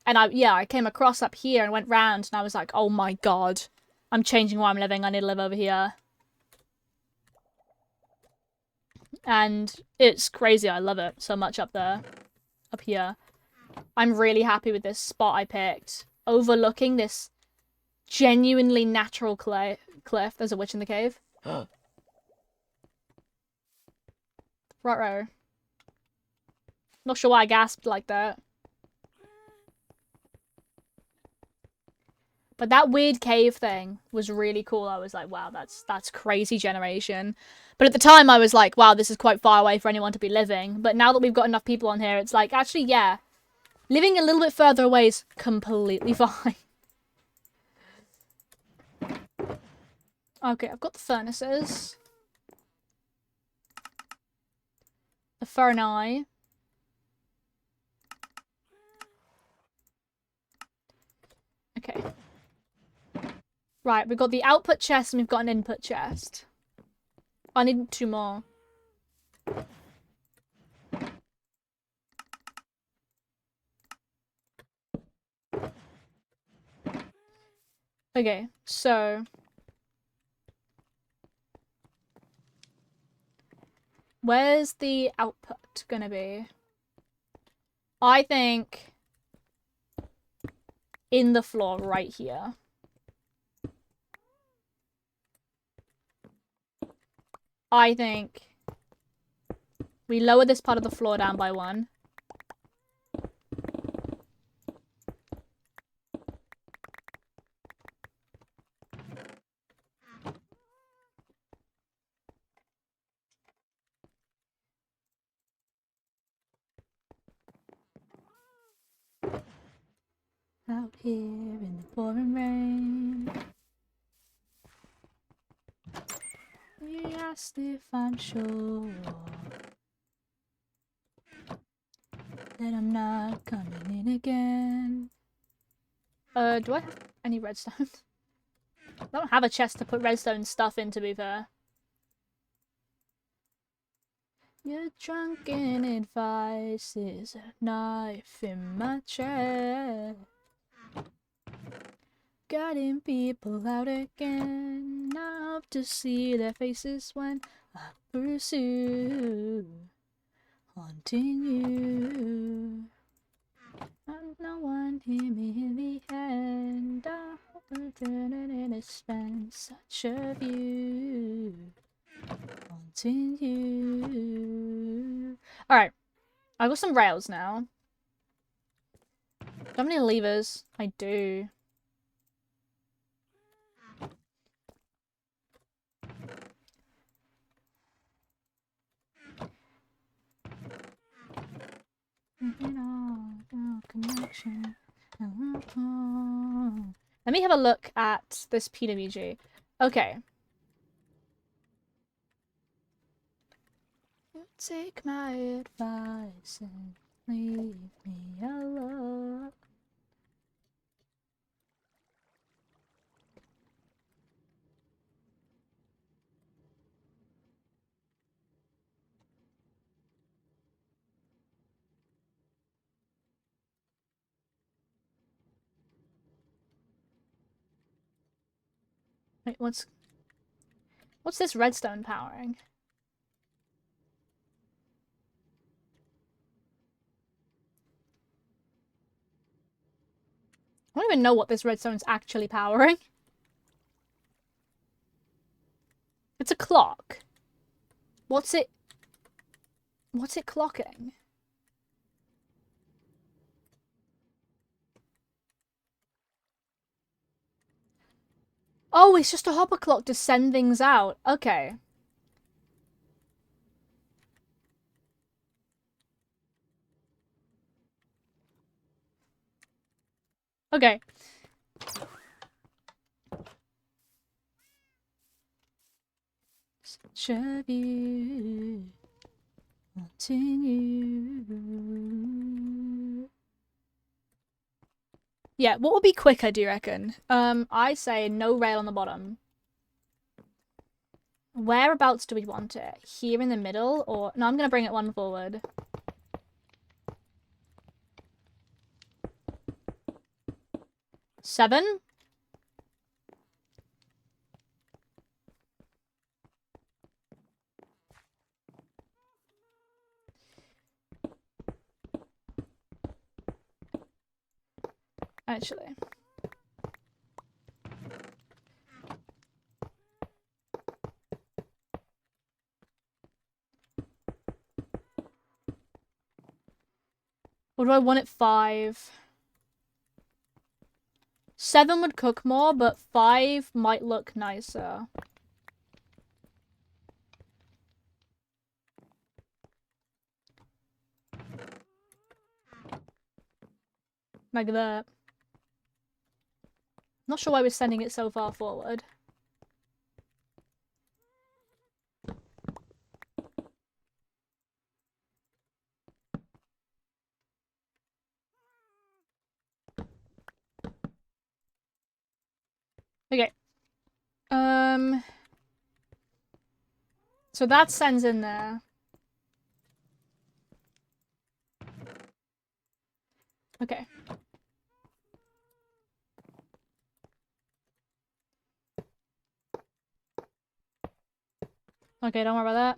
S1: I came across up here and went round and I was like, oh my god, I'm changing where I'm living. I need to live over here. And it's crazy. I love it so much up there. Up here. I'm really happy with this spot I picked. Overlooking this genuinely natural cliff. There's a witch in the cave. Right-ro. Not sure why I gasped like that. But that weird cave thing was really cool. I was like, wow, that's crazy generation. But at the time I was like, wow, this is quite far away for anyone to be living. But now that we've got enough people on here, it's like, actually, yeah. Living a little bit further away is completely fine. Okay, I've got the furnaces. The furnace. Okay. Right, we've got the output chest and we've got an input chest. I need 2 more. Okay, so where's the output gonna be? I think in the floor right here. I think we lower this part of the floor down by 1. Out here in the pouring rain. He asked if I'm sure that I'm not coming in again. Do I have any redstone? I don't have a chest to put redstone stuff in, to be fair. Your drunken advice is a knife in my chest. Guiding people out again. I hope to see their faces when I pursue, haunting you. And no one hear me in the end. I hope eternity spends such a view, haunting you. Alright, I've got some rails now. Do I have any levers? I do. Connection. Let me have a look at this PWG. Okay. You take my advice and leave me alone. Wait, what's this redstone powering? I don't even know what this redstone's actually powering. It's a clock. What's it clocking? Oh, it's just a hopper clock to send things out. Okay. Okay. Such a view, wanting you. Yeah, what would be quicker, do you reckon? I say no rail on the bottom. Whereabouts do we want it? Here in the middle, or... No, I'm gonna bring it one forward. Seven? Actually. Or do I want it 5? 7 would cook more, but 5 might look nicer. Like that. Not sure why we're sending it so far forward. Okay. So that sends in there. Okay. Okay, don't worry about that.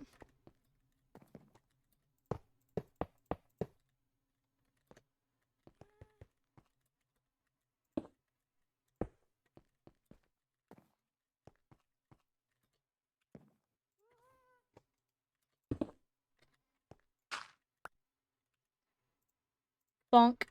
S1: Bonk.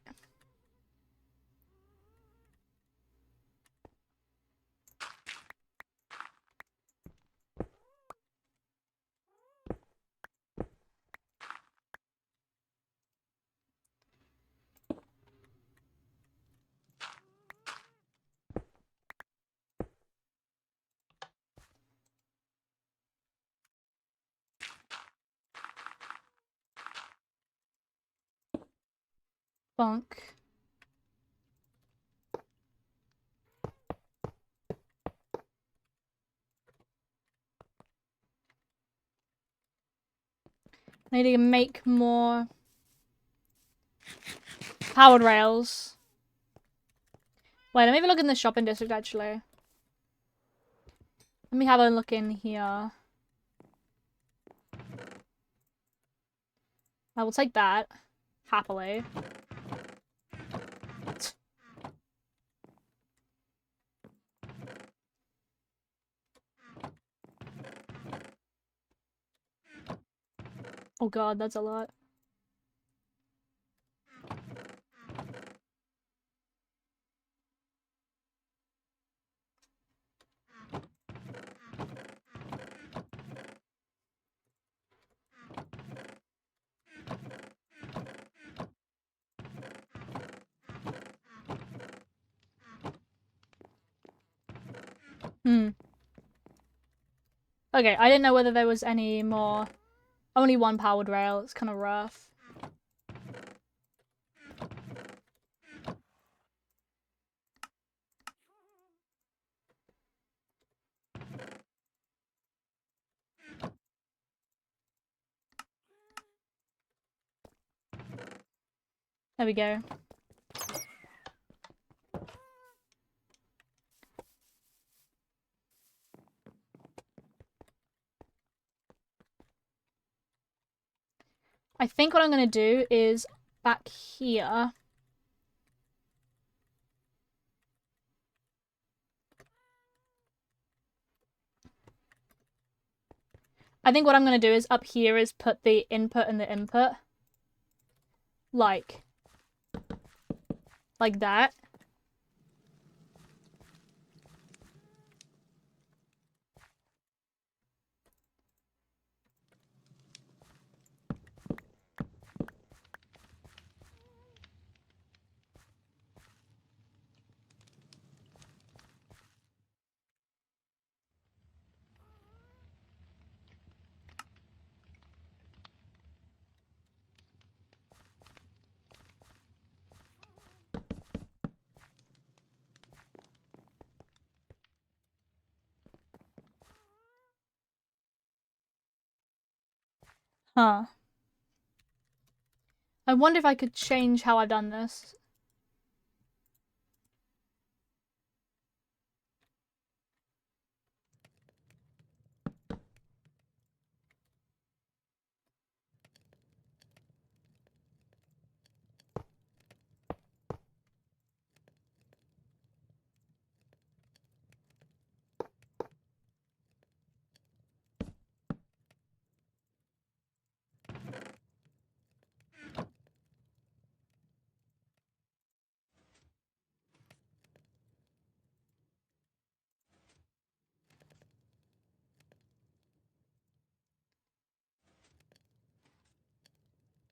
S1: Bonk. I need to make more powered rails. Wait, let me have a look in the shopping district, actually. Let me have a look in here. I will take that. Happily. Oh god, that's a lot. Okay, I didn't know whether there was any more. Only one powered rail. It's kind of rough. There we go. I think what I'm going to do is back here. I think what I'm going to do is up here is put the input and the input. Like that. Huh. I wonder if I could change how I've done this.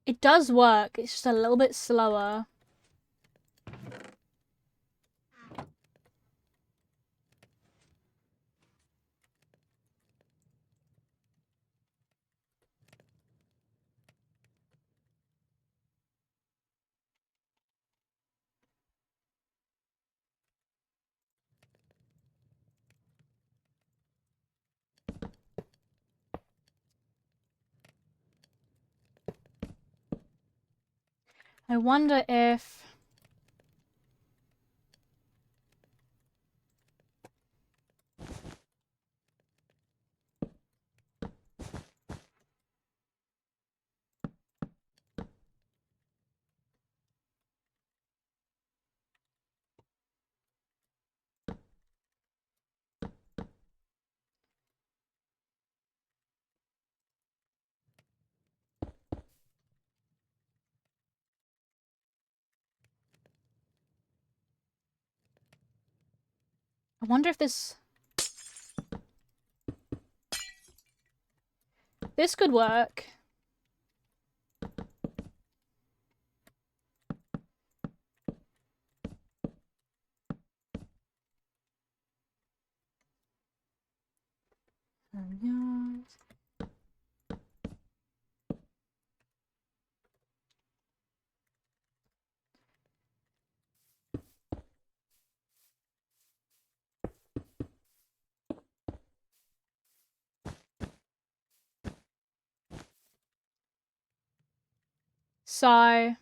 S1: It does work, it's just a little bit slower. I wonder if... I wonder if this... This could work. So...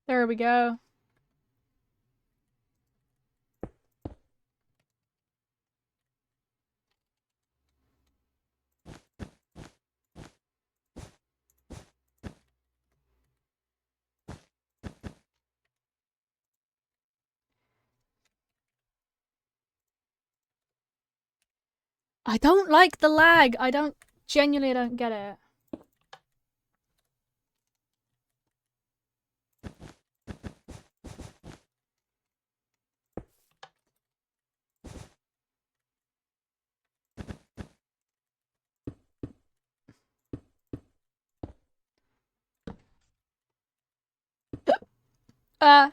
S1: There we go. I don't like the lag. Genuinely don't get it. Uh...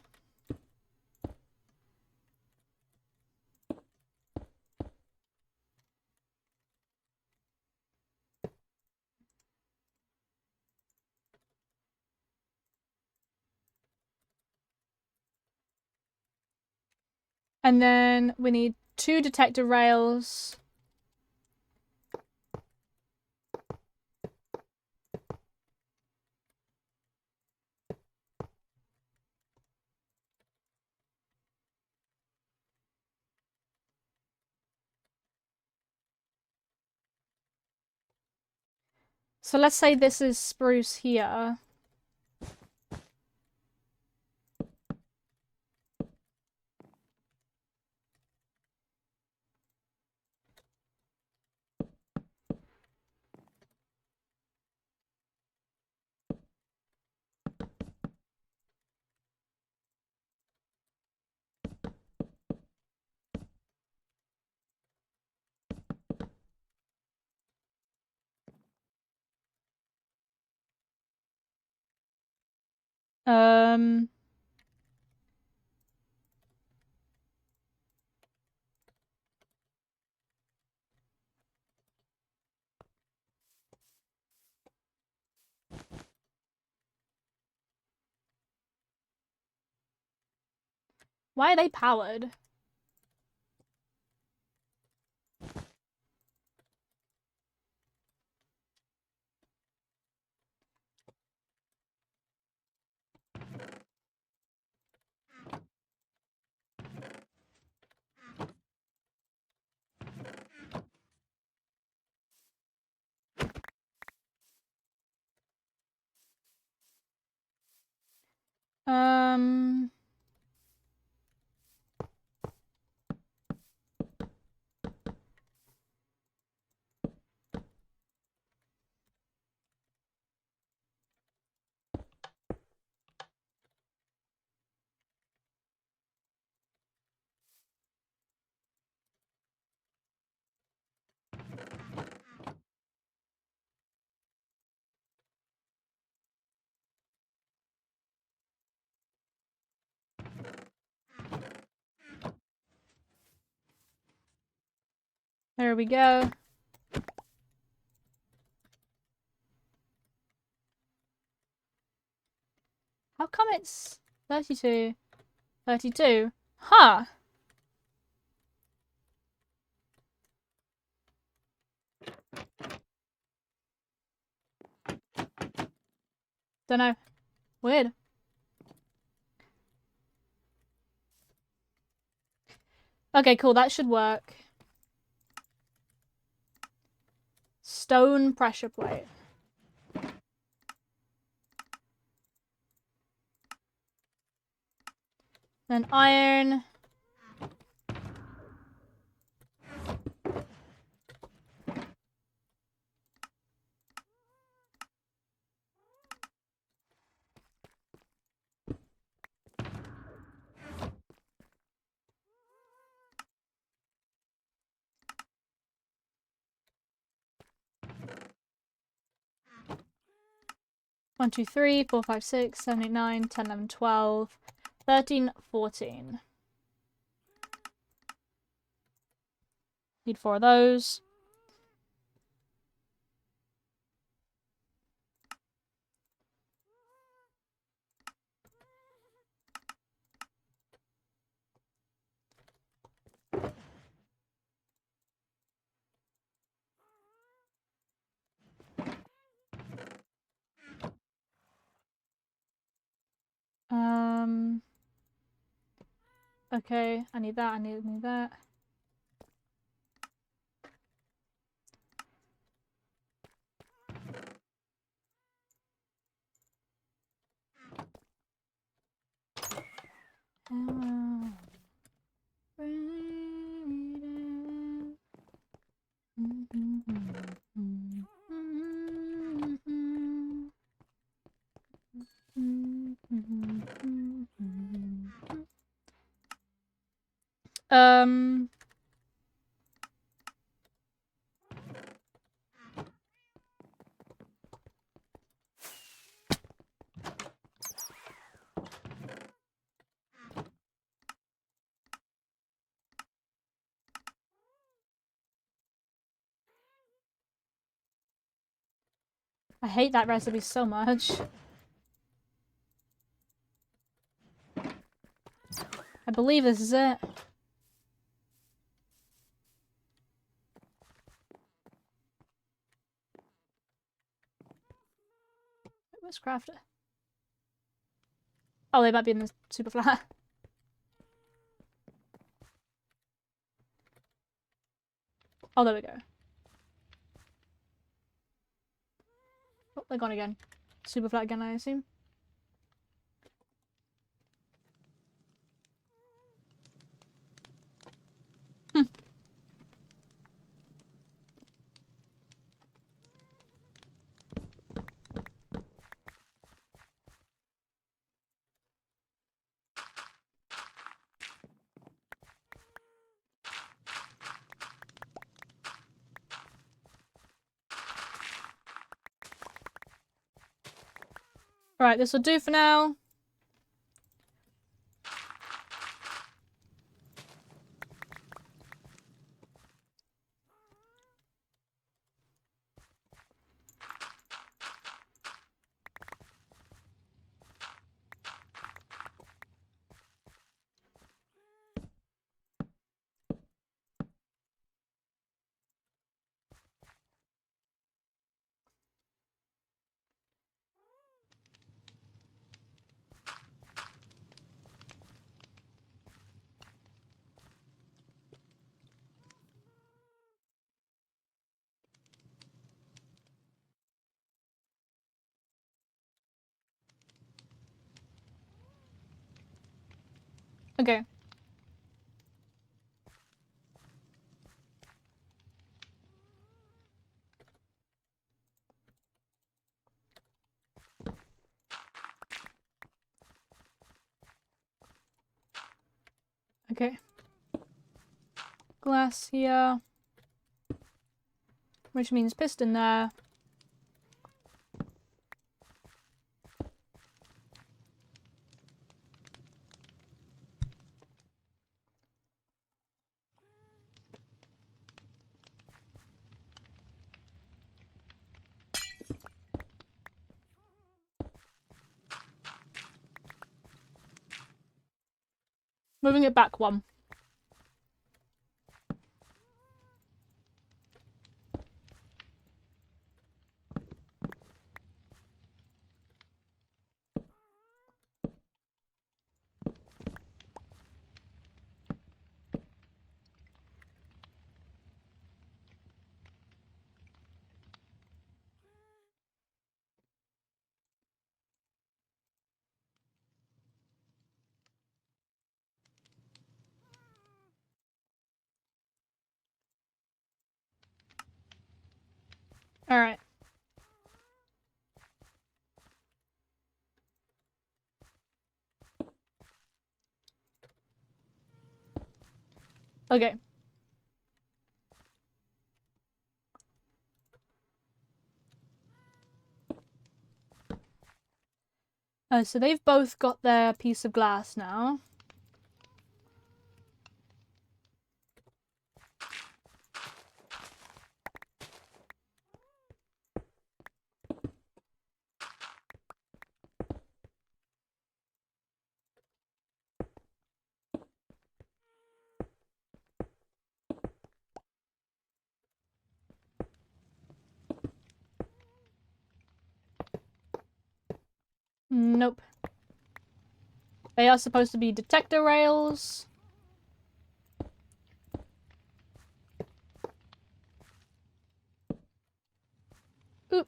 S1: And then we need 2 detector rails. So let's say this is spruce here. Um, why are they powered? Um, there we go. How come it's 32? 32? Huh. Don't know. Weird. Okay, cool. That should work. Stone pressure plate. Then iron. One, two, three, 4, 5, 6, 7, 8, 9, 10, 11, 12, 13, 14. Need 4 of those. Okay, I need that, I need that. Um, I hate that recipe so much. I believe this is it. Where's crafter? Oh, they might be in the super flat. Oh, there we go. they're gone again. Super flat again, I assume. Right, this will do for now. Okay. Okay. Glass here. Which means piston there. Moving it back one. Alright. Okay. So they've both got their piece of glass now. Nope. They are supposed to be detector rails. Oop.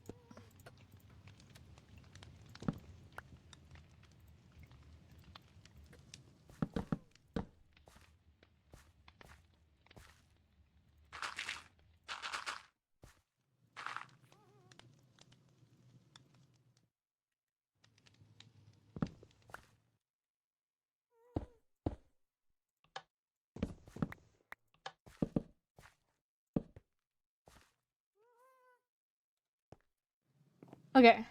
S1: Okay.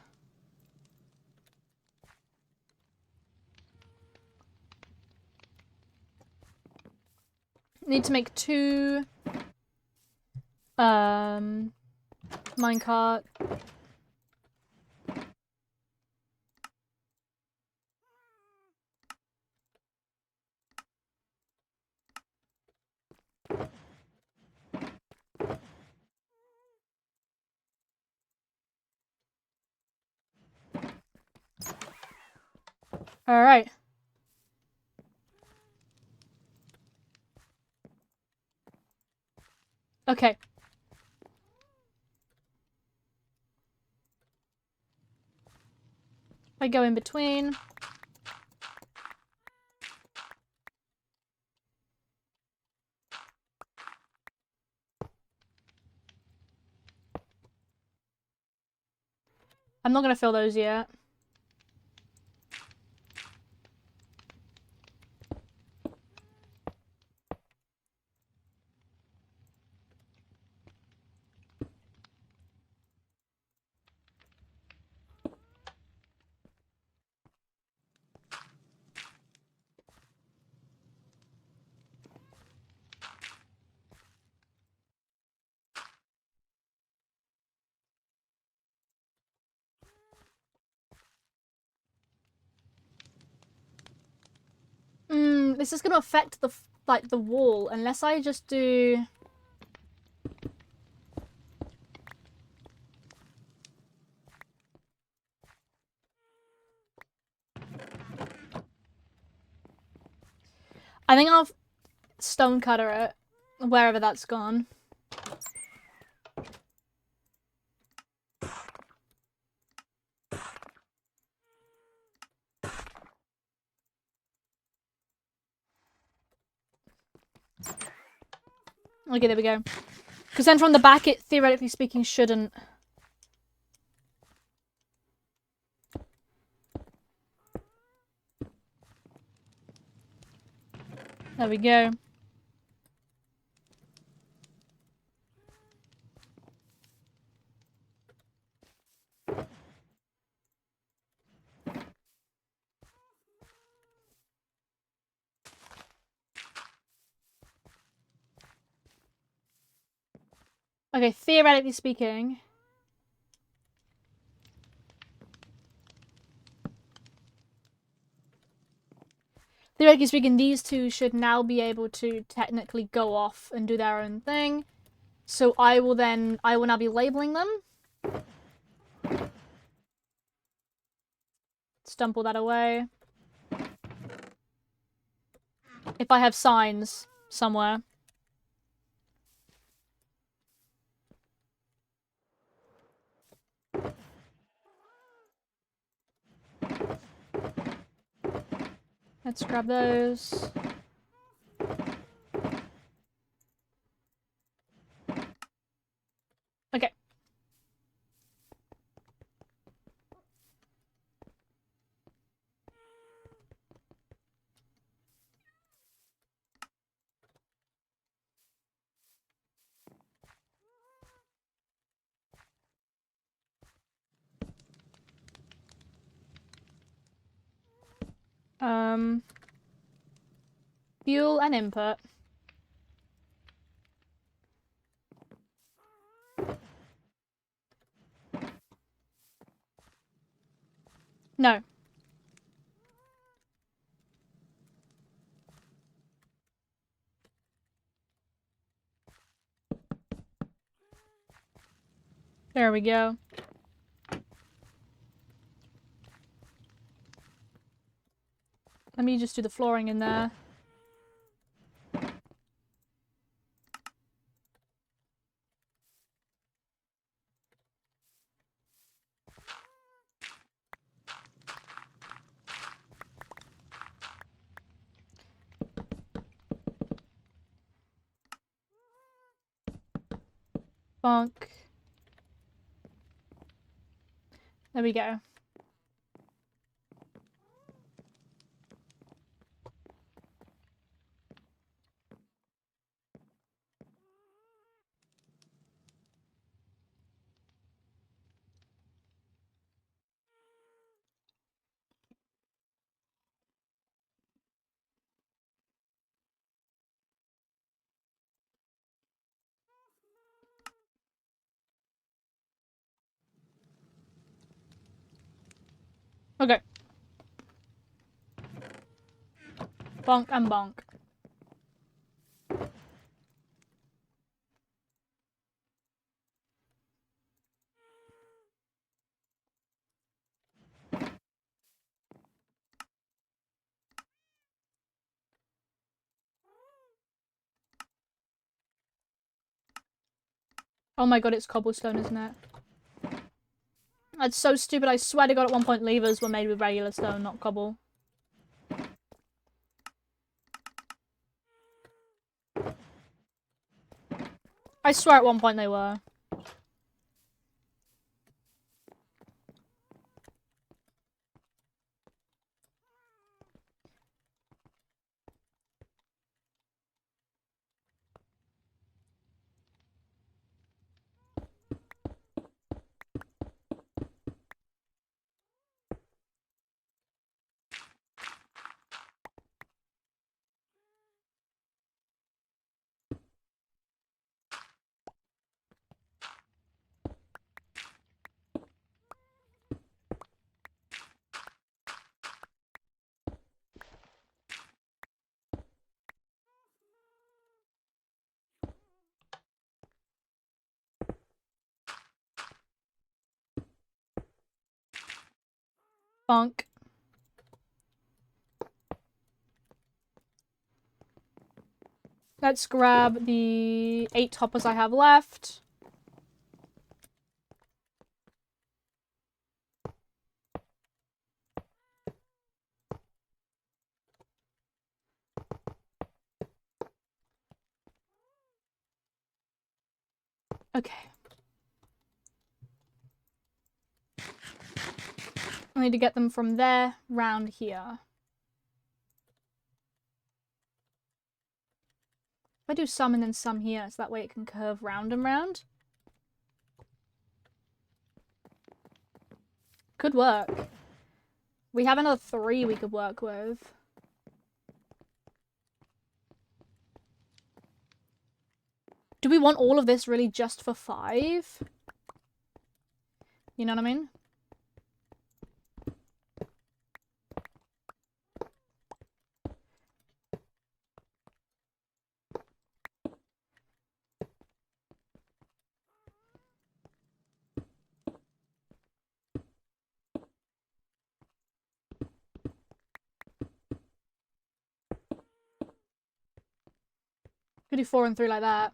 S1: Need to make two minecart. Alright. Okay. I go in between. I'm not gonna fill those yet. This is gonna affect the like the wall unless I just do. I think I'll stone cutter it wherever that's gone. Okay, there we go. Because then from the back, it theoretically speaking shouldn't. There we go. Okay, theoretically speaking. Theoretically speaking, these two should now be able to technically go off and do their own thing. So I will now be labeling them. Stumble that away. If I have signs somewhere. Let's grab those. Okay. Fuel and input. No. There we go. Let me just do the flooring in there. Bonk. There we go. Okay. Bonk and bonk. Oh my god, it's cobblestone, isn't it? That's so stupid. I swear to God, at one point levers were made with regular stone, not cobble. I swear at one point they were. Bonk. Let's grab the 8 hoppers I have left. Okay. I need to get them from there round here. If I do some and then some here, so that way it can curve round and round. Could work. We have another 3 we could work with. Do we want all of this really just for 5? You know what I mean? Could do 4 and 3 like that.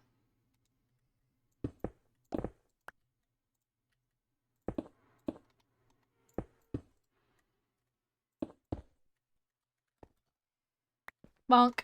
S1: Bonk.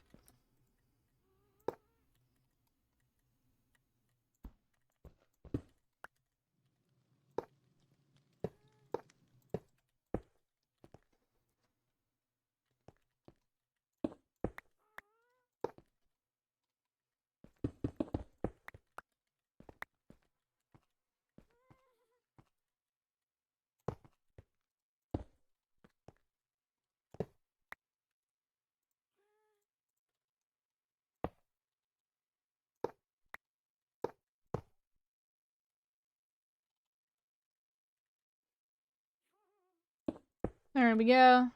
S1: There we go.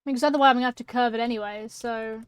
S1: Because otherwise I'm gonna have to curve it anyway, so...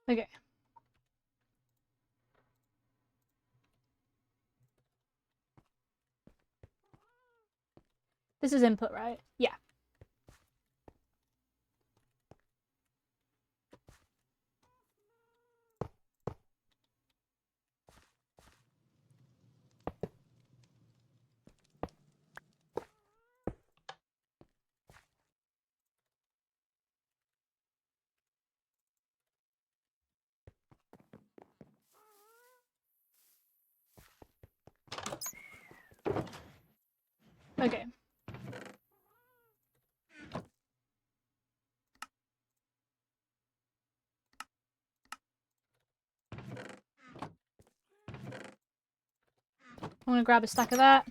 S1: Okay. This is input, right? Yeah. Okay. I'm gonna grab a stack of that.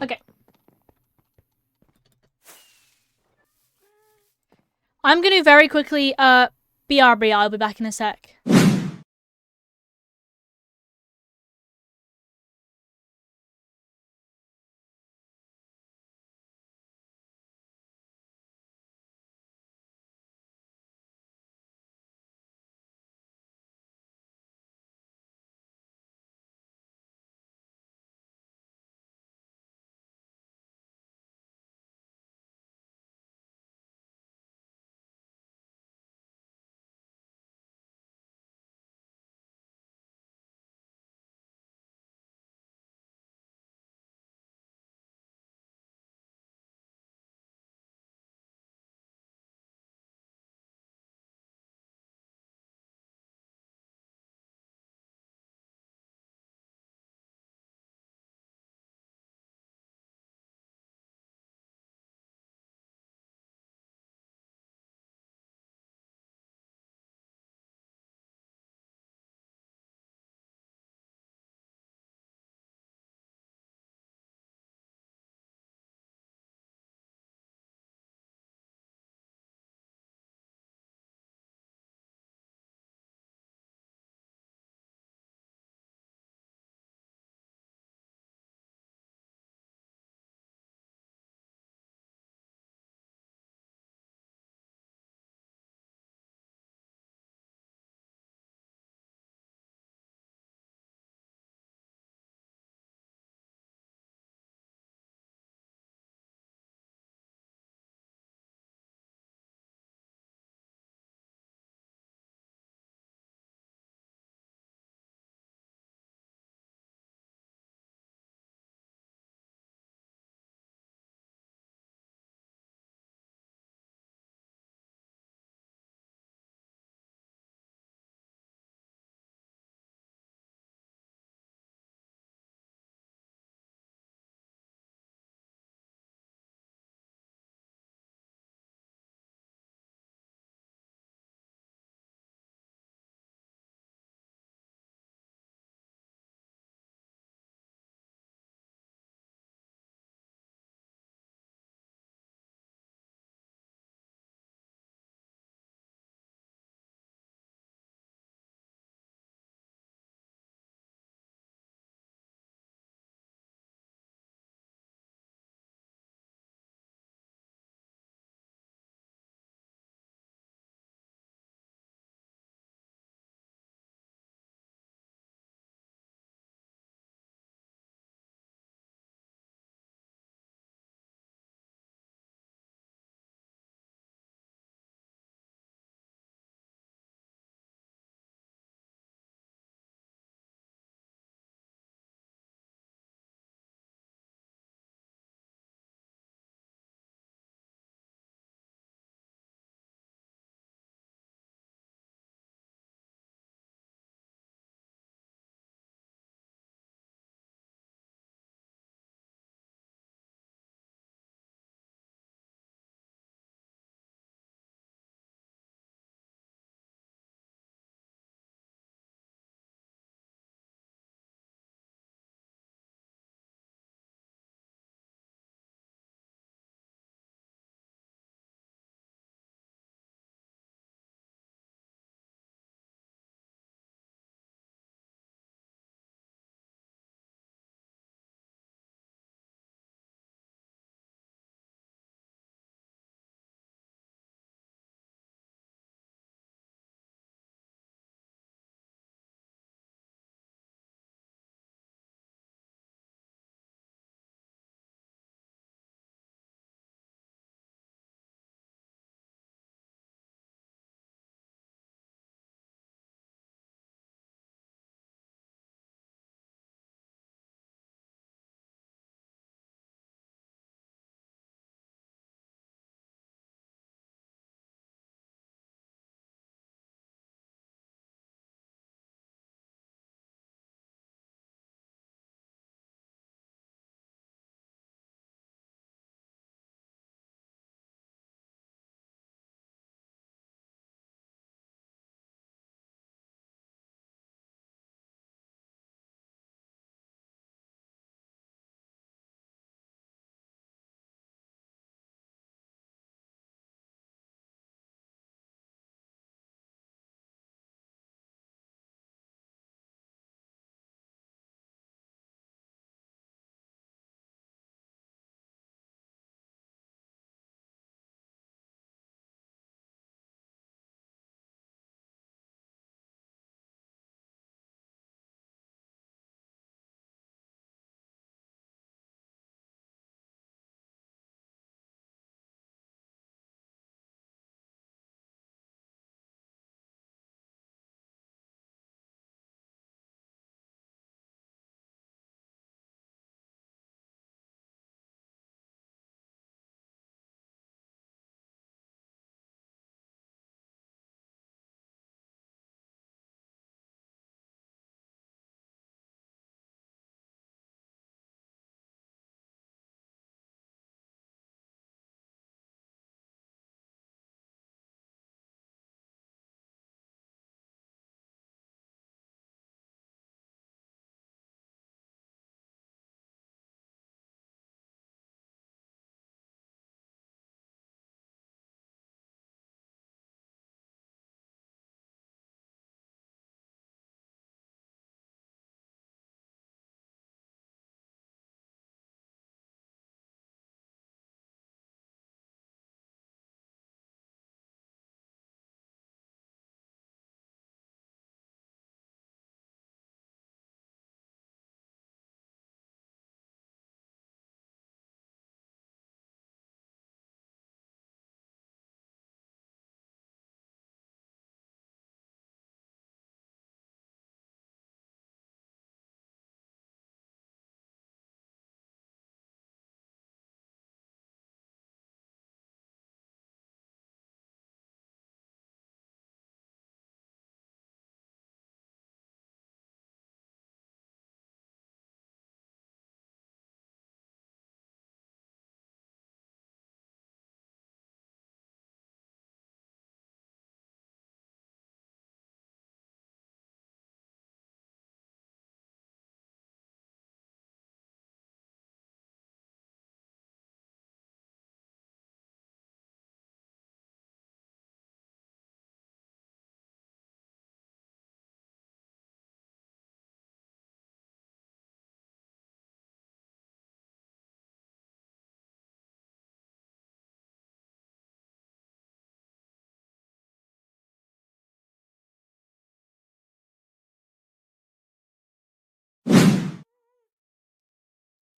S1: Okay. I'm gonna very quickly, BRB, I'll be back in a sec.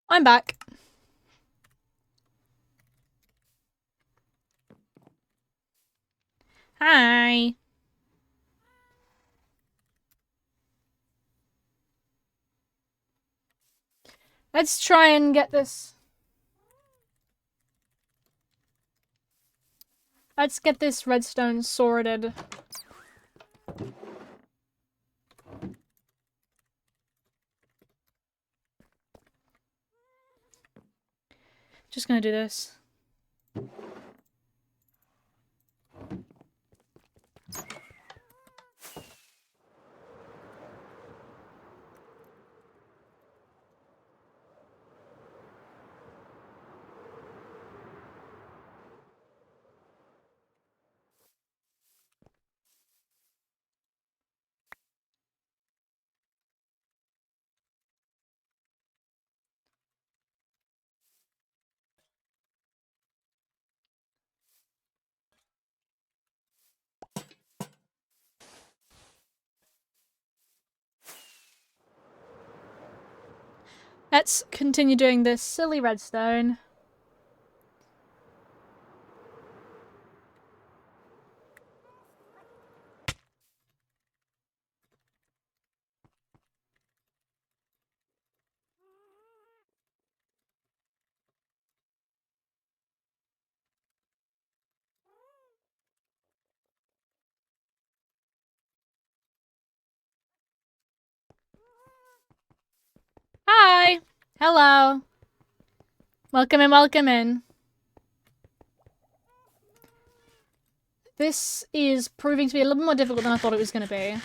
S1: I'm back. Hi. Let's try and get this. Let's get this redstone sorted. Just gonna do this. Let's continue doing this silly redstone. Hi. Hello. Welcome in, welcome in. This is proving to be a little more difficult than I thought it was going to be.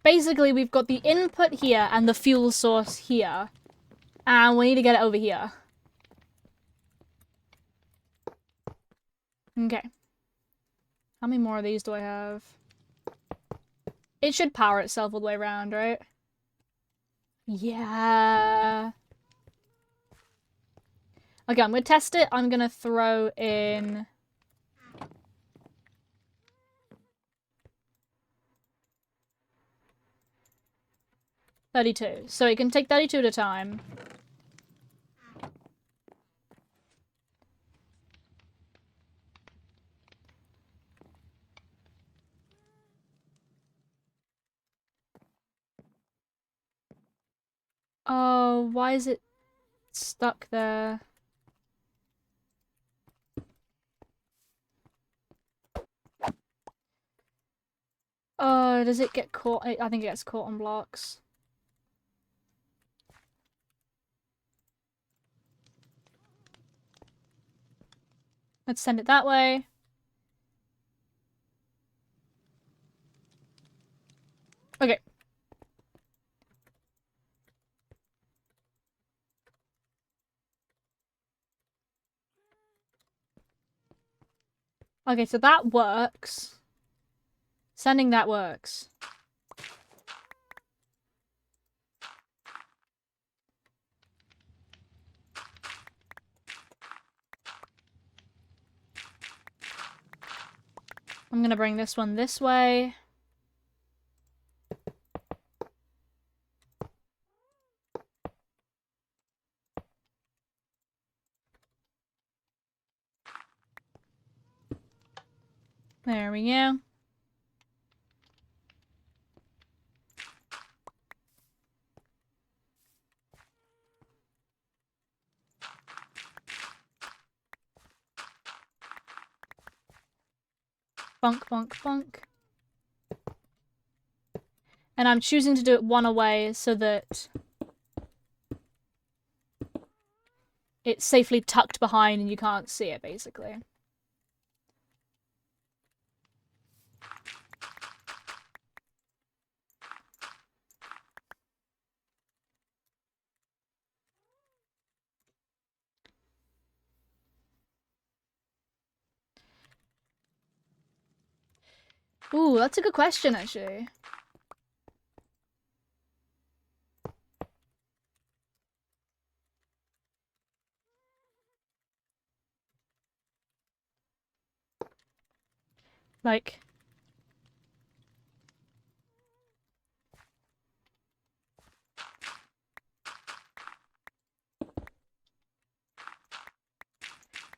S1: Basically, we've got the input here and the fuel source here. And we need to get it over here. Okay. How many more of these do I have? It should power itself all the way around, right? Yeah. Okay, I'm gonna test it. I'm gonna throw in... $32. So it can take 32 at a time. Oh, why is it stuck there? Oh, does it get caught? I think it gets caught on blocks. Let's send it that way. Okay. Okay, so that works. Sending that works. I'm gonna bring this one this way. There we go. Bonk, bonk, bonk. And I'm choosing to do it one away so that it's safely tucked behind and you can't see it, basically. Ooh, that's a good question, actually. Like...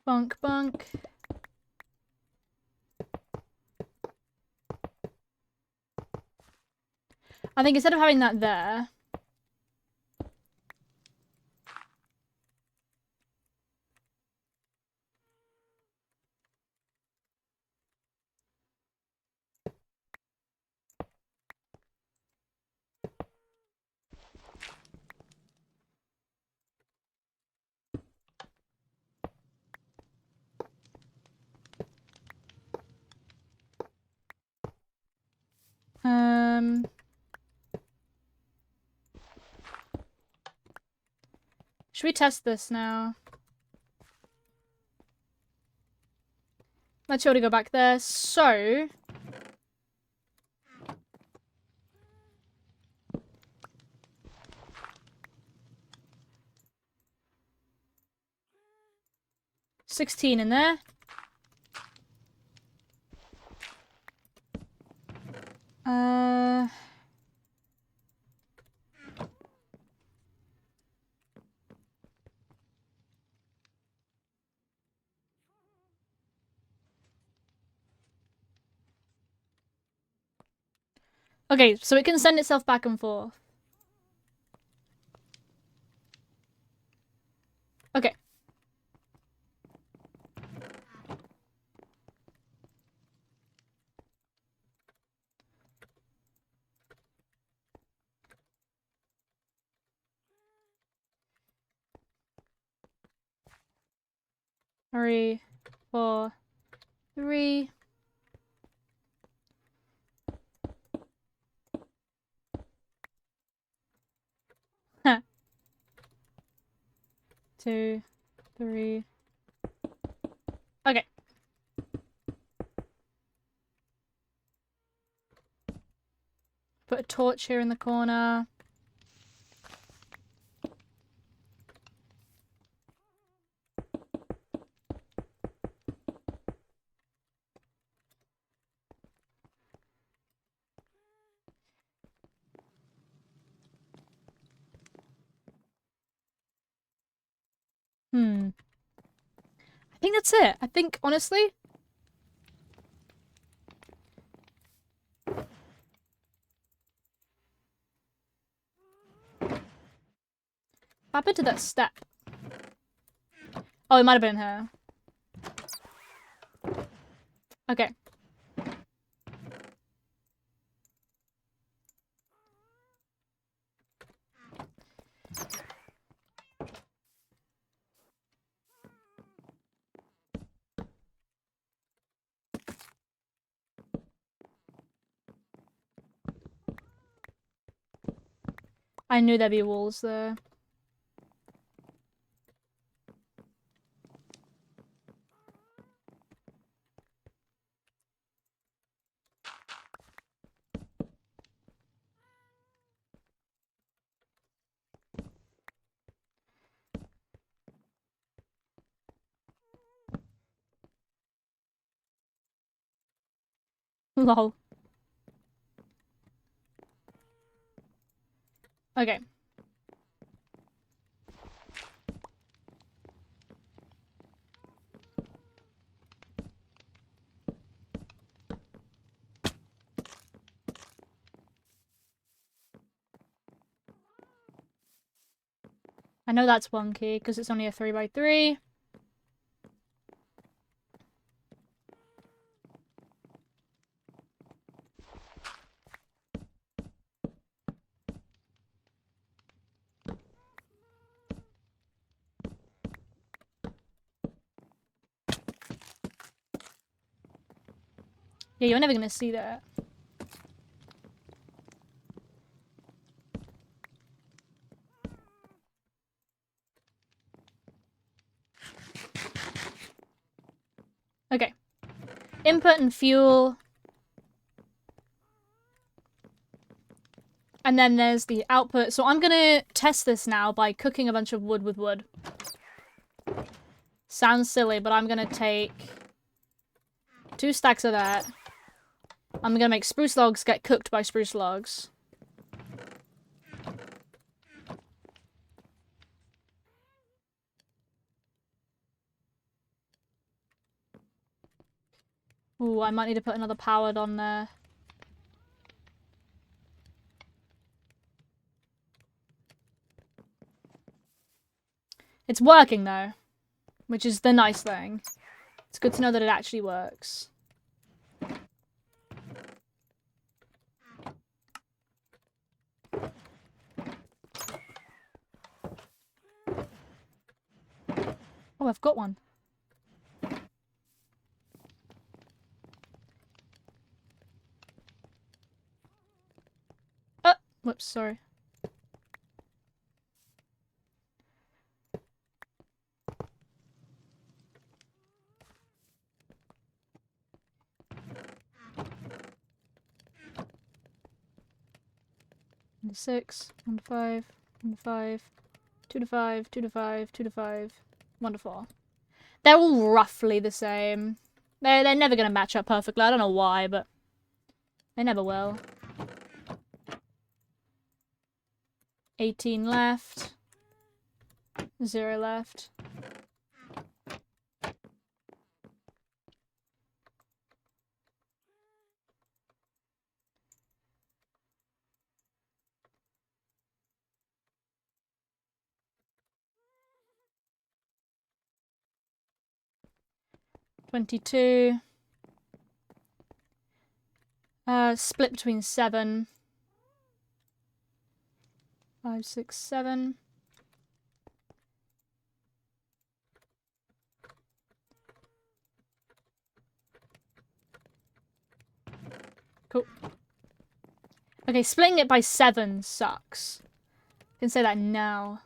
S1: Bonk, bonk. I think instead of having that there... Should we test this now? Let's already go back there. So... $16 in there. Okay, so it can send itself back and forth. Okay. Three, 4, 3. Huh. 2, 3. Okay. Put a torch here in the corner. I think that's it. I think, honestly... What happened to that step? Oh, it might have been her. Okay. I knew there'd be walls there. Lol. Okay. I know that's wonky because it's only a 3x3. Yeah, you're never gonna see that. Okay. Input and fuel. And then there's the output. So I'm gonna test this now by cooking a bunch of wood with wood. Sounds silly, but I'm gonna take 2 stacks of that. I'm gonna make spruce logs get cooked by spruce logs. Ooh, I might need to put another powered on there. It's working though, which is the nice thing. It's good to know that it actually works. Oh, I've got one. Whoops, sorry. One to 6, 1 to 5, 1 to 5, 2 to 5, 2 to 5, 2 to 5, 1 to 4. They're all roughly the same. They're never gonna match up perfectly. I don't know why, but they never will. 18 left. 0 left. $22. Split between 7. 5, 6, 7. Cool. Okay, splitting it by 7 sucks. I can say that now.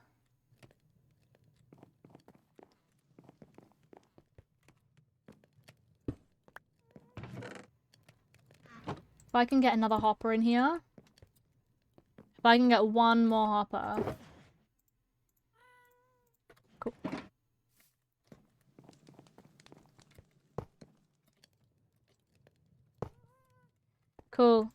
S1: If I can get another hopper in here. If I can get one more hopper. Cool. Cool.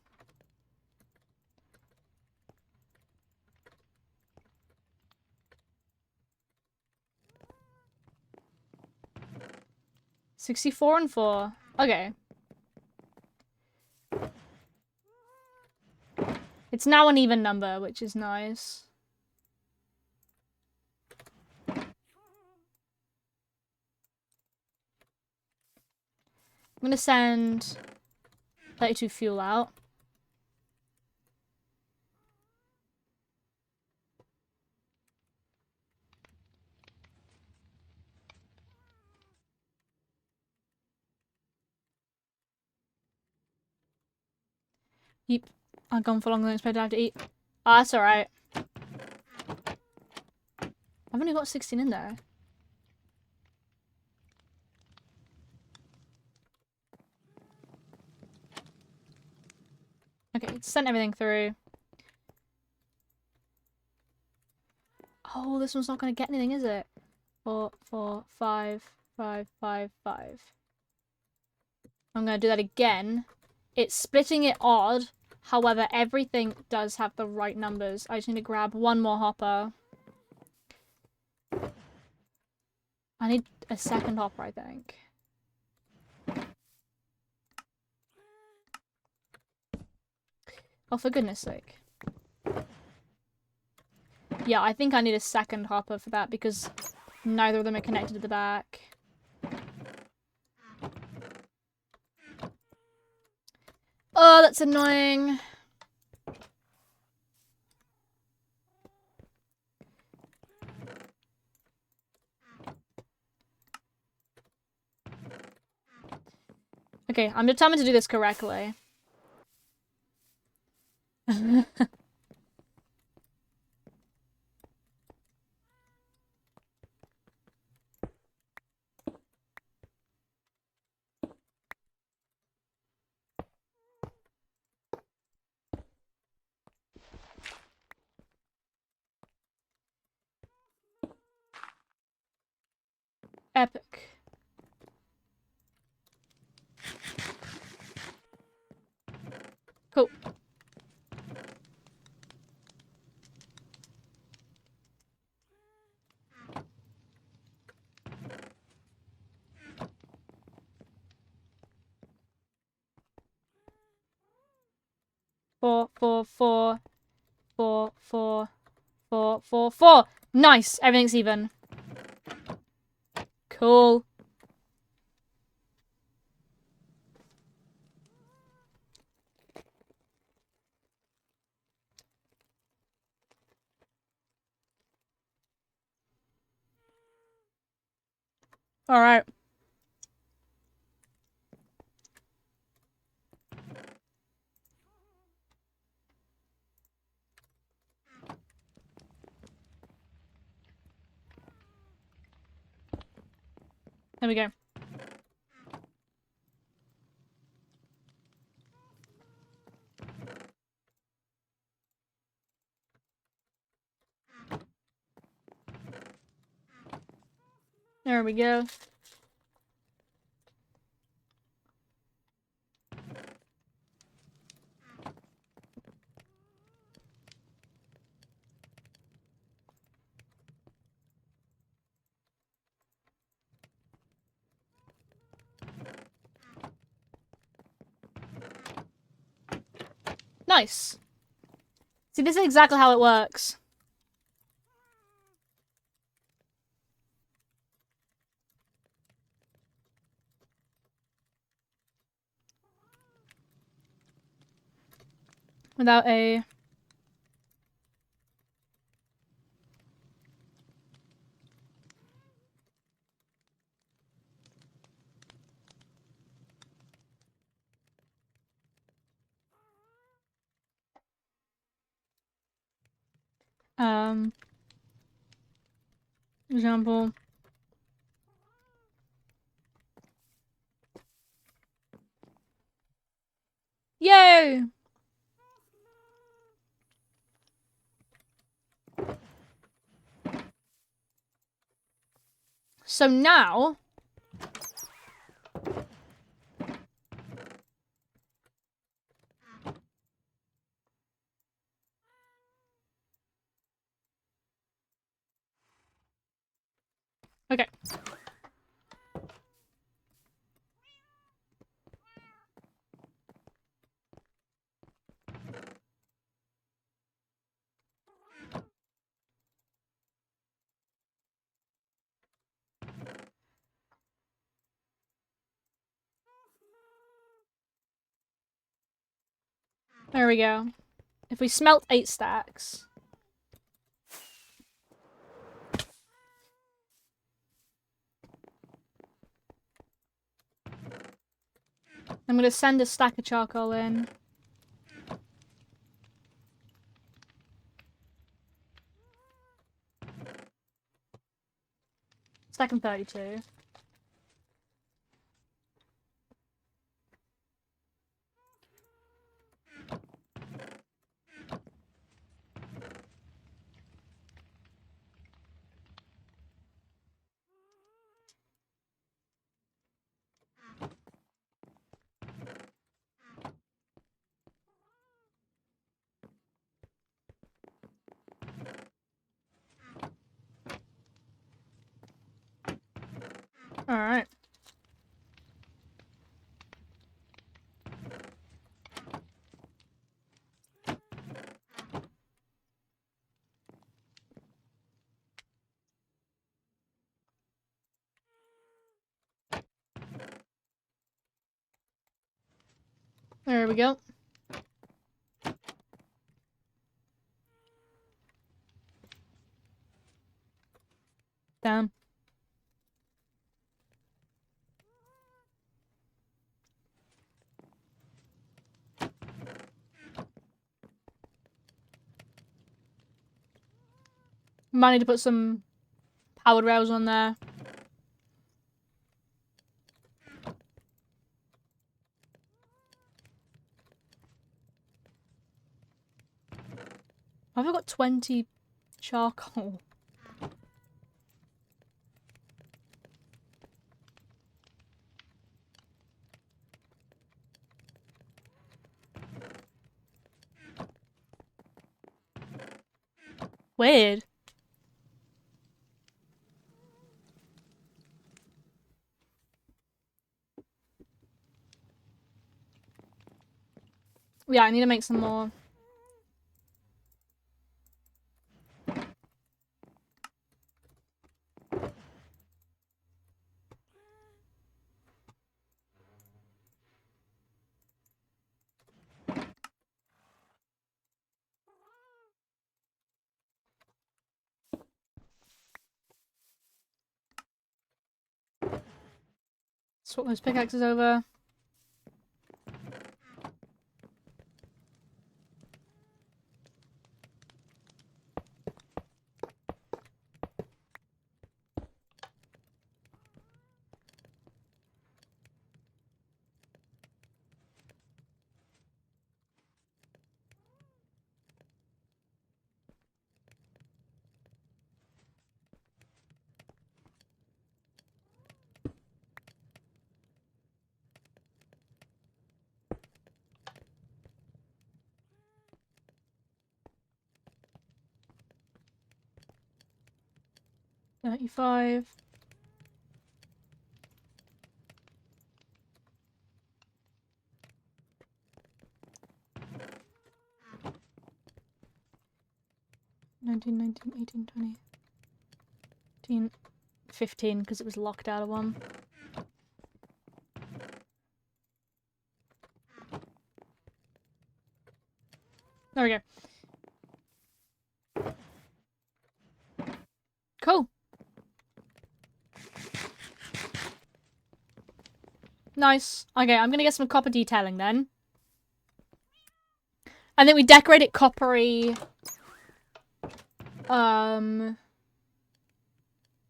S1: $64 and 4. Okay. It's now an even number, which is nice. I'm gonna send 32 fuel out. Yep. I've gone for longer than expected. I have to eat. Ah, that's alright. I've only got 16 in there. Okay, sent everything through. Oh, this one's not gonna get anything, is it? 4, 4, 5, 5, 5, 5. I'm gonna do that again. It's splitting it odd. However, everything does have the right numbers. I just need to grab one more hopper. I need a second hopper, I think. Oh, for goodness sake. Yeah, I think I need a second hopper for that because neither of them are connected to the back. Oh, that's annoying. Okay, I'm determined to do this correctly. Epic. 4, 4, 4, 4, 4. Nice. Everything's even. Cool. All right. There we go. There we go. Nice. See, this is exactly how it works. Without a... example. Yay! So now... Okay. There we go. If we smelt 8 stacks... I'm gonna send a stack of charcoal in. Stack and 32. Alright. There we go. Damn. Might need to put some powered rails on there. Have I got 20 charcoal? Weird. Yeah, I need to make some more. Swap those pickaxes over. $35. $19, $19, $18, $20, $15, $15 because it was locked out of one. There we go. Cool. Nice. Okay, I'm gonna get some copper detailing then. And then we decorate it coppery.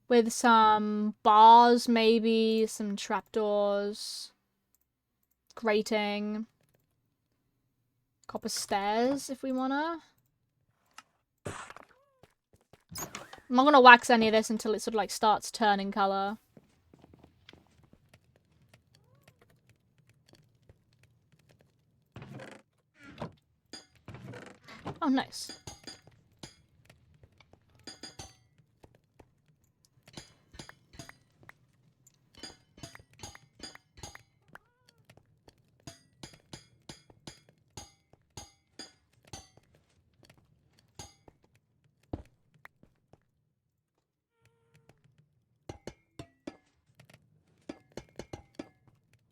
S1: With some bars, maybe, some trapdoors, grating, copper stairs if we wanna. I'm not gonna wax any of this until it sort of like starts turning colour. Oh, nice.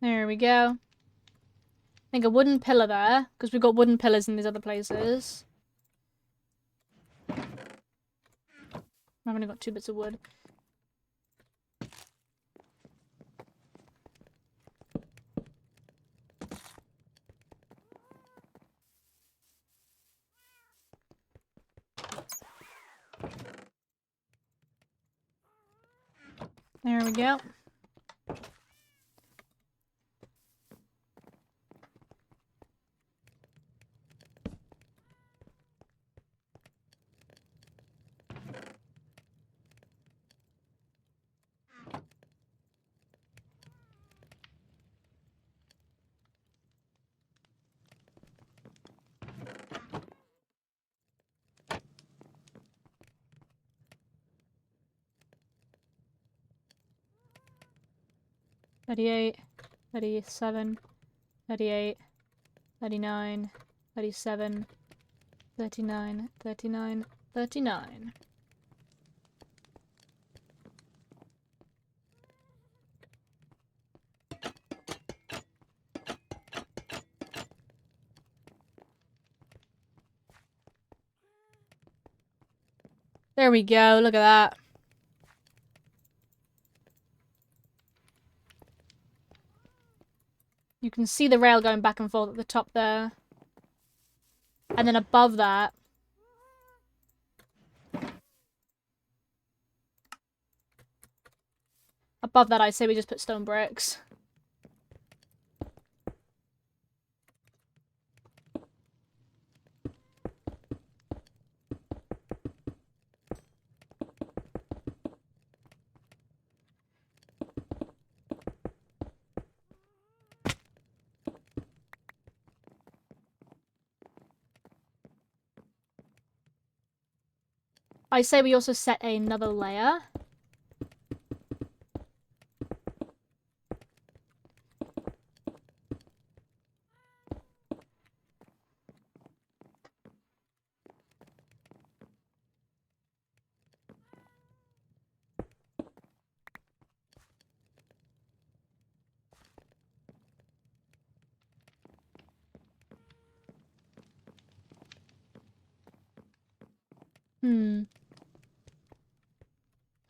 S1: There we go. I think a wooden pillar there, because we've got wooden pillars in these other places. I've only got 2 bits of wood. There we go. $38, $37, $38, $39, $37, $39, $39, $39. There we go, look at that. You can see the rail going back and forth at the top there. And then above that, I say we just put stone bricks. I say we also set another layer.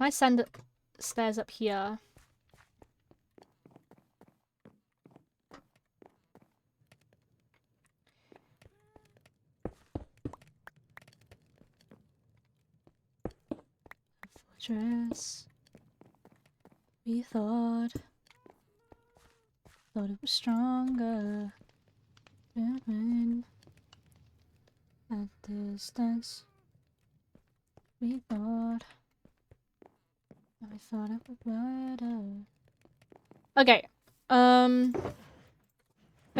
S1: I send stairs up here. fortress. We thought it was stronger. Win at distance. We thought. I thought it was better. Okay. But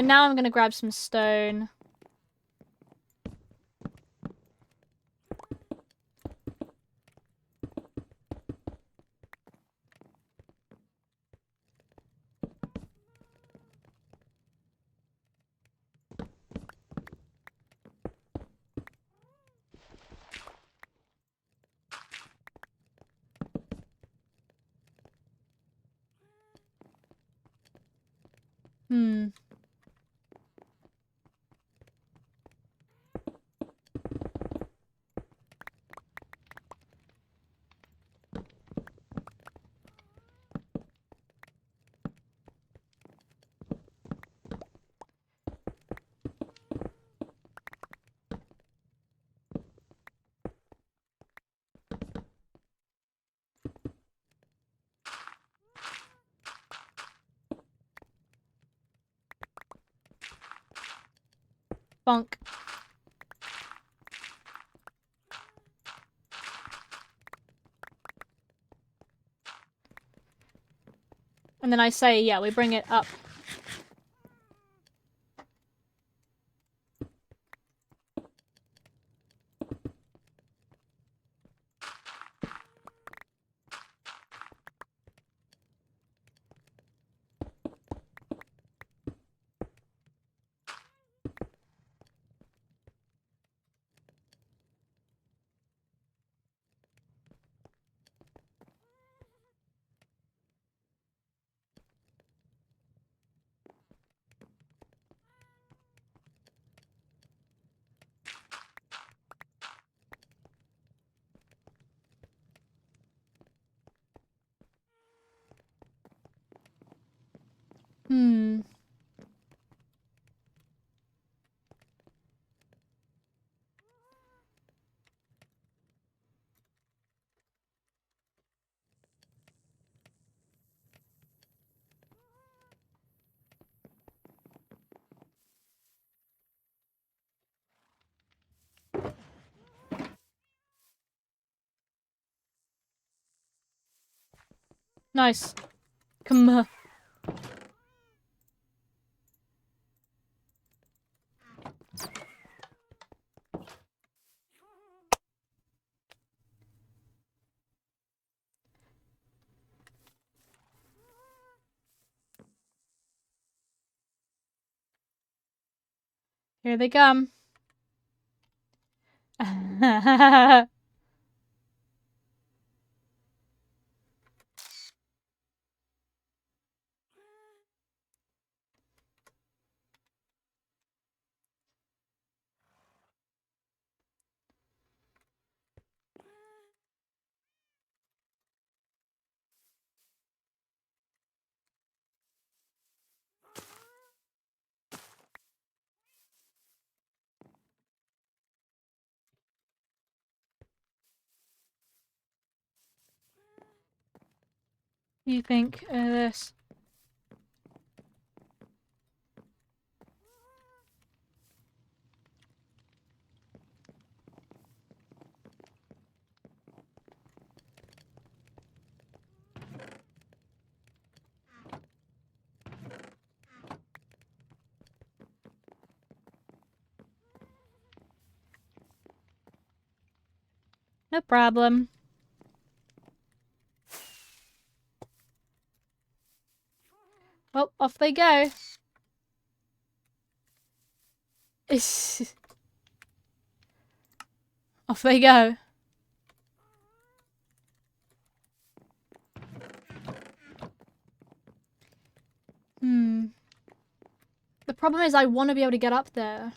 S1: now I'm gonna grab some stone. Hmm. Bonk. And then I say, yeah, we bring it up. Hmm. Nice. Come on. Here they come. You think this? No problem. Well, off they go. Off they go. Hmm. The problem is I want to be able to get up there.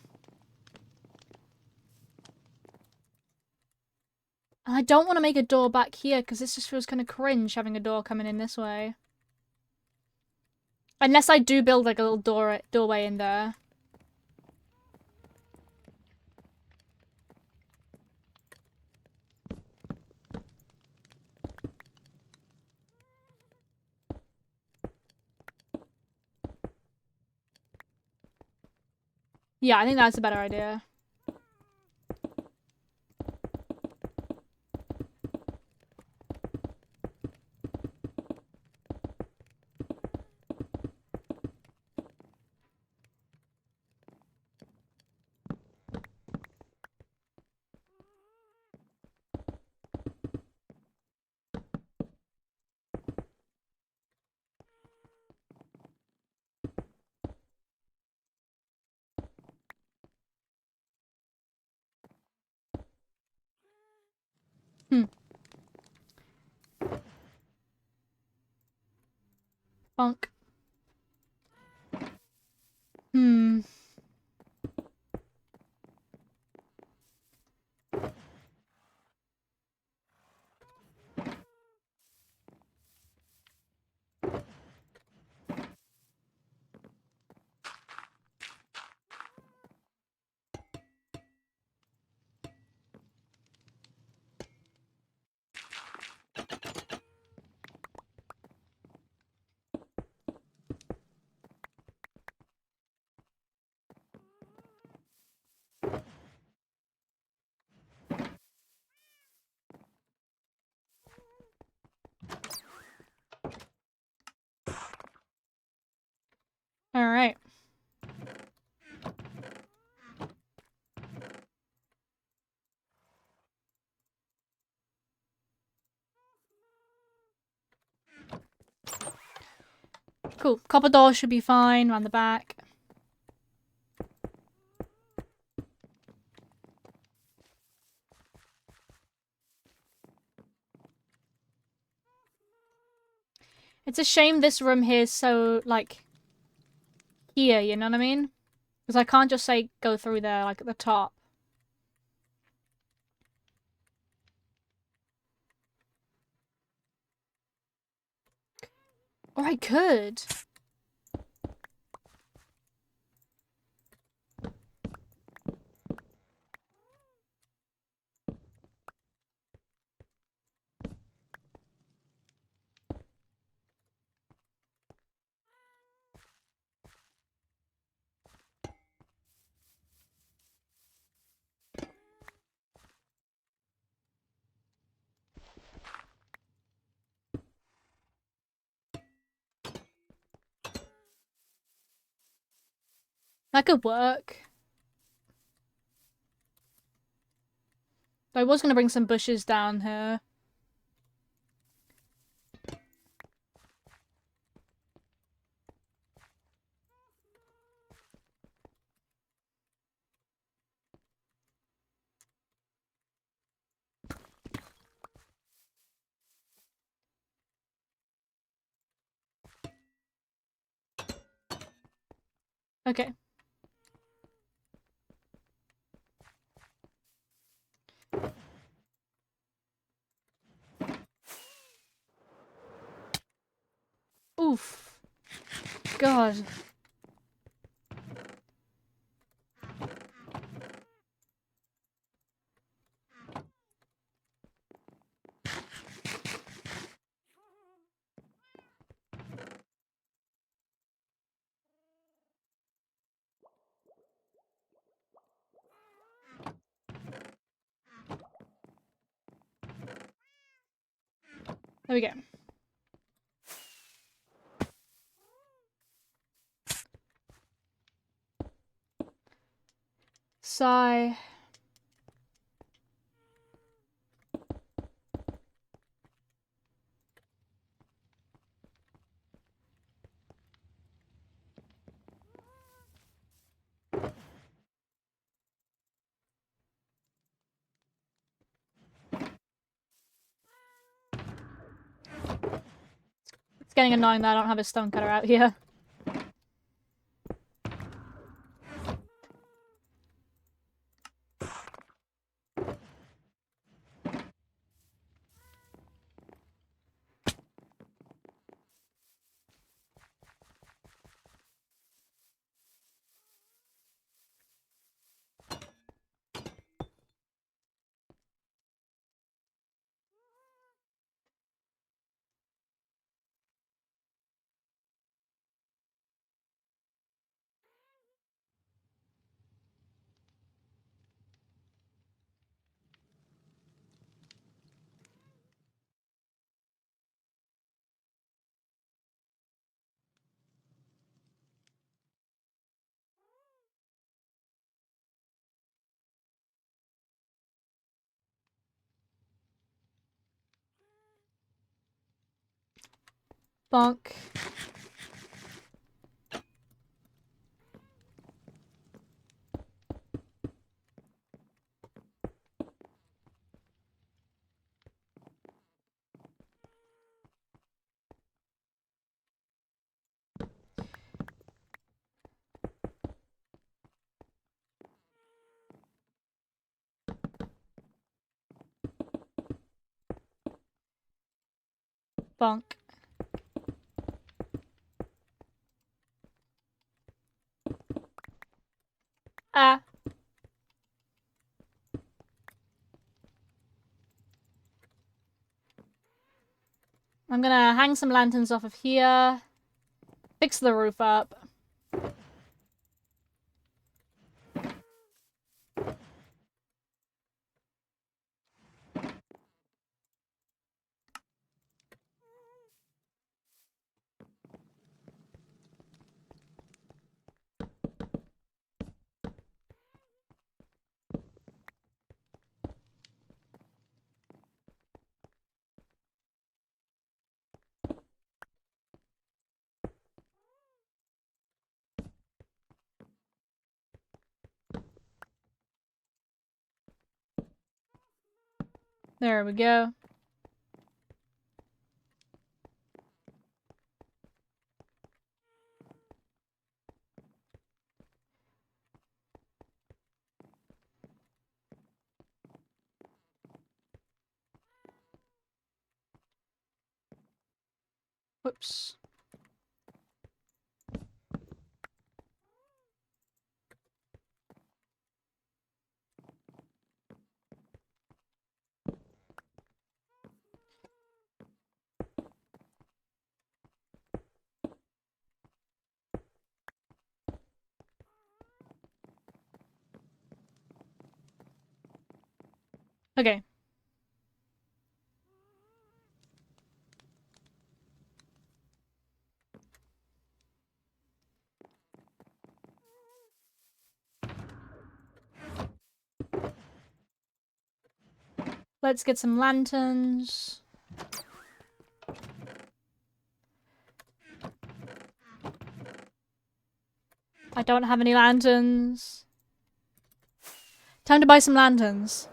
S1: And I don't want to make a door back here because this just feels kind of cringe having a door coming in this way. Unless I do build like a little doorway in there. Yeah, I think that's a better idea. Hmm. Bonk. Hmm. All right. Cool. Copper door should be fine around the back. It's a shame this room here is so, like, here, you know what I mean? Because I can't just say go through there, like, at the top. Or I could. That could work. I was gonna bring some bushes down here. Okay. Oof. God. There we go. Sigh. It's getting annoying that I don't have a stone cutter out here. Bonk. Bonk. Ah. I'm gonna hang some lanterns off of here. Fix the roof up. There we go. Whoops. Okay. Let's get some lanterns. I don't have any lanterns. Time to buy some lanterns.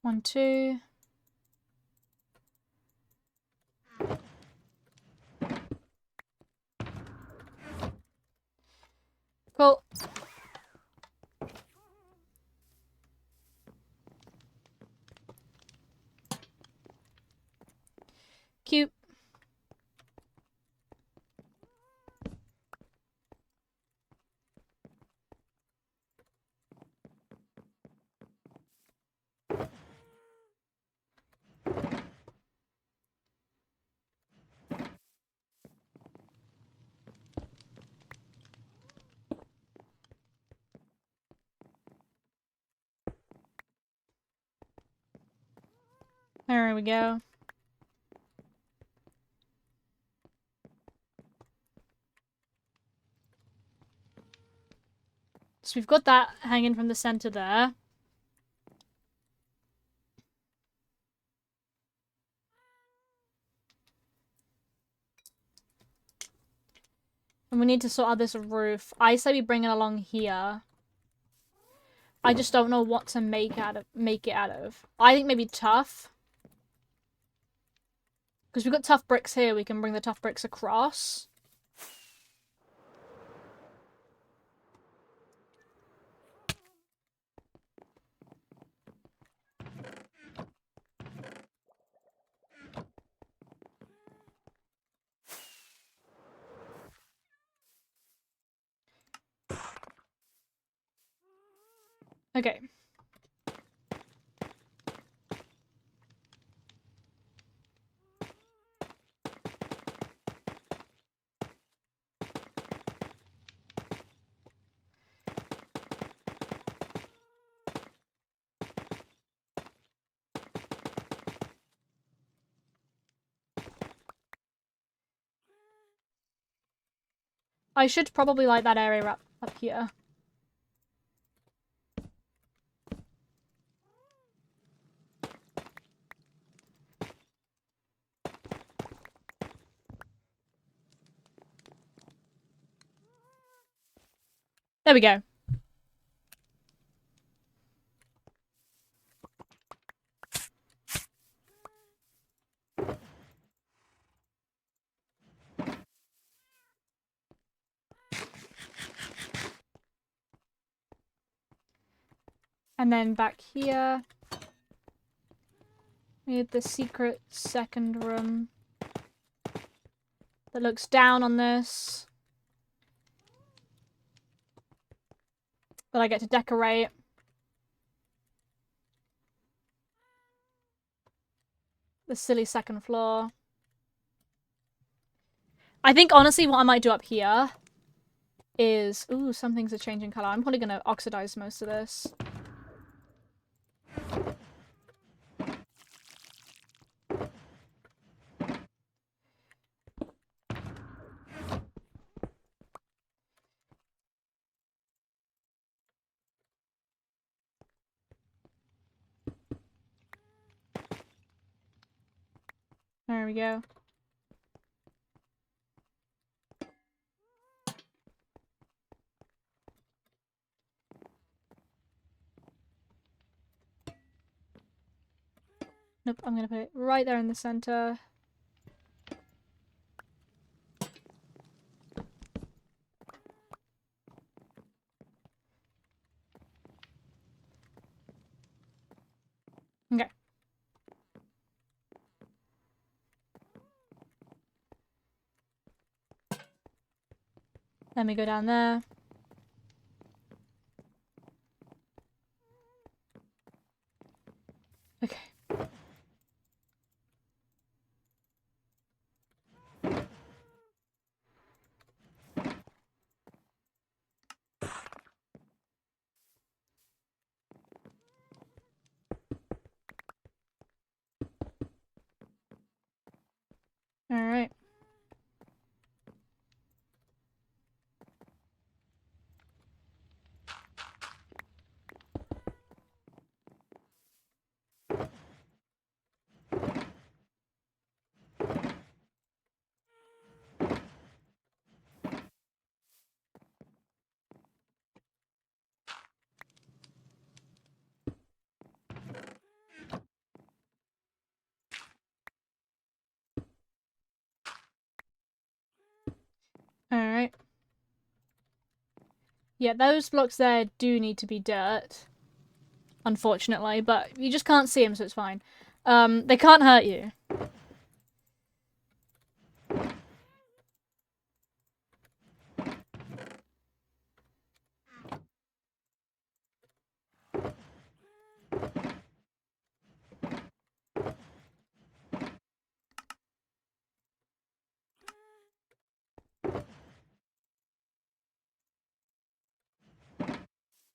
S1: One, two. Cool. Cute. There we go. So we've got that hanging from the center there. And we need to sort out this roof. I say we bring it along here. I just don't know what to make it out of. I think maybe tough. Because we've got tough bricks here, we can bring the tough bricks across. Okay. I should probably light that area up here. There we go. And then back here, we had the secret second room that looks down on this. That I get to decorate. The silly second floor. I think honestly what I might do up here is... Ooh, some things are changing colour. I'm probably going to oxidize most of this. There we go. Nope, I'm gonna put it right there in the center. Okay. Let me go down there. Okay. Alright. Alright. Yeah, those blocks there do need to be dirt. Unfortunately, but you just can't see them, so it's fine. They can't hurt you.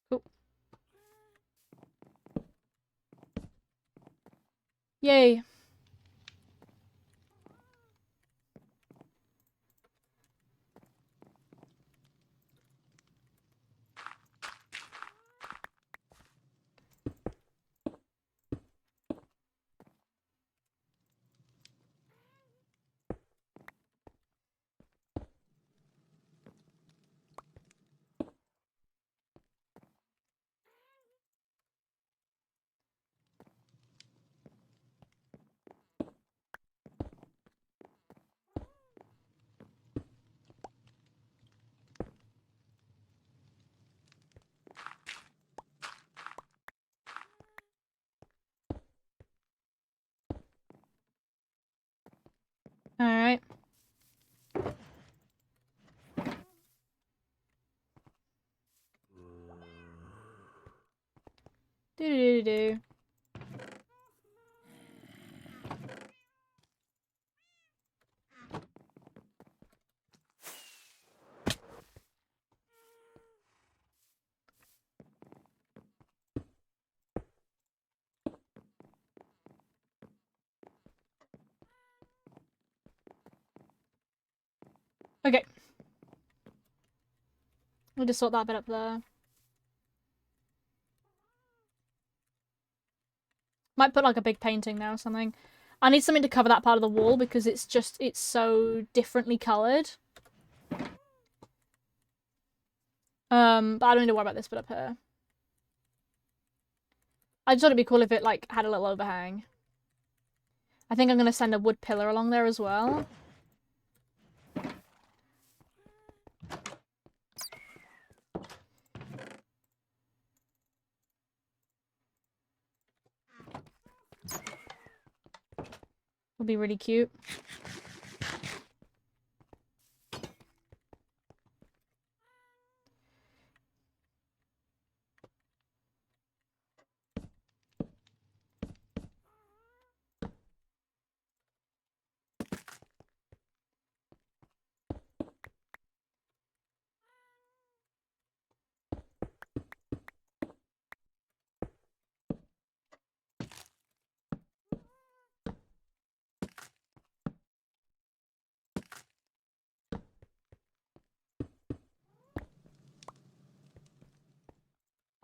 S1: Cool. Yay. Alright. Do-do-do-do. Okay. We'll just sort that bit up there. Might put like a big painting there or something. I need something to cover that part of the wall because it's so differently coloured. But I don't need to worry about this bit up here. I just thought it'd be cool if it like had a little overhang. I think I'm gonna send a wood pillar along there as well. Will be really cute.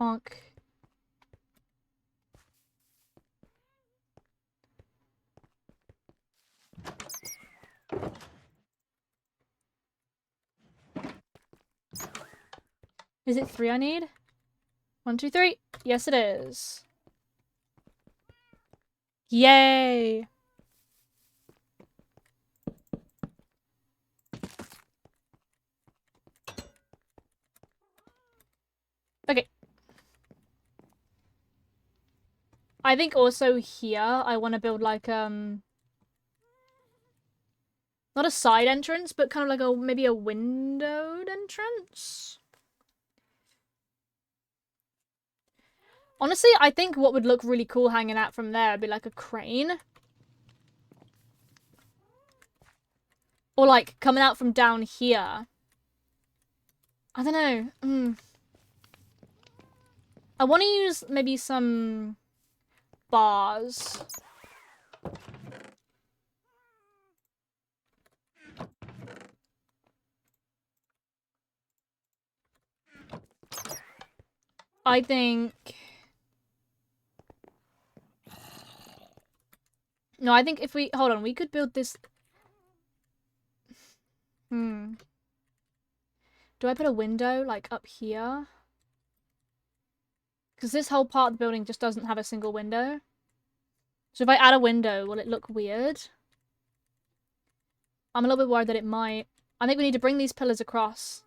S1: Bonk. Is it 3 I need? 1, 2, 3. Yes, it is. Yay! Okay. I think also here I want to build like not a side entrance, but kind of like maybe a windowed entrance. Honestly, I think what would look really cool hanging out from there would be like a crane. Or like coming out from down here. I don't know. I want to use maybe some bars. I think... No, I think if we... Hold on, we could build this... Do I put a window, like, up here? Because this whole part of the building just doesn't have a single window. So if I add a window, will it look weird? I'm a little bit worried that it might. I think we need to bring these pillars across.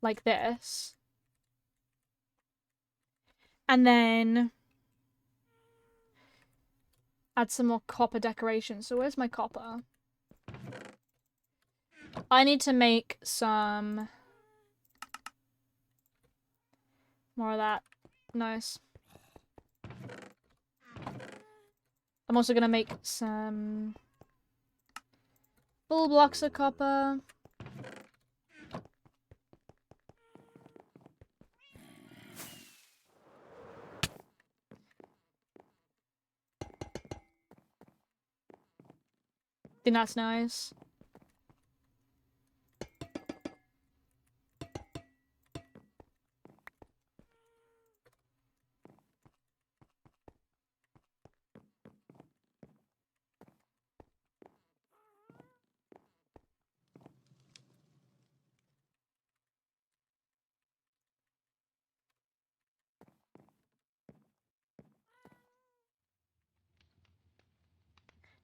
S1: Like this. And then... add some more copper decoration. So where's my copper? I need to make some... more of that. Nice. I'm also gonna make some... full blocks of copper. I think that's nice.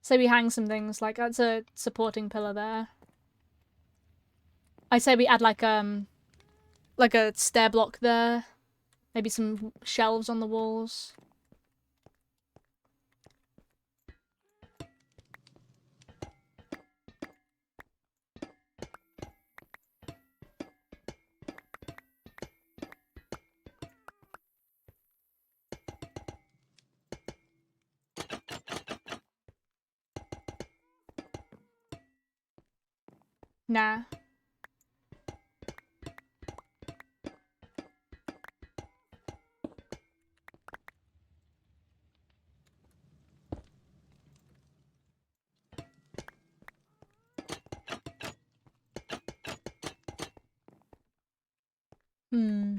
S1: So we hang some things, like that's a supporting pillar there. I say we add like a stair block there. Maybe some shelves on the walls. Nah. Hmm.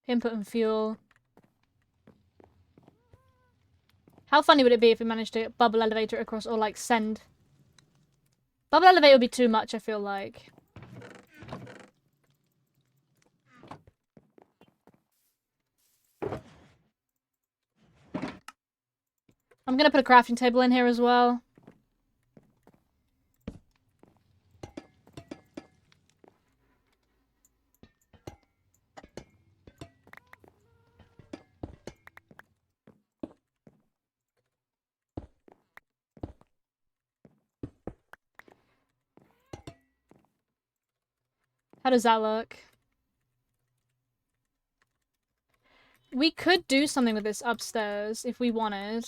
S1: Input and fuel. How funny would it be if we managed to bubble elevator across, or like send... Bubble elevator would be too much, I feel like. I'm gonna put a crafting table in here as well. How does that look? We could do something with this upstairs if we wanted.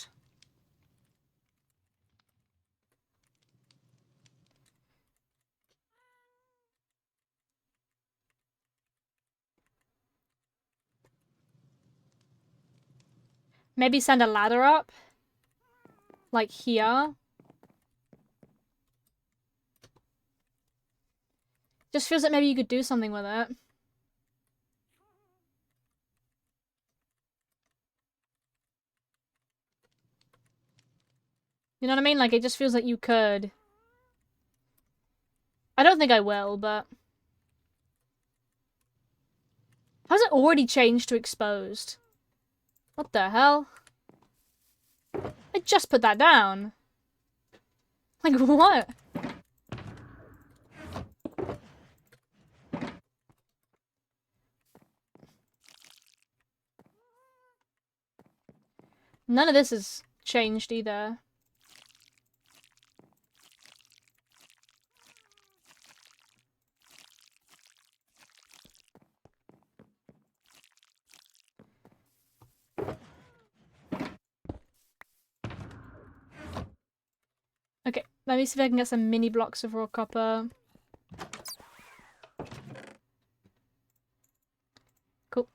S1: Maybe send a ladder up? Like here? Just feels like maybe you could do something with it. You know what I mean? Like, it just feels like you could. I don't think I will, but... How's it already changed to exposed? What the hell? I just put that down. Like, what? None of this has changed either. Okay, let me see if I can get some mini blocks of raw copper. Cool.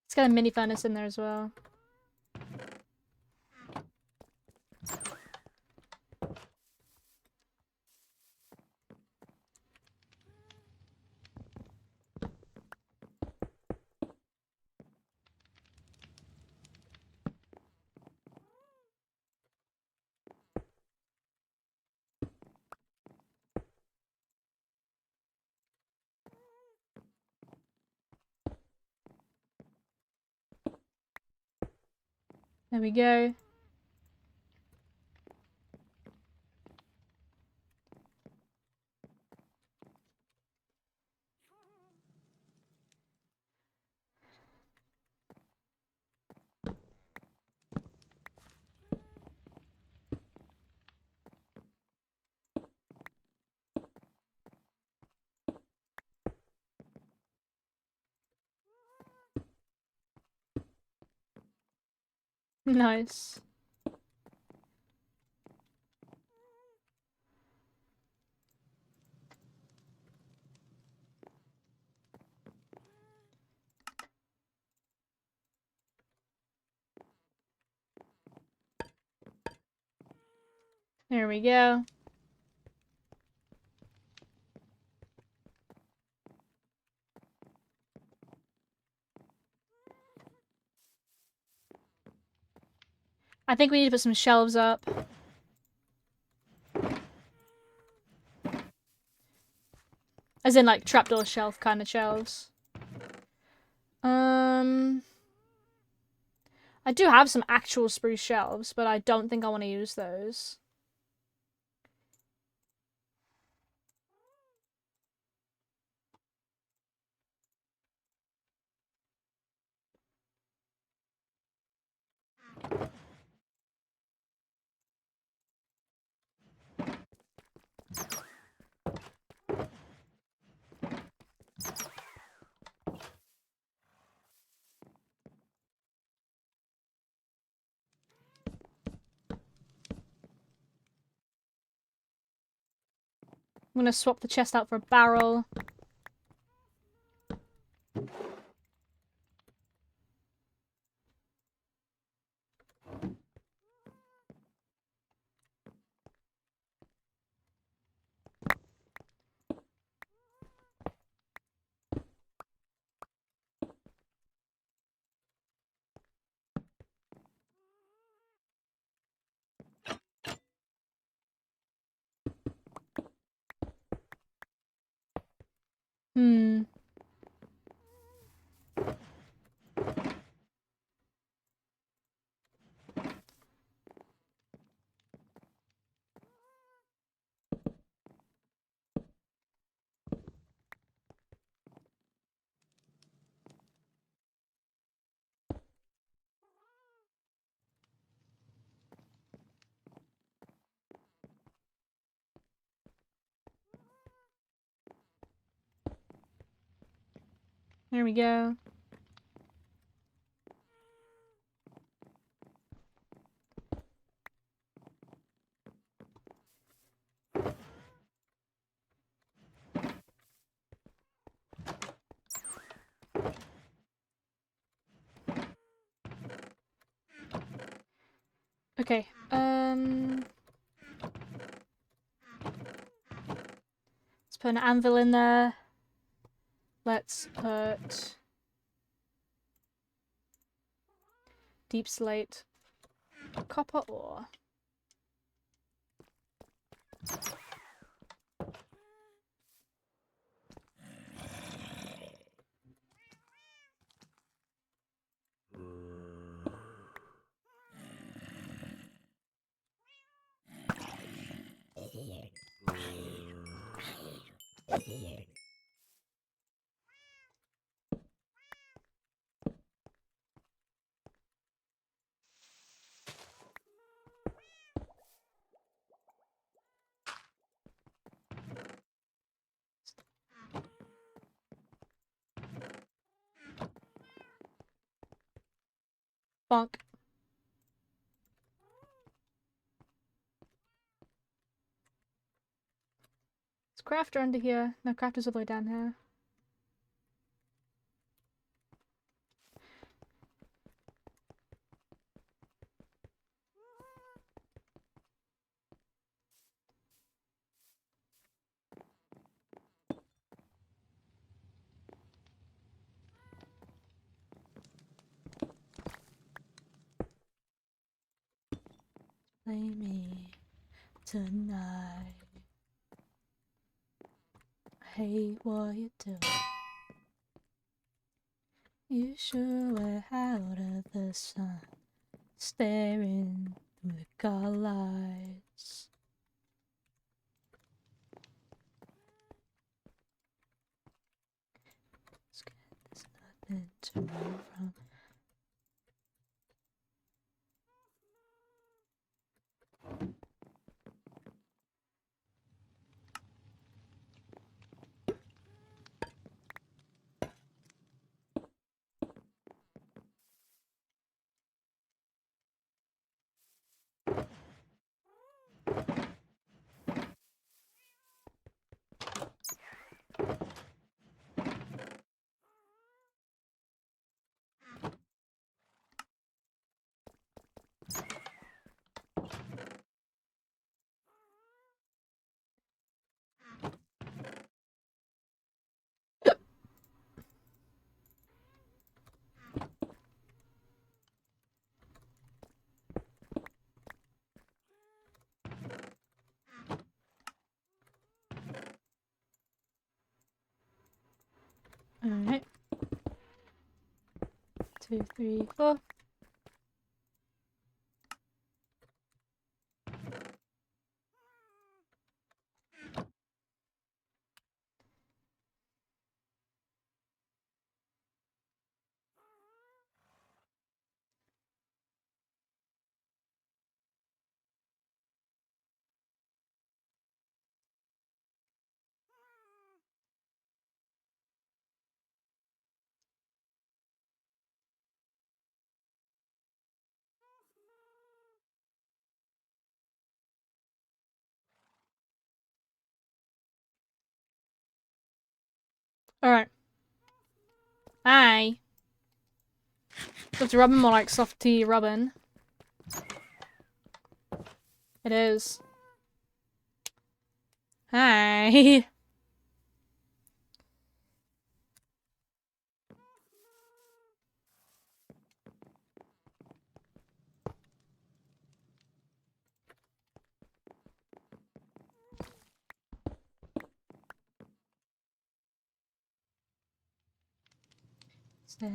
S1: Let's get a mini furnace in there as well. There we go. Nice. There we go. I think we need to put some shelves up. As in, like, trapdoor shelf kind of shelves. I do have some actual spruce shelves, but I don't think I want to use those. I'm gonna swap the chest out for a barrel. Hmm. There we go. Okay, let's put an anvil in there. Let's put deep slate, copper ore. Bonk. Is crafter under here? No, crafter's all the way down here. Play me tonight. I hate what you do. You sure were out of the sun, staring through the god lights. There's nothing to run from. Alright. 2, 3, 4. Alright. Hi. Softy rubbin, more like softy rubbin. It is. Hi. Say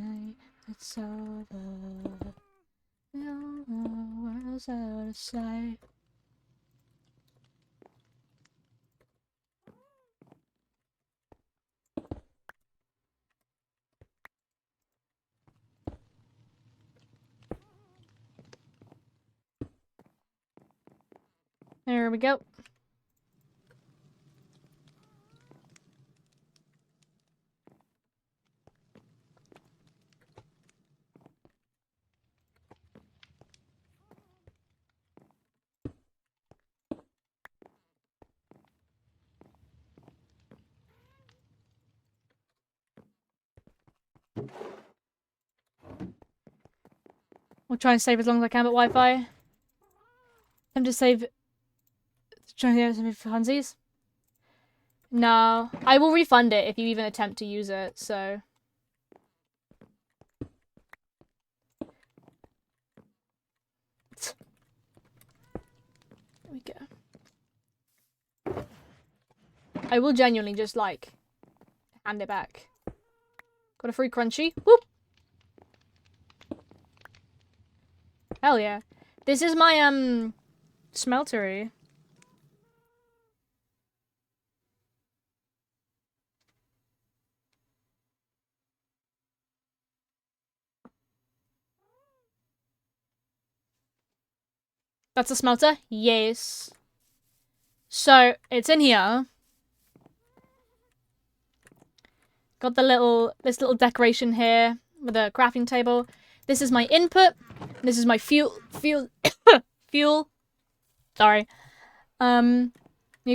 S1: it's over. We don't know what else to say. There we go. We'll try and save as long as I can, but Wi-Fi. I'm just save. Trying to get some for funsies. No, I will refund it if you even attempt to use it. So. There we go. I will genuinely just like hand it back. Got a free crunchy. Whoop. Hell yeah. This is my smeltery. That's a smelter? Yes. So, it's in here. Got this little decoration here with a crafting table. This is my input. This is my fuel. Sorry. You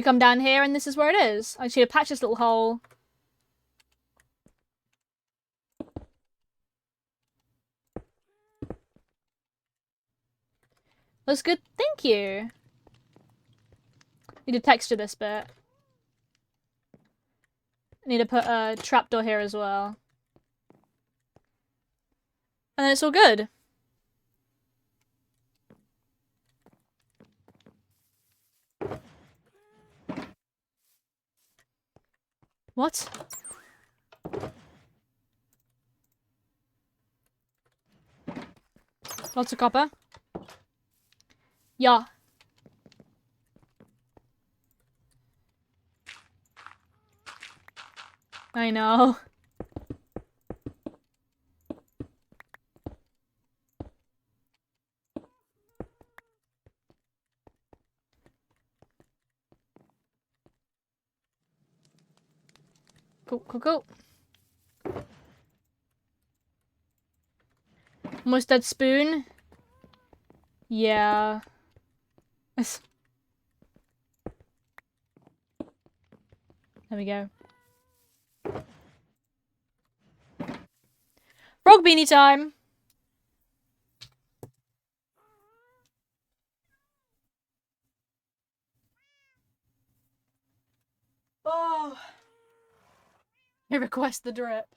S1: come down here and this is where it is. I just need to patch this little hole. Looks good. Thank you. Need to texture this bit. Need to put a trapdoor here as well. And then it's all good. What? Lots of copper. Yeah. I know. Cool. Almost dead spoon. Yeah. There we go. Frog beanie time! Oh. I request the drip.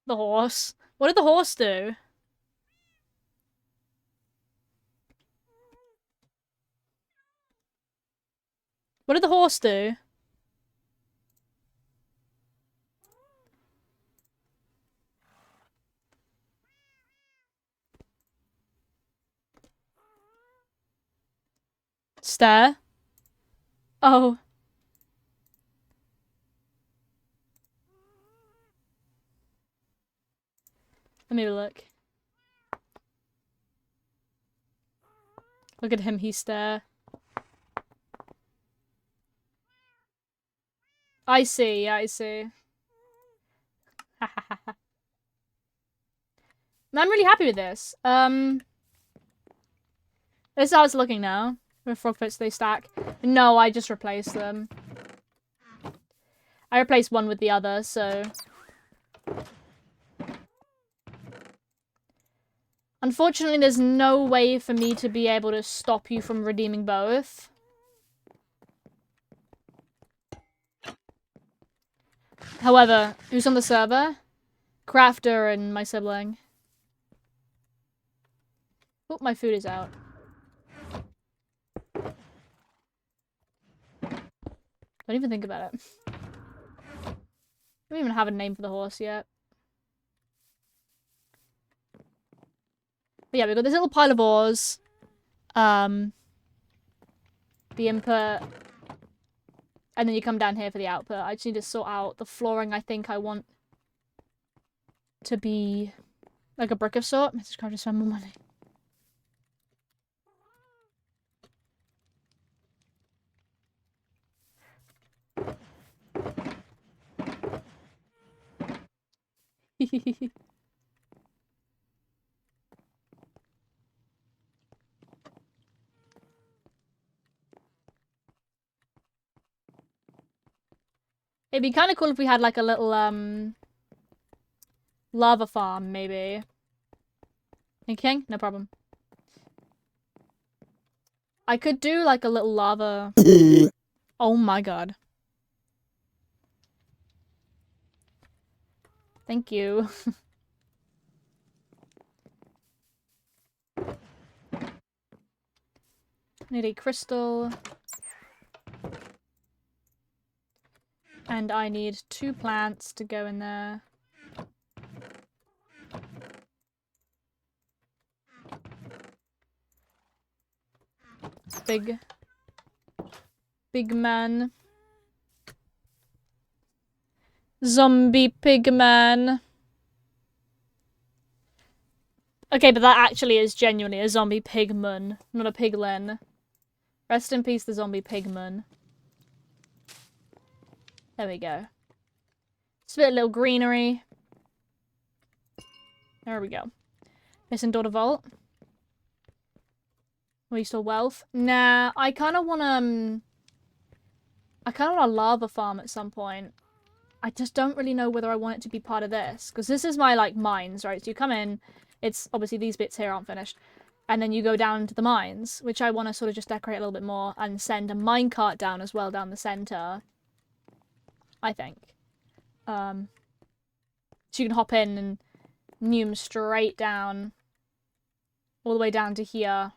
S1: The horse. What did the horse do? What did the horse do? Stare? Oh. Let me have a look. Look at him, he stare. I see, I see. I'm really happy with this. This is how it's looking now. With frog pits, they stack. No, I just replaced them. I replaced one with the other, so... Unfortunately, there's no way for me to be able to stop you from redeeming both. However, who's on the server? Crafter and my sibling. Oh, my food is out. Don't even think about it. I don't even have a name for the horse yet. But yeah, we've got this little pile of ores. The input. And then you come down here for the output. I just need to sort out the flooring. I think I want to be like a brick of sort. Message card to spend more money. It'd be kind of cool if we had like a little lava farm, maybe. Thinking? No problem. I could do like a little lava. Oh my god. Thank you. Need a crystal. And I need 2 plants to go in there. Big man. Zombie pig man. Okay, but that actually is genuinely a zombie pigman, not a piglin. Rest in peace, the zombie pigman. There we go. Just a bit of little greenery. There we go. Missing daughter vault. Waste of wealth. Nah, I kind of want a lava farm at some point. I just don't really know whether I want it to be part of this. Because this is my, like, mines, right? So you come in, it's, obviously these bits here aren't finished. And then you go down to the mines, which I want to sort of just decorate a little bit more and send a minecart down as well down the center. I think. So you can hop in and noom straight down. All the way down to here.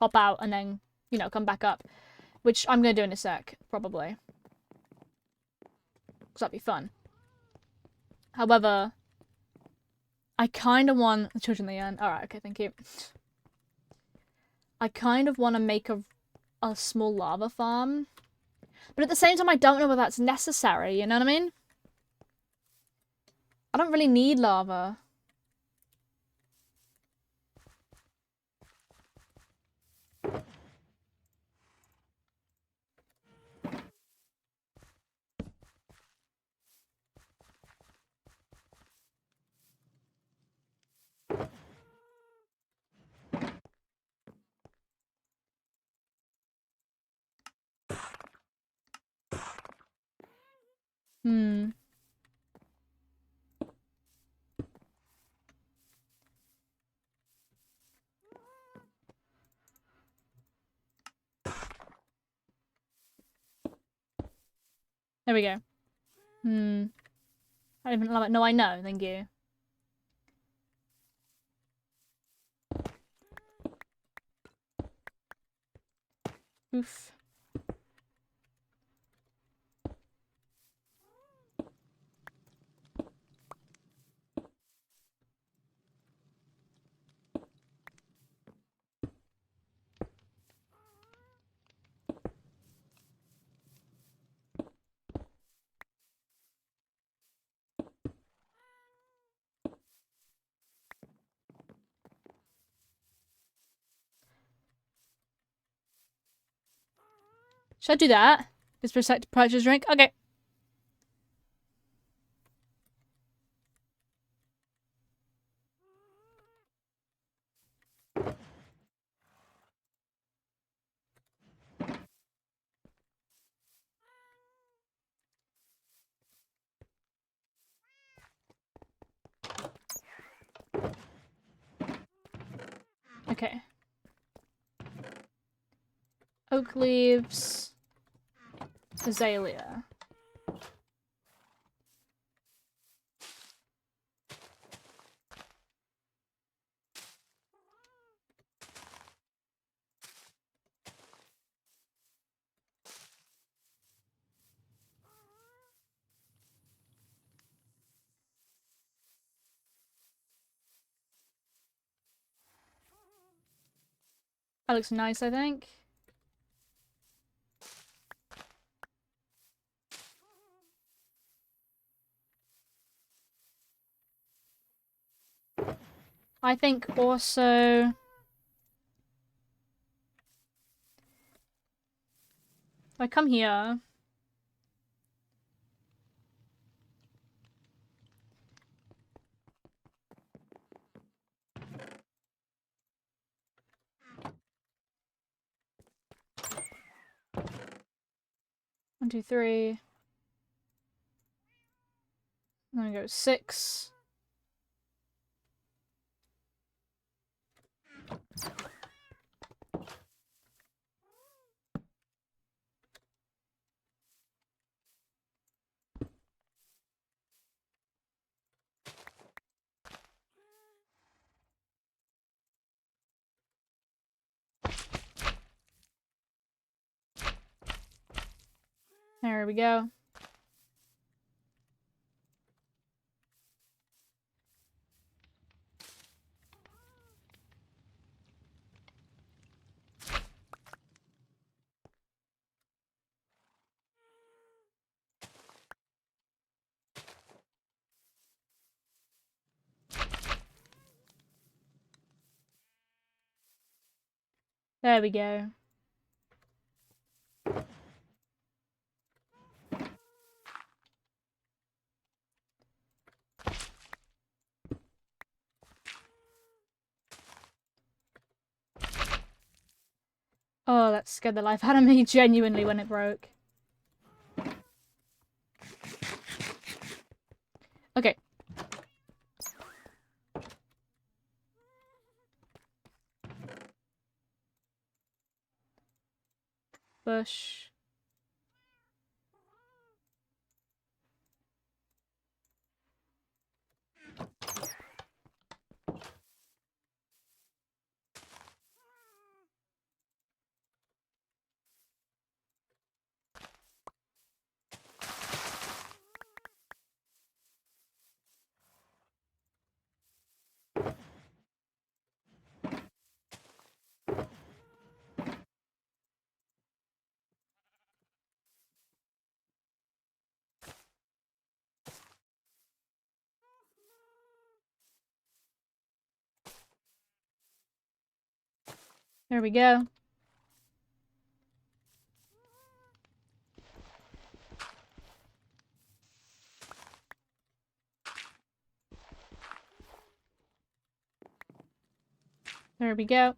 S1: Hop out and then, you know, come back up. Which I'm going to do in a sec, probably. Because that'd be fun. However, I kind of want... The children at the end. Alright, okay, thank you. I kind of want to make a small lava farm. But at the same time, I don't know whether that's necessary, you know what I mean? I don't really need lava. Hmm. There we go. Hmm. I don't even love it. No, I know. Thank you. Oof. Should I do that? Is protect purchase drink? Okay. Okay. Oak leaves. Azalea. That looks nice, I think. I think also... If I come here... One, two, three. I'm gonna go 6. There we go. There we go. Oh, that scared the life out of me genuinely when it broke. Okay. Bush. There we go. There we go.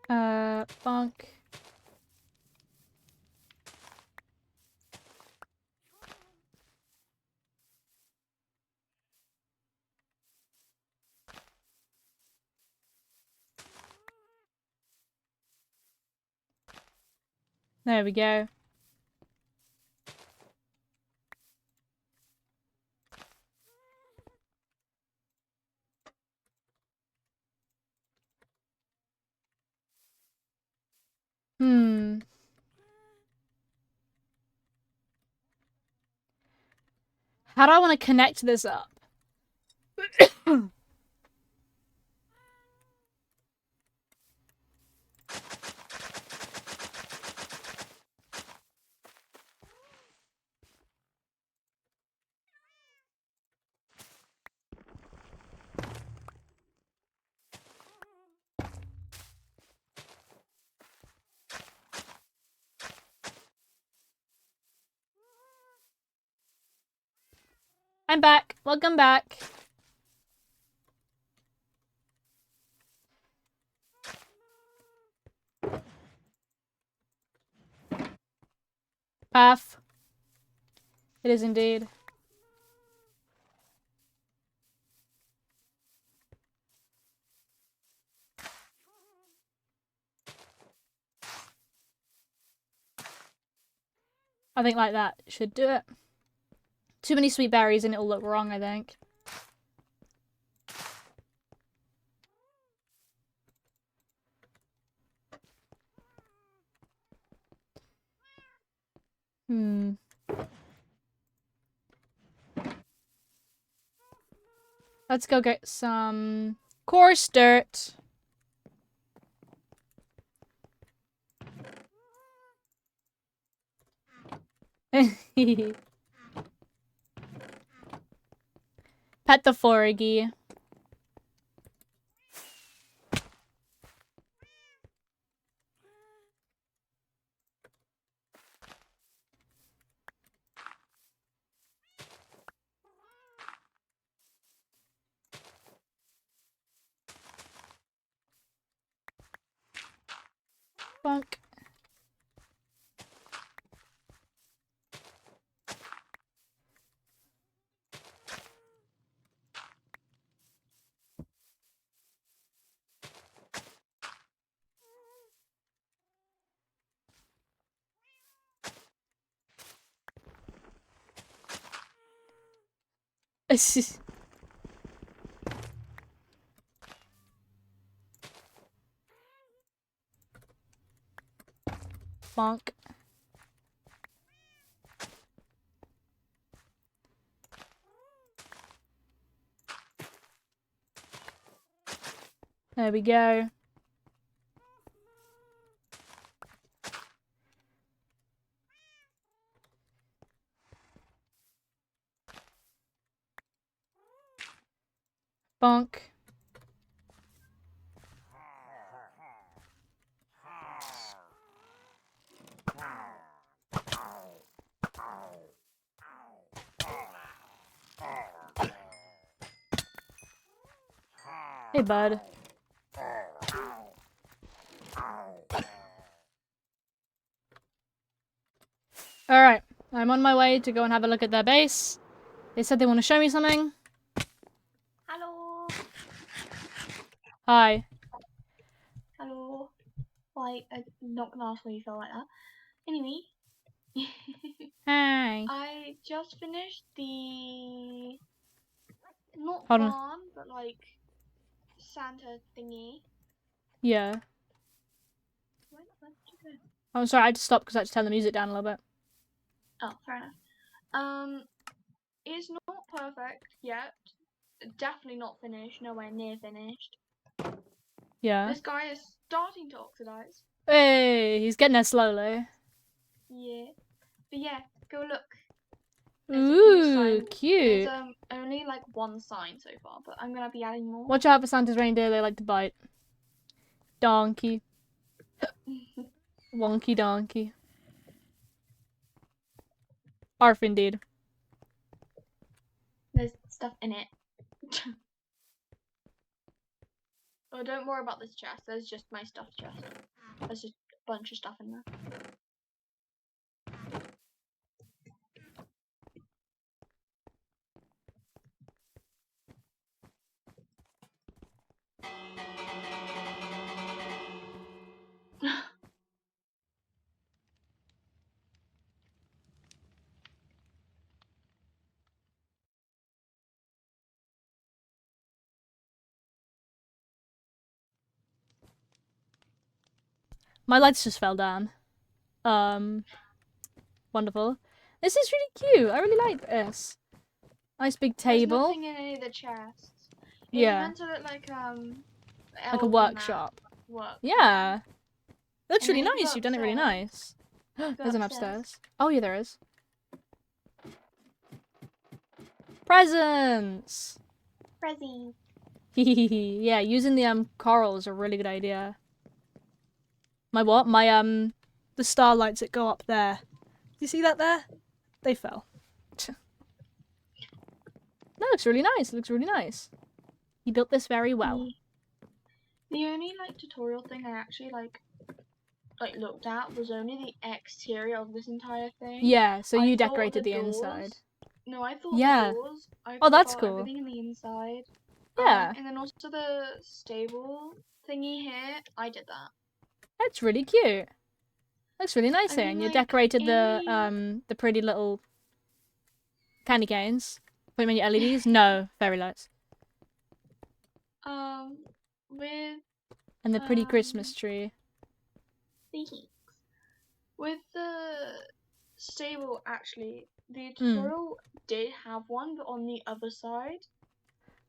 S1: Bonk. There we go. How do I want to connect this up? I'm back. Welcome back. Path. It is indeed. I think like that should do it. Too many sweet berries and it'll look wrong, I think. Let's go get some coarse dirt. Pet the foraggy. Bonk. Bonk. There we go. Bonk. Hey, bud. Alright, I'm on my way to go and have a look at their base. They said they want to show me something.
S3: Hello.
S1: Hi.
S3: Hello. Like, I'm not gonna ask why you felt like that. Anyway.
S1: Hi.
S3: I just finished the... Not
S1: Hold on.
S3: barn, but like... Santa thingy.
S1: Yeah.
S3: Where did you go?
S1: I'm sorry, I had to stop because I had to turn the music down a little bit.
S3: Oh, fair enough. It's not perfect yet. Definitely not finished. Nowhere near finished.
S1: Yeah.
S3: This guy is starting to oxidize.
S1: Hey, he's getting there slowly.
S3: Yeah. But yeah, go look. There's a few
S1: Ooh,
S3: signs.
S1: cute.
S3: There's only like one sign so far, but I'm gonna be adding more.
S1: Watch out for Santa's reindeer, they like to bite. Donkey. Wonky donkey. Arf indeed.
S3: There's stuff in it. Oh, don't worry about this chest. There's just my stuff chest. There's just a bunch of stuff in there.
S1: My lights just fell down. Wonderful. This is really cute. I really like this. Nice big
S3: There's
S1: table.
S3: nothing in any of the chests. It's
S1: Yeah.
S3: meant to look like
S1: Like a
S3: elven
S1: workshop.
S3: work.
S1: Yeah. Looks
S3: And
S1: really
S3: then if you
S1: nice.
S3: go
S1: You've done it really
S3: upstairs-
S1: nice.
S3: go
S1: There's an
S3: upstairs.
S1: upstairs. Oh, yeah, there is. Presents!
S3: Prezi.
S1: Yeah, using the coral is a really good idea. My what? My the starlights that go up there. You see that there? They fell. That looks really nice. It looks really nice. He built this very well.
S3: The only like tutorial thing I actually like looked at was only the exterior of this entire thing.
S1: Yeah, so
S3: I
S1: you
S3: thought
S1: decorated the
S3: doors-
S1: inside.
S3: No, I thought
S1: Yeah.
S3: the doors. I
S1: Oh,
S3: thought
S1: that's
S3: about
S1: cool.
S3: everything in the inside.
S1: Yeah.
S3: And then also the stable thingy here. I did that.
S1: That's really cute. Looks really nice
S3: I
S1: here.
S3: mean,
S1: And you
S3: like,
S1: decorated
S3: in
S1: the pretty little candy canes. Put them in your LEDs? No, fairy lights.
S3: With
S1: And the pretty Christmas tree.
S3: thanks. With the stable, actually, the
S1: Mm.
S3: tutorial did have one, but on the other side.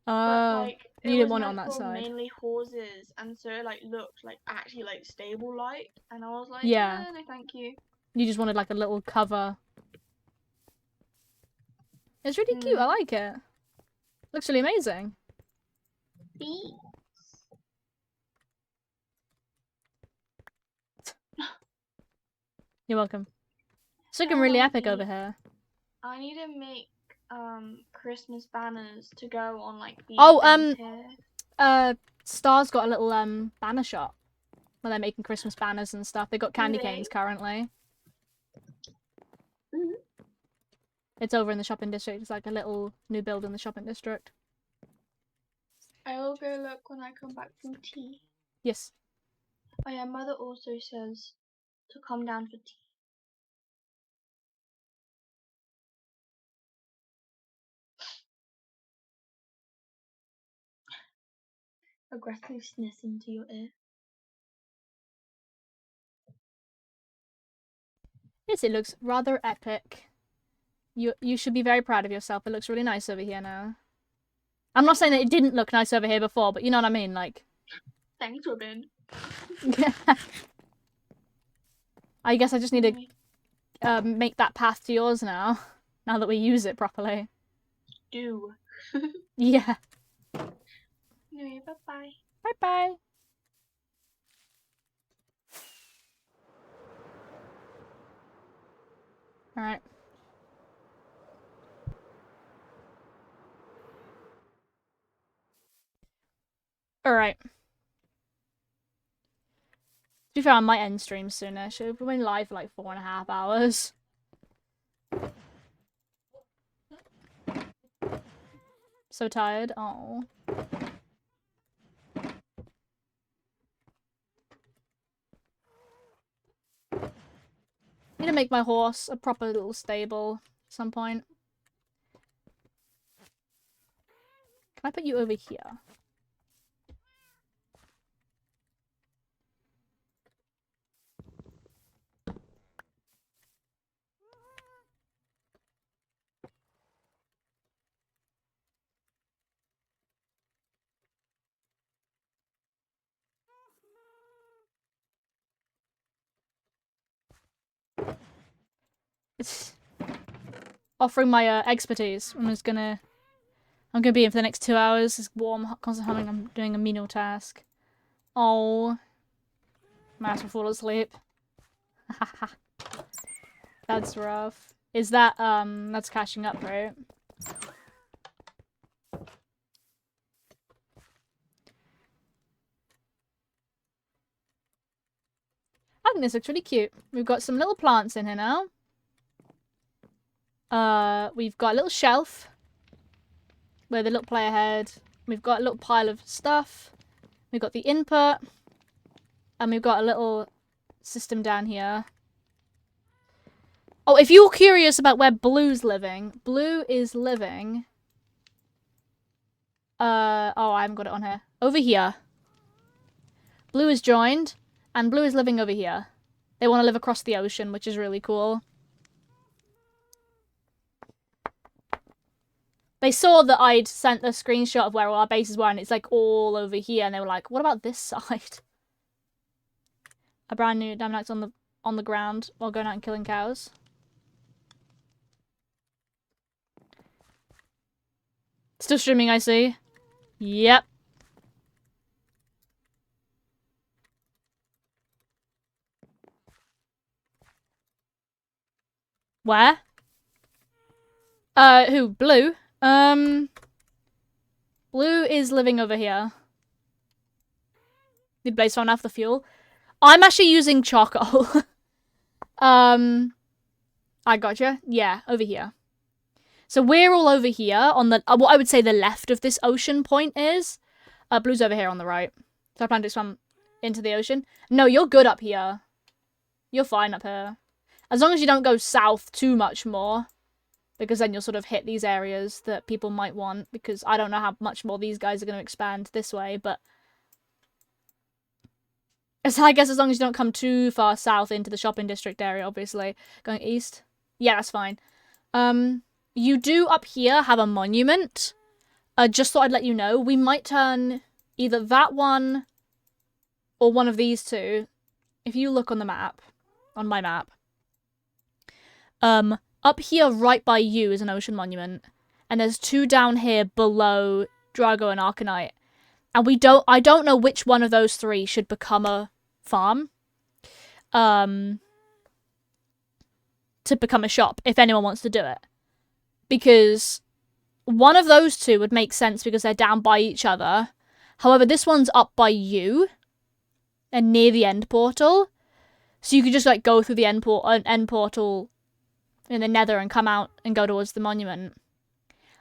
S3: But
S1: Oh,
S3: like,
S1: you
S3: it
S1: didn't
S3: was
S1: want it on
S3: meant
S1: that
S3: for
S1: side.
S3: mainly horses, and so it like looked like actually like stable like, and I was like,
S1: Yeah.
S3: no, thank you.
S1: You just wanted like a little cover. It's really cute. I like it. Looks really amazing. You're welcome. It's looking really epic over here.
S3: I need to make Christmas banners to go on like the things here.
S1: Star's got a little banner shop where they're making Christmas banners and stuff. They got candy
S3: they?
S1: canes currently.
S3: Mhm.
S1: It's over in the shopping district. It's like a little new build in the shopping district.
S3: I will go look when I come back from tea.
S1: Yes.
S3: Oh yeah, Mother also says to come down for tea. Aggressively sniff into your ear.
S1: Yes, it looks rather epic. You should be very proud of yourself. It looks really nice over here now. I'm not saying that it didn't look nice over here before, but you know what I mean, like.
S3: Thanks, Robin.
S1: I guess I just need
S3: Anyway,
S1: to make that path to yours now. Now that we use it properly.
S3: do.
S1: Yeah.
S3: Anyway, bye-bye.
S1: Bye-bye. Alright. Alright. To be fair, I might end stream sooner. Should have been live for like 4.5 hours. So tired. Oh. Need to make my horse a proper little stable at some point. Can I put you over here? It's offering my expertise. I'm gonna be in for the next 2 hours. It's warm, constant humming. I'm doing a menial task. Oh, might as well fall asleep. That's rough. Is that that's catching up, right? I think this looks really cute. We've got some little plants in here now. We've got a little shelf with a little player head. We've got a little pile of stuff. We've got the input. And we've got a little system down here. Oh, if you're curious about where Blue's living, Blue is living... oh, I haven't got it on here. Over here. Blue is joined, and Blue is living over here. They want to live across the ocean, which is really cool. They saw that I'd sent the screenshot of where all our bases were, and it's like all over here, and they were like, what about this side? A brand new Damnax on the ground while going out and killing cows. Still streaming, I see. Yep. Where? Who? Blue? Blue is living over here. Did Blaze found out the fuel? I'm actually using charcoal. I gotcha. Yeah, over here. So we're all over here on the, what I would say the left of this ocean point is. Blue's over here on the right. So I plan to swim into the ocean. No, you're good up here. You're fine up here. As long as you don't go south too much more. Because then you'll sort of hit these areas that people might want. Because I don't know how much more these guys are going to expand this way, but... So I guess as long as you don't come too far south into the shopping district area, obviously. Going east? Yeah, that's fine. You do up here have a monument. Just thought I'd let you know. We might turn either that one or one of these two. If you look on the map, on my map. Up here right by you is an ocean monument. And there's two down here below Drago and Arcanite. And I don't know which one of those three should become a farm. To become a shop, if anyone wants to do it. Because one of those two would make sense because they're down by each other. However, this one's up by you. And near the end portal. So you could just like go through the end portal in the nether and come out and go towards the monument.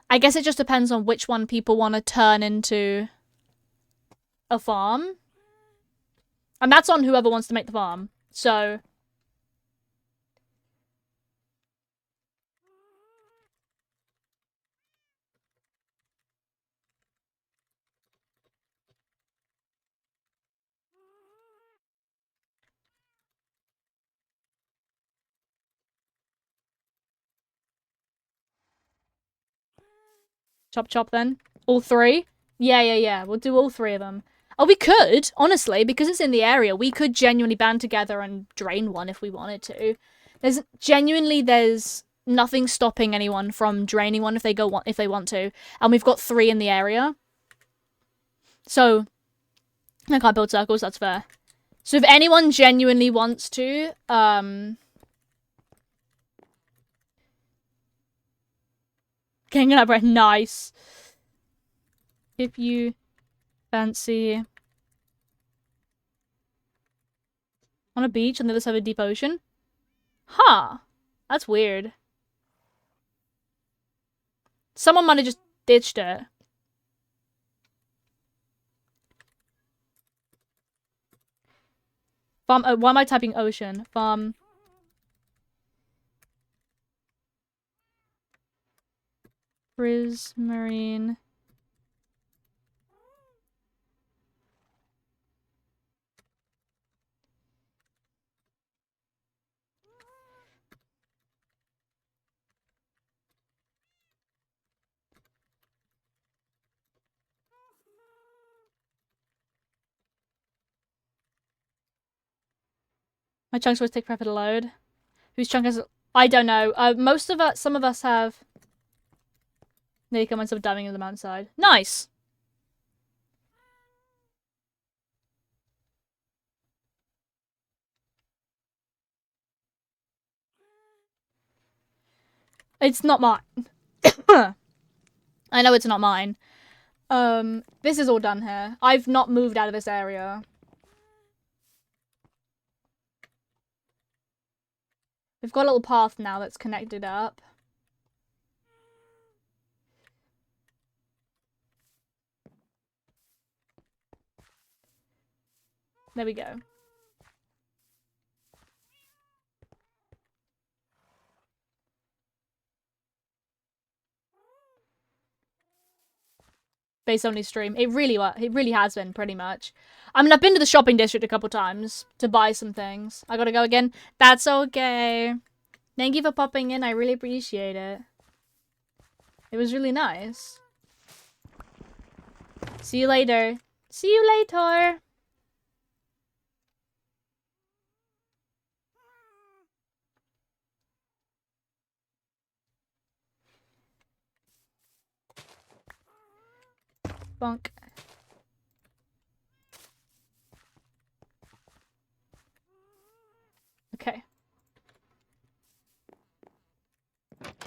S1: I guess it just depends on which one people want to turn into a farm. And that's on whoever wants to make the farm. So... Chop chop then. All three? Yeah. We'll do all three of them. Oh, we could, honestly, because it's in the area, we could genuinely band together and drain one if we wanted to. There's nothing stopping anyone from draining one if they want to. And we've got 3 in the area. So, I can't build circles, that's fair. So if anyone genuinely wants to, King and Bread, nice. If you fancy on a beach on the other side of a deep ocean? Huh. That's weird. Someone might have just ditched it. Farm, why am I typing ocean? Farm. Prismarine. My chunks always take forever to load. Whose chunk has... I don't know. Most of us... Some of us have... There you come instead of diving into the mountainside. Nice! It's not mine. I know it's not mine. This is all done here. I've not moved out of this area. We've got a little path now that's connected up. There we go. Base only stream. It really has been, pretty much. I mean, I've been to the shopping district a couple times to buy some things. I gotta go again. That's okay. Thank you for popping in. I really appreciate it. It was really nice. See you later. See you later. Bonk. Okay.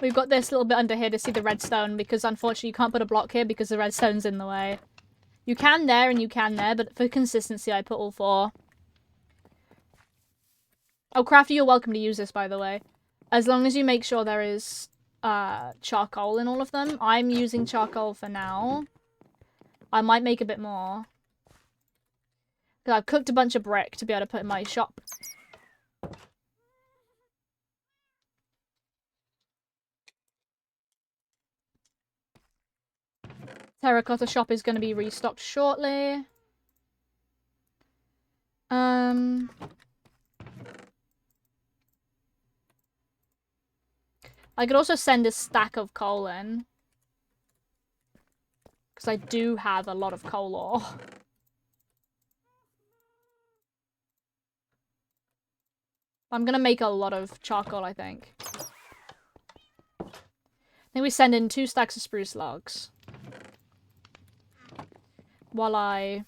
S1: We've got this little bit under here to see the redstone, because unfortunately you can't put a block here because the redstone's in the way. You can there and you can there, but for consistency I put all 4. Oh, Crafty, you're welcome to use this, by the way. As long as you make sure there is charcoal in all of them. I'm using charcoal for now. I might make a bit more. Because I've cooked a bunch of brick to be able to put in my shop. Terracotta shop is going to be restocked shortly. I could also send a stack of coal in. Because I do have a lot of coal ore. I'm going to make a lot of charcoal, I think. Then we send in 2 stacks of spruce logs. While I...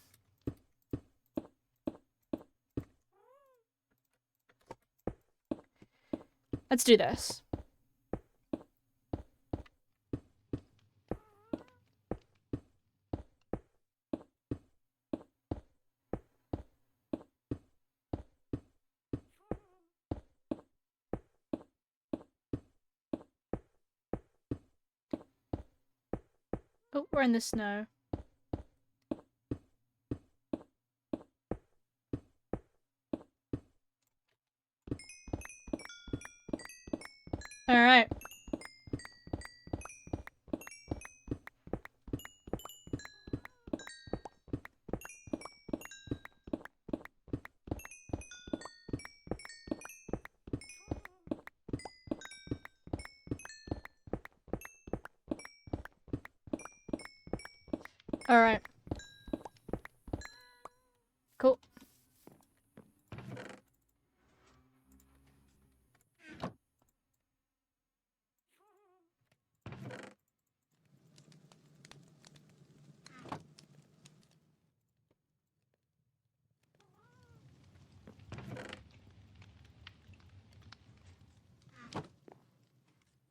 S1: Let's do this. Oh, we're in the snow. Alright. Alright. Cool.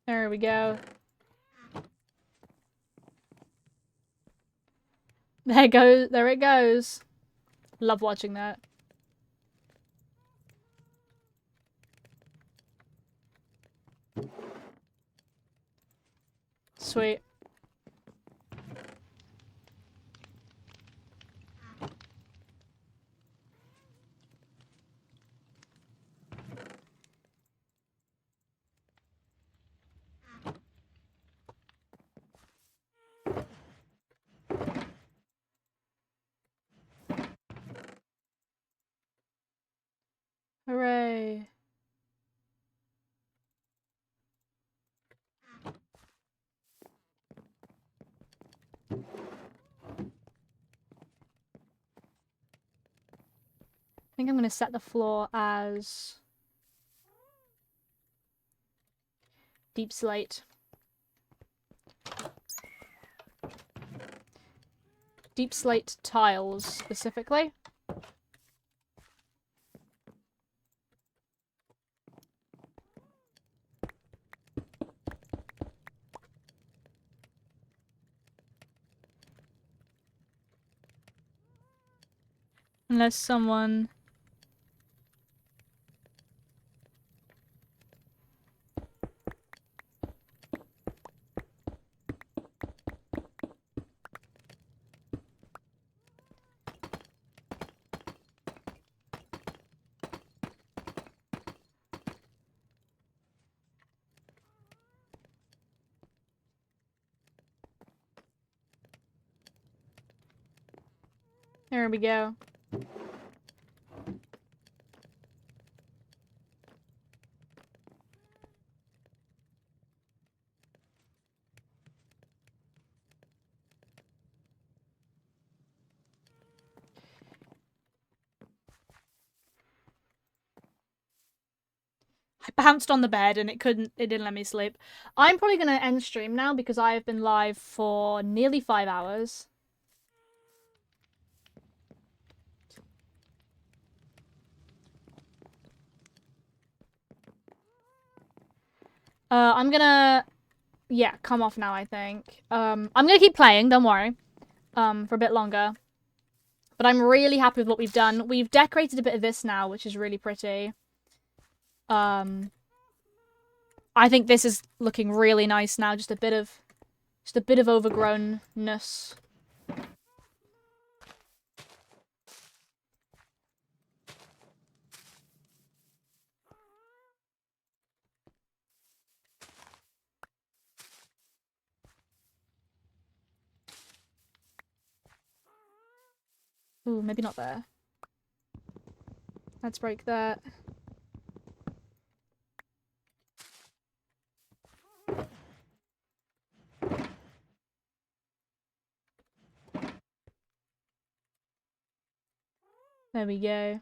S1: There we go. There it goes. Love watching that. Sweet. Hooray. I think I'm going to set the floor as deep slate. Deep slate tiles, specifically. Unless someone... There we go. I bounced on the bed and it didn't let me sleep. I'm probably going to end stream now because I have been live for nearly 5 hours. I'm gonna, yeah, come off now, I think. I'm gonna keep playing, don't worry, for a bit longer. But I'm really happy with what we've done. We've decorated a bit of this now, which is really pretty. I think this is looking really nice now, just a bit of overgrownness. Ooh, maybe not there. Let's break that. There we go.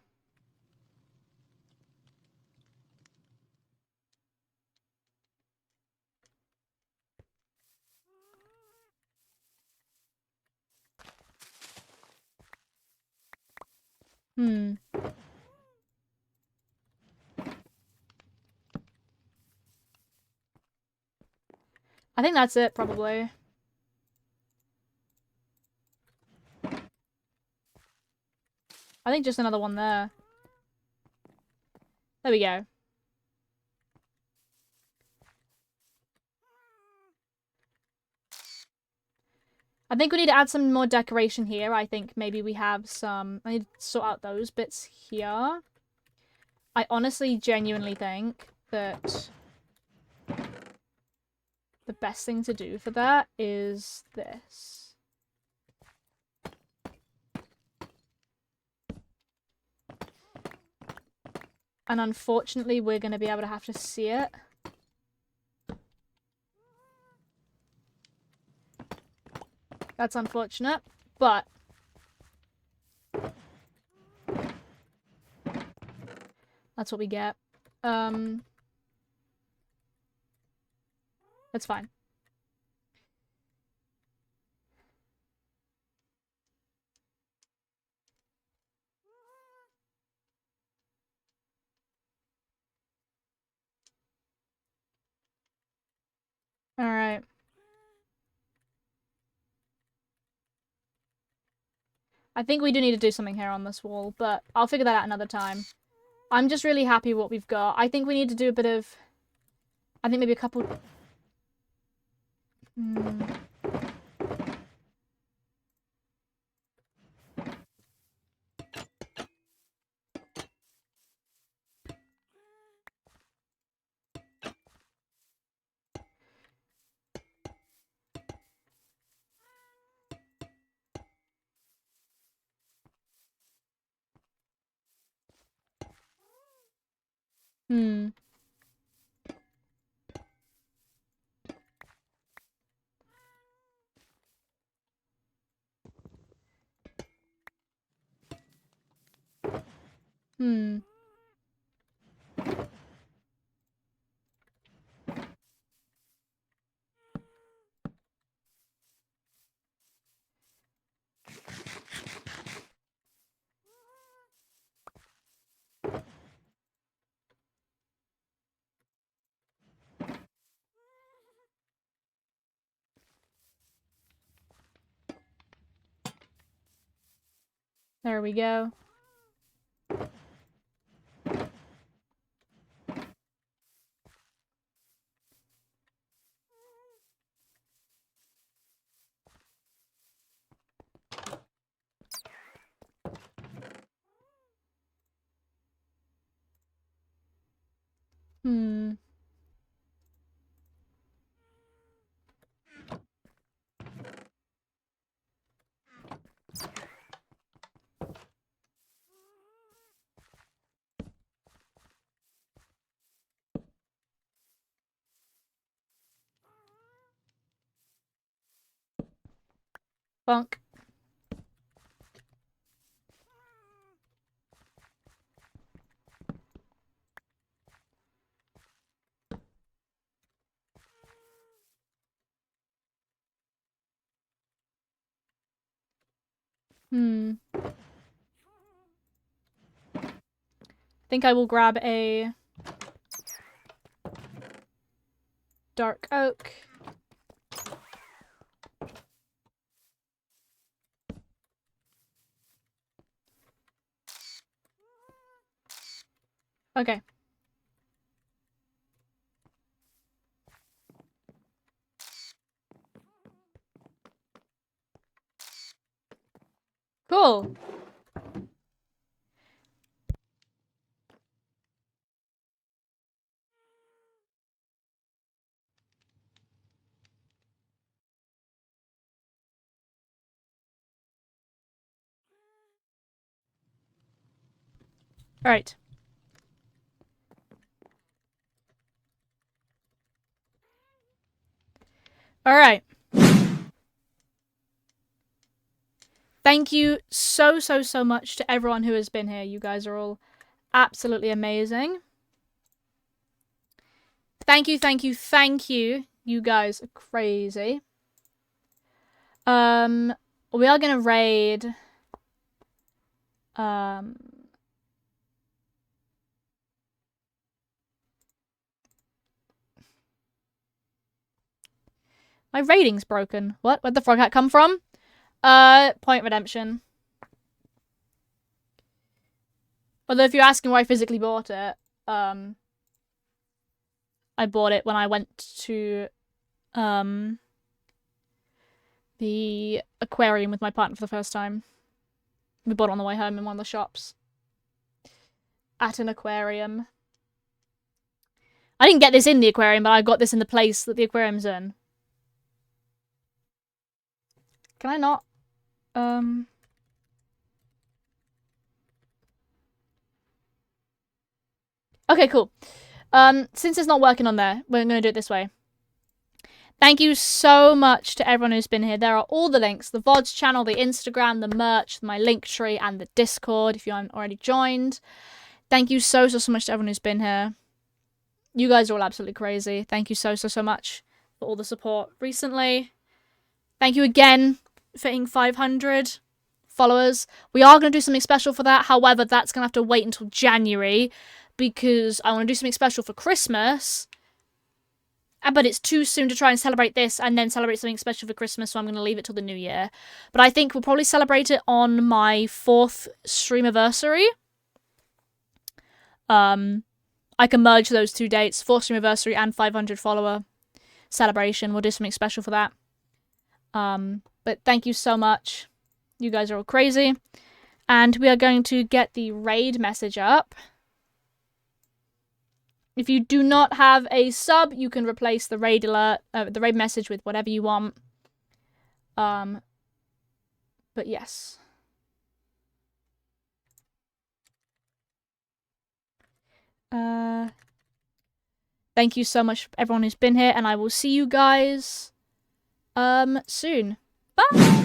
S1: I think that's it, probably. I think just another one there. There we go. I think we need to add some more decoration here. I think maybe we have some... I need to sort out those bits here. I honestly, genuinely think that the best thing to do for that is this. And unfortunately, we're going to be able to have to see it. That's unfortunate, but that's what we get. That's fine. All right. I think we do need to do something here on this wall, but I'll figure that out another time. I'm just really happy with what we've got. I think we need to do a bit of... I think maybe a couple... Hmm. There we go. Bonk. Think I will grab a dark oak. Okay. Cool. All right. All right. Thank you so much to everyone who has been here. You guys are all absolutely amazing. Thank you. You guys are crazy. We are gonna raid. My rating's broken. What? Where'd the frog hat come from? Point redemption. Although if you're asking where I physically bought it, I bought it when I went to the aquarium with my partner for the first time. We bought it on the way home in one of the shops. At an aquarium. I didn't get this in the aquarium, but I got this in the place that the aquarium's in. Can I not? Okay, cool. Since it's not working on there, we're going to do it this way. Thank you so much to everyone who's been here. There are all the links. The VODs channel, the Instagram, the merch, my link tree, and the Discord if you haven't already joined. Thank you so much to everyone who's been here. You guys are all absolutely crazy. Thank you so much for all the support recently. Thank you again for hitting 500 followers. We are going to do something special for that. However, that's going to have to wait until January because I want to do something special for Christmas. But it's too soon to try and celebrate this and then celebrate something special for Christmas, so I'm going to leave it till the new year. But I think we'll probably celebrate it on my 4th streamiversary. I can merge those 2 dates, 4th streamiversary and 500 follower celebration. We'll do something special for that. But thank you so much. You guys are all crazy. And we are going to get the raid message up. If you do not have a sub, you can replace the raid alert, the raid message with whatever you want. But yes. Thank you so much everyone who's been here, and I will see you guys soon. Bye!